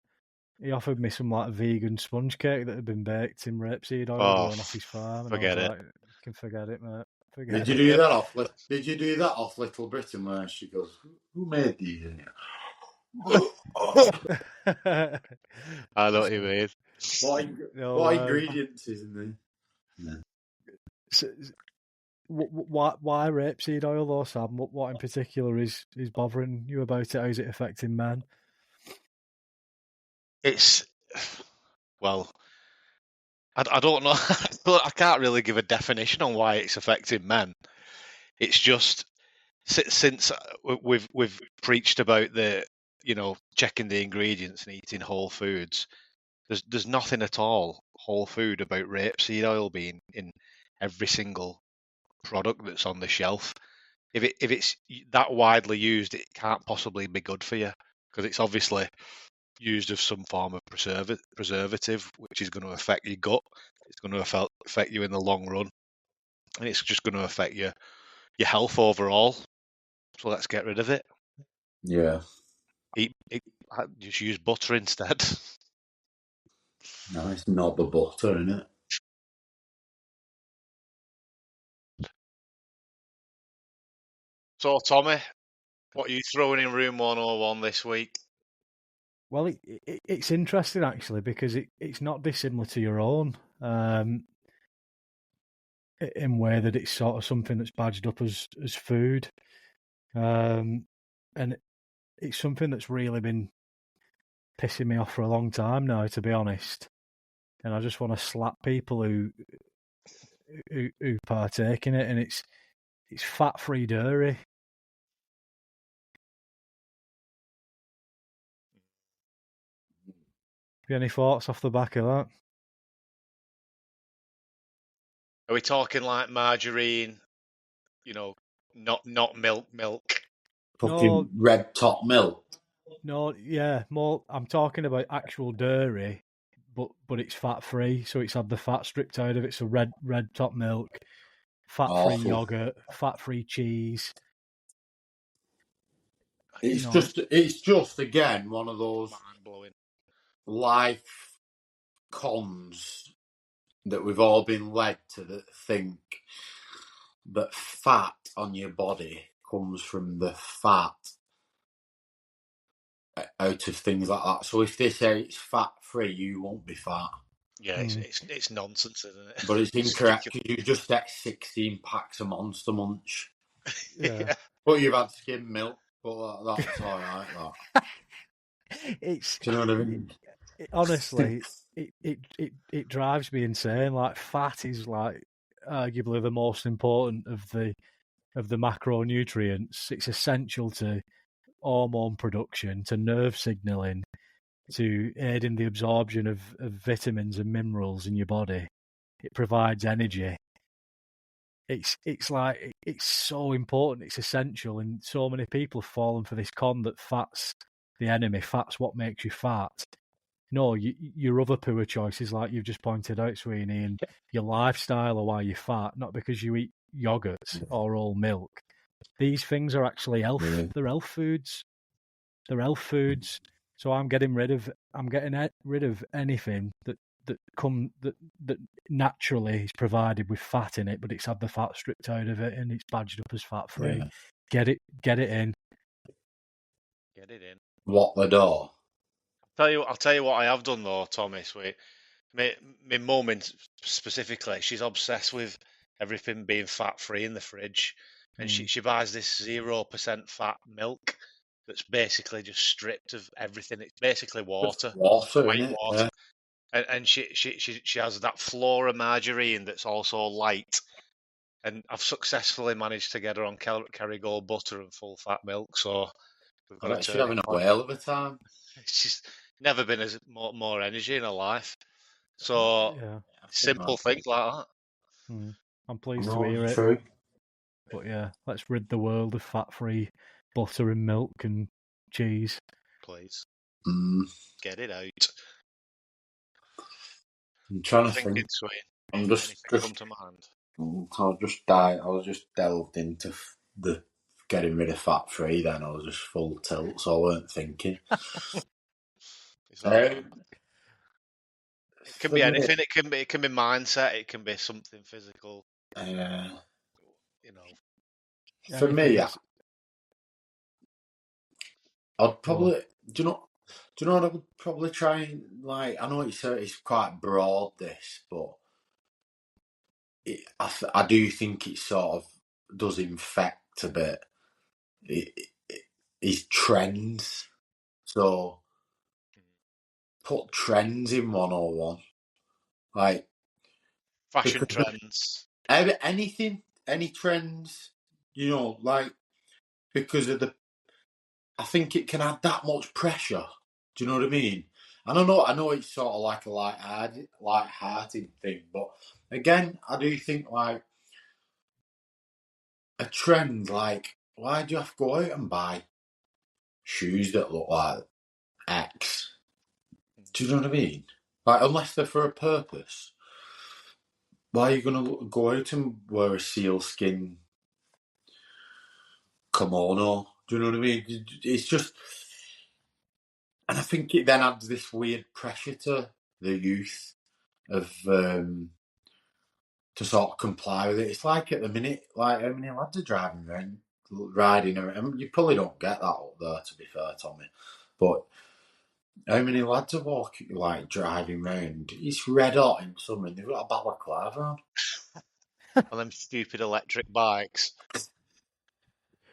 some like vegan sponge cake that had been baked in rapeseed oil growing off his farm, and I was like, "You can forget it, mate." Did you do that off? Did you do that off Little Britain where she goes, "Who made these?" I know what you mean. What ingredients is in there? So, why rapeseed oil though, Sam? What in particular is bothering you about it? How is it affecting men? It's I don't know. I can't really give a definition on why it's affecting men. It's just since we've preached about the checking the ingredients and eating whole foods. There's nothing at all whole food about rapeseed oil being in every single product that's on the shelf. If it's that widely used, it can't possibly be good for you because it's obviously used as some form of preservative, which is going to affect your gut. It's going to affect you in the long run, and it's just going to affect your health overall. So let's get rid of it. Yeah. Just use butter instead. Nice knob of butter, innit? So Tommy, what are you throwing in room 101 this week? Well, it's interesting actually because it's not dissimilar to your own, in way that it's sort of something that's badged up as food, and it's something that's really been pissing me off for a long time now, to be honest. And I just want to slap people who partake in it, and it's fat-free dairy. Have you any thoughts off the back of that? Are we talking like margarine? Not milk. Fucking red top milk. No, yeah, more. I'm talking about actual dairy, but it's fat-free, so it's had the fat stripped out of it. So red top milk, fat-free yogurt, fat-free cheese. It's just again one of those mind-blowing life cons that we've all been led to think that fat on your body comes from the fat out of things like that. So if they say it's fat free, you won't be fat. Yeah, it's nonsense, isn't it? But it's incorrect. You just get 16 packs of Monster Munch. Yeah. But you've had skim milk. But that's all right. That. Do you know what I mean? Honestly, it drives me insane. Like fat is like arguably the most important of the macronutrients. It's essential to hormone production, to nerve signaling, to aid in the absorption of vitamins and minerals in your body. It provides energy. It's like it's so important. It's essential, and so many people have fallen for this con that fat's the enemy. Fat's what makes you fat. No, your other poor choices, like you've just pointed out, Sweeney, and your lifestyle are why you're fat, not because you eat yogurt or all milk. These things are actually elf. They're elf foods. They're elf foods. So I'm getting rid of anything that naturally is provided with fat in it, but it's had the fat stripped out of it and it's badged up as fat free. Yeah. Get it in. Get it in. What the door? I'll tell you what I have done though, Tommy. Sweet. My mum specifically, she's obsessed with everything being fat free in the fridge, and she buys this 0% fat milk that's basically just stripped of everything. It's basically water, white water. Yeah. And she has that flora margarine that's also light, and I've successfully managed to get her on Kerrygold butter and full fat milk. So we've got to. She's having a whale of a time. She's never been as more energy in her life. So simple things like that. I'm pleased to hear it. True. But yeah, let's rid the world of fat-free butter and milk and cheese. Please. Get it out. I'm trying to think. I'm just come to mind? I was just delved into the getting rid of fat free. Then I was just full tilt, so I weren't thinking. It's all right. It can For be me, anything. It can be mindset. It can be something physical. You know. for me, Anything I'd probably. Do you know what I would probably try and like? I know it's quite broad this, but I do think it sort of does infect a bit. Is trends. So put trends in 101. Like Fashion because trends. anything, any trends, like because of I think it can add that much pressure. Do you know what I mean? And I know it's sort of like a light-hearted thing, but again, I do think like a trend, like why do you have to go out and buy shoes that look like X? Do you know what I mean? Like unless they're for a purpose, why are you going to go out and wear a sealskin kimono? Do you know what I mean? It's just, and I think it then adds this weird pressure to the youth of to sort of comply with it. It's like at the minute, like how many lads are riding around. You probably don't get that up there, to be fair, Tommy. But how many lads are walking, like driving round? It's red hot in summer and they've got a balaclava on. On them stupid electric bikes.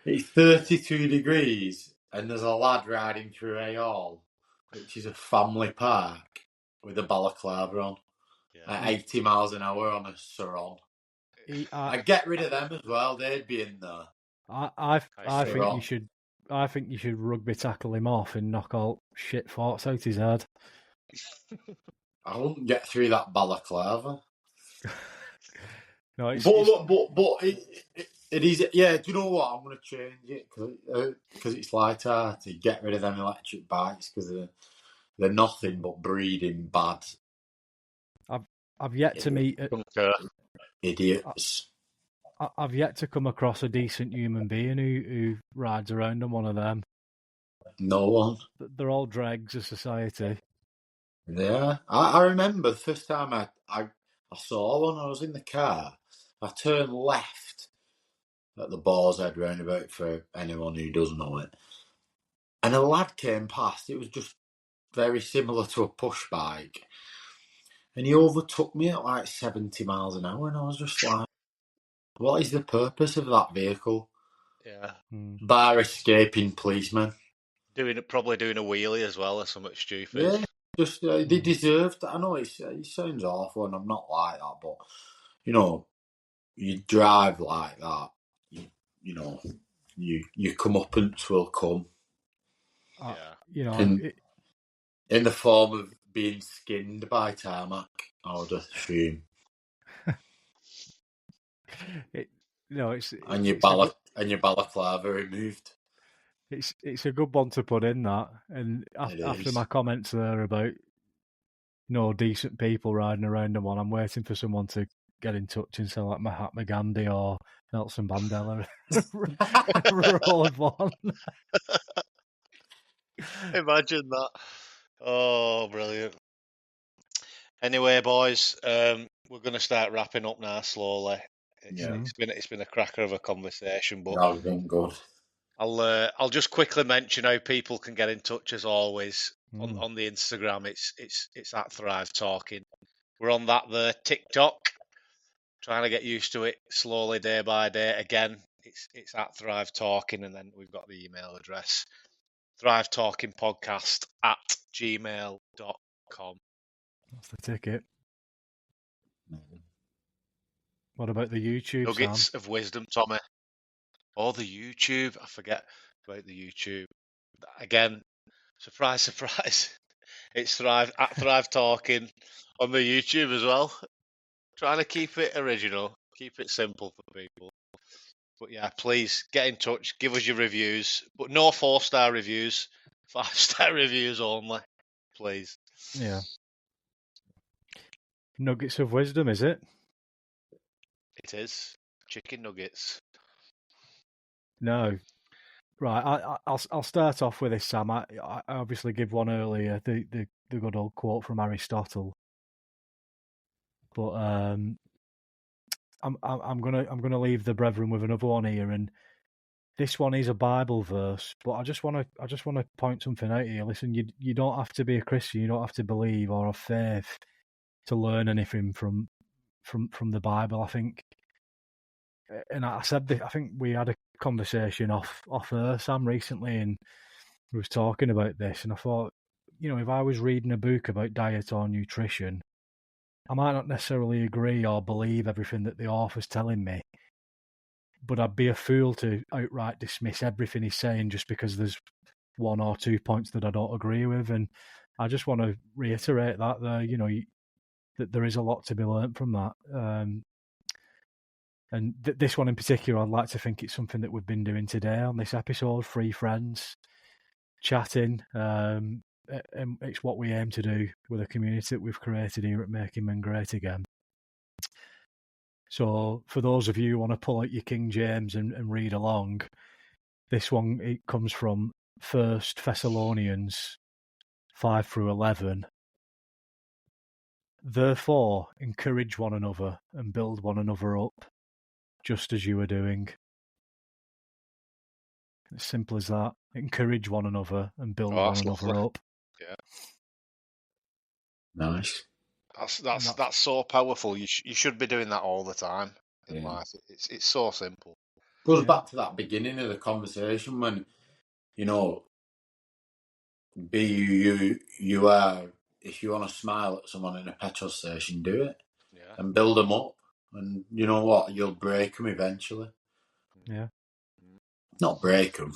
It's 32 degrees and there's a lad riding through a hall, which is a family park, with a balaclava on at 80 miles an hour on a Suron. I'd get rid of them as well. They'd be in there. I think you should rugby tackle him off and knock all shit farts out his head. I wouldn't get through that balaclava. No, but it is. Yeah, do you know what? I'm going to change it because it's light-hearted. Get rid of them electric bikes because they're nothing but breeding bad. I've yet to meet idiots. I've yet to come across a decent human being who rides around on one of them. No one. They're all dregs of society. Yeah, I remember the first time I saw one. I was in the car. I turned left at the Boar's Head roundabout for anyone who doesn't know it, and a lad came past. It was just very similar to a push bike, and he overtook me at like 70 miles an hour, and I was just like, "What is the purpose of that vehicle?" Yeah. Bar escaping policemen. Probably doing a wheelie as well or something stupid. Yeah. Just they deserved. I know it sounds awful, and I'm not like that, but you drive like that, your comeuppance will come. In the form of being skinned by tarmac, I would assume. And your balaclava removed. It's a good one to put in that, and after my comments there about no decent people riding around on one, I'm waiting for someone to get in touch and say like Mahatma Gandhi or Nelson Mandela rode one. Imagine that. Oh, brilliant. Anyway, boys, we're going to start wrapping up now slowly. It's been a cracker of a conversation, but it's been good. I'll just quickly mention how people can get in touch as always on the Instagram. It's at Thrive Talking. We're on that the TikTok. Trying to get used to it slowly day by day. Again, it's at Thrive Talking, and then we've got the email address thrivetalkingpodcast@gmail.com. That's the ticket. What about the YouTube? Nuggets of wisdom, Tommy. Oh, the YouTube. I forget about the YouTube. Again, surprise, surprise. It's at Thrive Talking on the YouTube as well. Trying to keep it original, keep it simple for people. But yeah, please get in touch, give us your reviews, but no 4-star reviews, 5-star reviews only, please. Yeah. nuggets of wisdom, is it? It is. Chicken nuggets. No. Right, I'll start off with this, Sam. I obviously give one earlier, the good old quote from Aristotle. But I'm gonna leave the brethren with another one here, and this one is a Bible verse. But I just want to point something out here. Listen, you don't have to be a Christian, you don't have to believe or have faith to learn anything from the Bible. I think, and I said this, I think we had a conversation off air, Sam, recently, and we was talking about this, and I thought, if I was reading a book about diet or nutrition, I might not necessarily agree or believe everything that the author's telling me, but I'd be a fool to outright dismiss everything he's saying just because there's 1 or 2 points that I don't agree with. And I just want to reiterate that there, that there is a lot to be learnt from that. And this one in particular, I'd like to think it's something that we've been doing today on this episode, 3 friends chatting. And it's what we aim to do with a community that we've created here at Making Men Great Again. So for those of you who want to pull out your King James and read along, this one, it comes from 1 Thessalonians 5-11. Therefore, encourage one another and build one another up, just as you are doing. As simple as that. Encourage one another and build one another up. Yeah. Nice. That's so powerful. You should be doing that all the time in life. It's so simple. Goes back to that beginning of the conversation when, be you are. If you want to smile at someone in a petrol station, do it. Yeah. And build them up. And you know what? You'll break them eventually. Yeah. Not break them.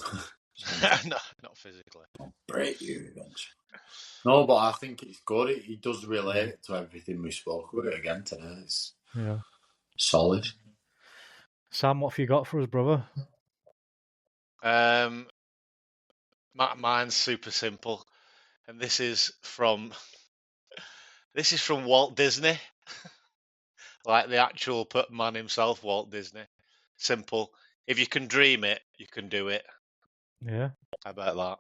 No, not physically. I'll break you eventually. No, but I think it's good. It does relate to everything we spoke about again today. It's solid. Sam, what have you got for us, brother? Mine's super simple, and this is from Walt Disney, like the actual man himself, Walt Disney. Simple. If you can dream it, you can do it. Yeah. How about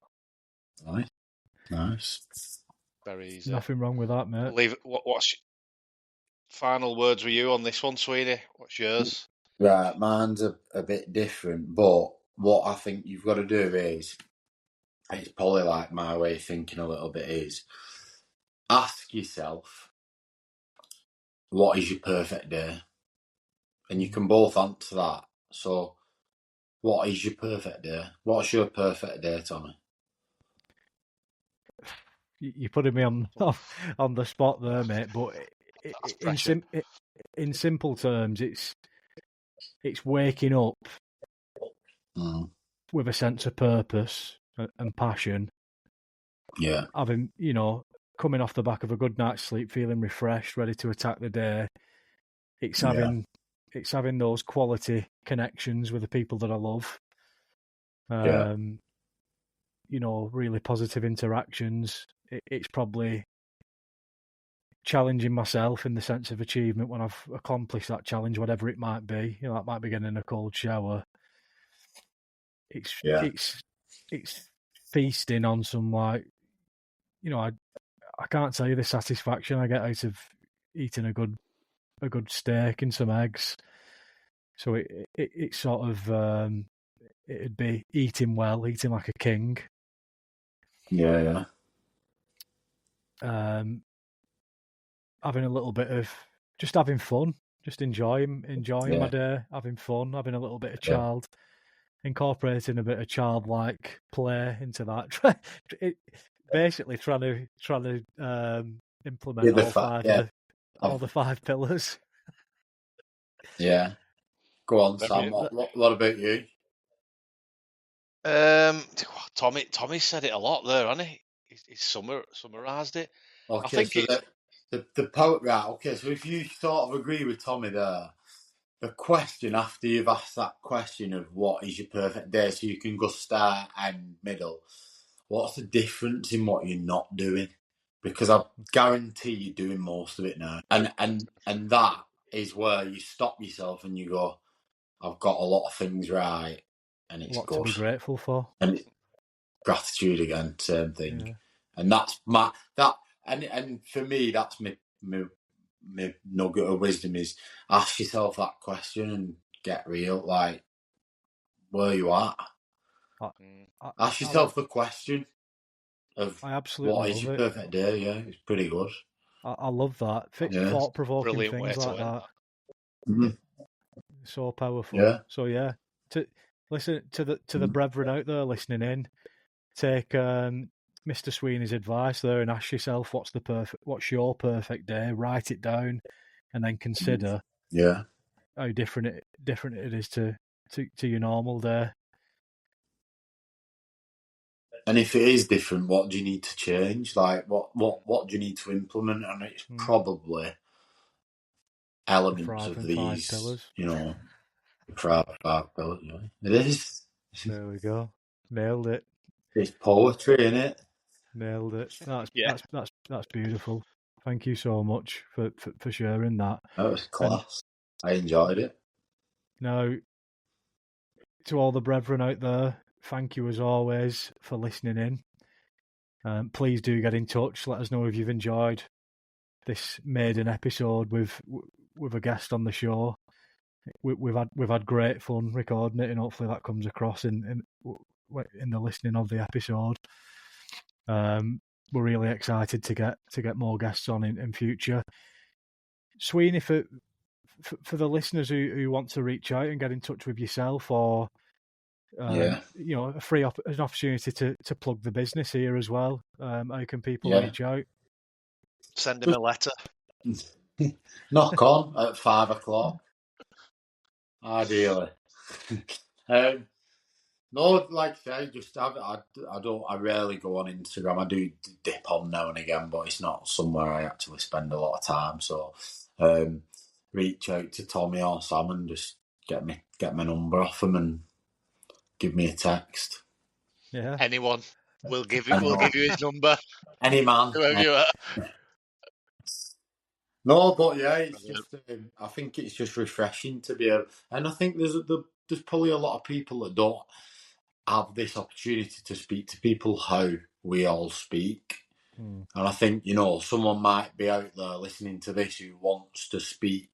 that? Nice. Very easy. Nothing wrong with that, mate. What's final words with you on this one, Sweeney? What's yours? Right, mine's a bit different, but what I think you've got to do is, it's probably like my way of thinking a little bit, is ask yourself, what is your perfect day? And you can both answer that. So, what is your perfect day? What's your perfect day, Tommy? You're putting me on the spot there, mate. But in simple terms, it's waking up with a sense of purpose and passion. Yeah. Having, coming off the back of a good night's sleep, feeling refreshed, ready to attack the day. It's having those quality connections with the people that I love. Really positive interactions. It's probably challenging myself in the sense of achievement when I've accomplished that challenge, whatever it might be. That might be getting a cold shower. It's feasting on some, I can't tell you the satisfaction I get out of eating a good steak and some eggs. So it sort of it'd be eating well, eating like a king. Yeah. Having a little bit of just having fun, just enjoying my day, having fun, having a little bit of incorporating a bit of childlike play into that. Basically trying to implement all the 5 pillars. Yeah. Go on, Sam. What about you? Tommy said it a lot there, hasn't he? He's summarised it. Okay, I think the poet, right? Okay, so if you sort of agree with Tommy there, the question after you've asked that question of what is your perfect day, so you can go start and middle. What's the difference in what you're not doing? because I guarantee you're doing most of it now. And that is where you stop yourself and you go, I've got a lot of things right, and it's What good. to be grateful for. And gratitude again, same thing. Yeah. And that's and for me, that's my nugget of wisdom is ask yourself that question and get real. Like, where you at? Ask yourself the question of I absolutely what is love your it. perfect day. Yeah, it's pretty good. I love that. Yeah. Thought-provoking Brilliant way things to like end. that. Mhm. So powerful. Yeah. So yeah, to listen to the brethren out there listening in, take Mr. Sweeney's advice there and ask yourself what's your perfect day. Write it down, and then consider how different it is to your normal day. And if it is different, what do you need to change? Like, what do you need to implement? And it's probably elements of these, 5 pillars. you know, five pillars. It is. There we go. Nailed it. It's poetry, isn't it? Nailed it. Yeah. That's beautiful. Thank you so much for sharing that. That was class. I enjoyed it. Now, to all the brethren out there, thank you as always for listening in. Please do get in touch. Let us know if you've enjoyed this maiden episode with a guest on the show. We've had great fun recording it, and hopefully that comes across in the listening of the episode. We're really excited to get more guests on in future. Sweeney, for the listeners who want to reach out and get in touch with yourself, or an opportunity to plug the business here as well. How can people reach out? Send him a letter. Knock on at 5 o'clock. Ideally. No, like I say, just I rarely go on Instagram. I do dip on now and again, but it's not somewhere I actually spend a lot of time. So reach out to Tommy or Sam and just get my number off them and give me a text. Yeah. Anyone. We'll give you his number. Any man. Whoever you are. No, but yeah, it's just. I think it's just refreshing to be able, and I think there's probably a lot of people that don't have this opportunity to speak to people how we all speak. And I think, someone might be out there listening to this who wants to speak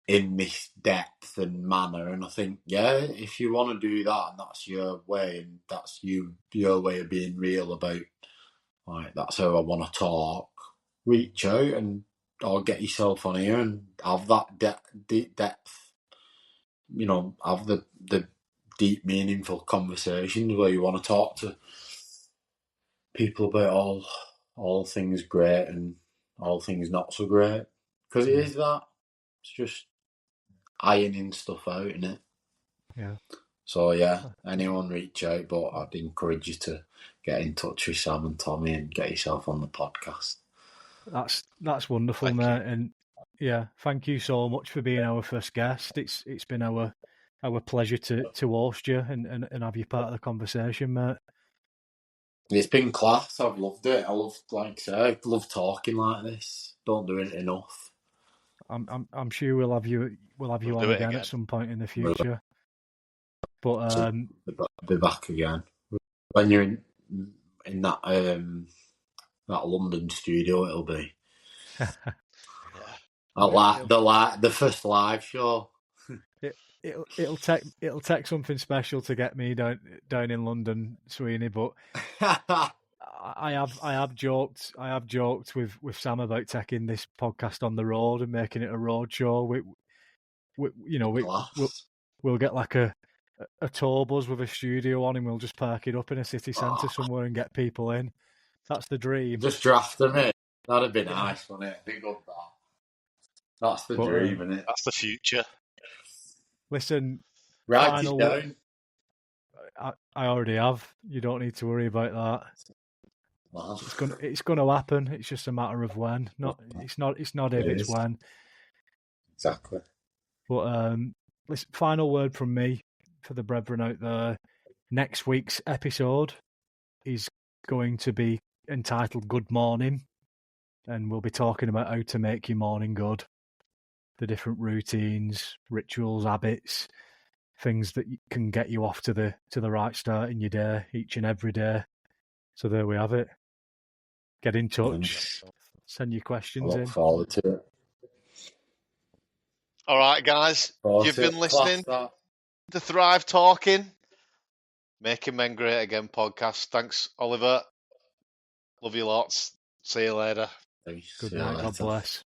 in this depth and manner. And I think, if you want to do that and that's your way and that's your way of being real about, like, that's how I want to talk, reach out or get yourself on here and have that depth, have the deep, meaningful conversations where you want to talk to people about all things great and all things not so great. Because it is that. It's just ironing stuff out, isn't it? Yeah. So, anyone reach out, but I'd encourage you to get in touch with Sam and Tommy and get yourself on the podcast. That's wonderful, mate. And thank you so much for being our first guest. It's been our pleasure to host you and have you part of the conversation, mate. It's been class. I've loved it. I love talking like this. Don't do it enough. I'm sure we'll have you on again at some point in the future. But I'll be back again when you're in that that London studio. It'll be the first live show. It'll take something special to get me down in London, Sweeney. But I have joked with Sam about taking this podcast on the road and making it a road show. We'll get like a tour bus with a studio on, and we'll just park it up in a city centre somewhere and get people in. That's the dream. Just draft them in. That'd be nice, wouldn't it? Big up that. That's the dream, isn't it? That's the future. Listen, write it down. I already have. You don't need to worry about that. Wow. It's gonna happen. It's just a matter of when. It's not if, it's when. Exactly. But listen, final word from me for the brethren out there. Next week's episode is going to be entitled Good Morning, and we'll be talking about how to make your morning good, the different routines, rituals, habits, things that can get you off to the right start in your day each and every day. So there we have it. Get in touch. Send your I questions look in. forward to it. All right, guys. You've been listening Class that. to Thrive Talking, Making Men Great Again podcast. Thanks, Oliver. Love you lots. See you later. Thanks. Good See you night. God later. bless.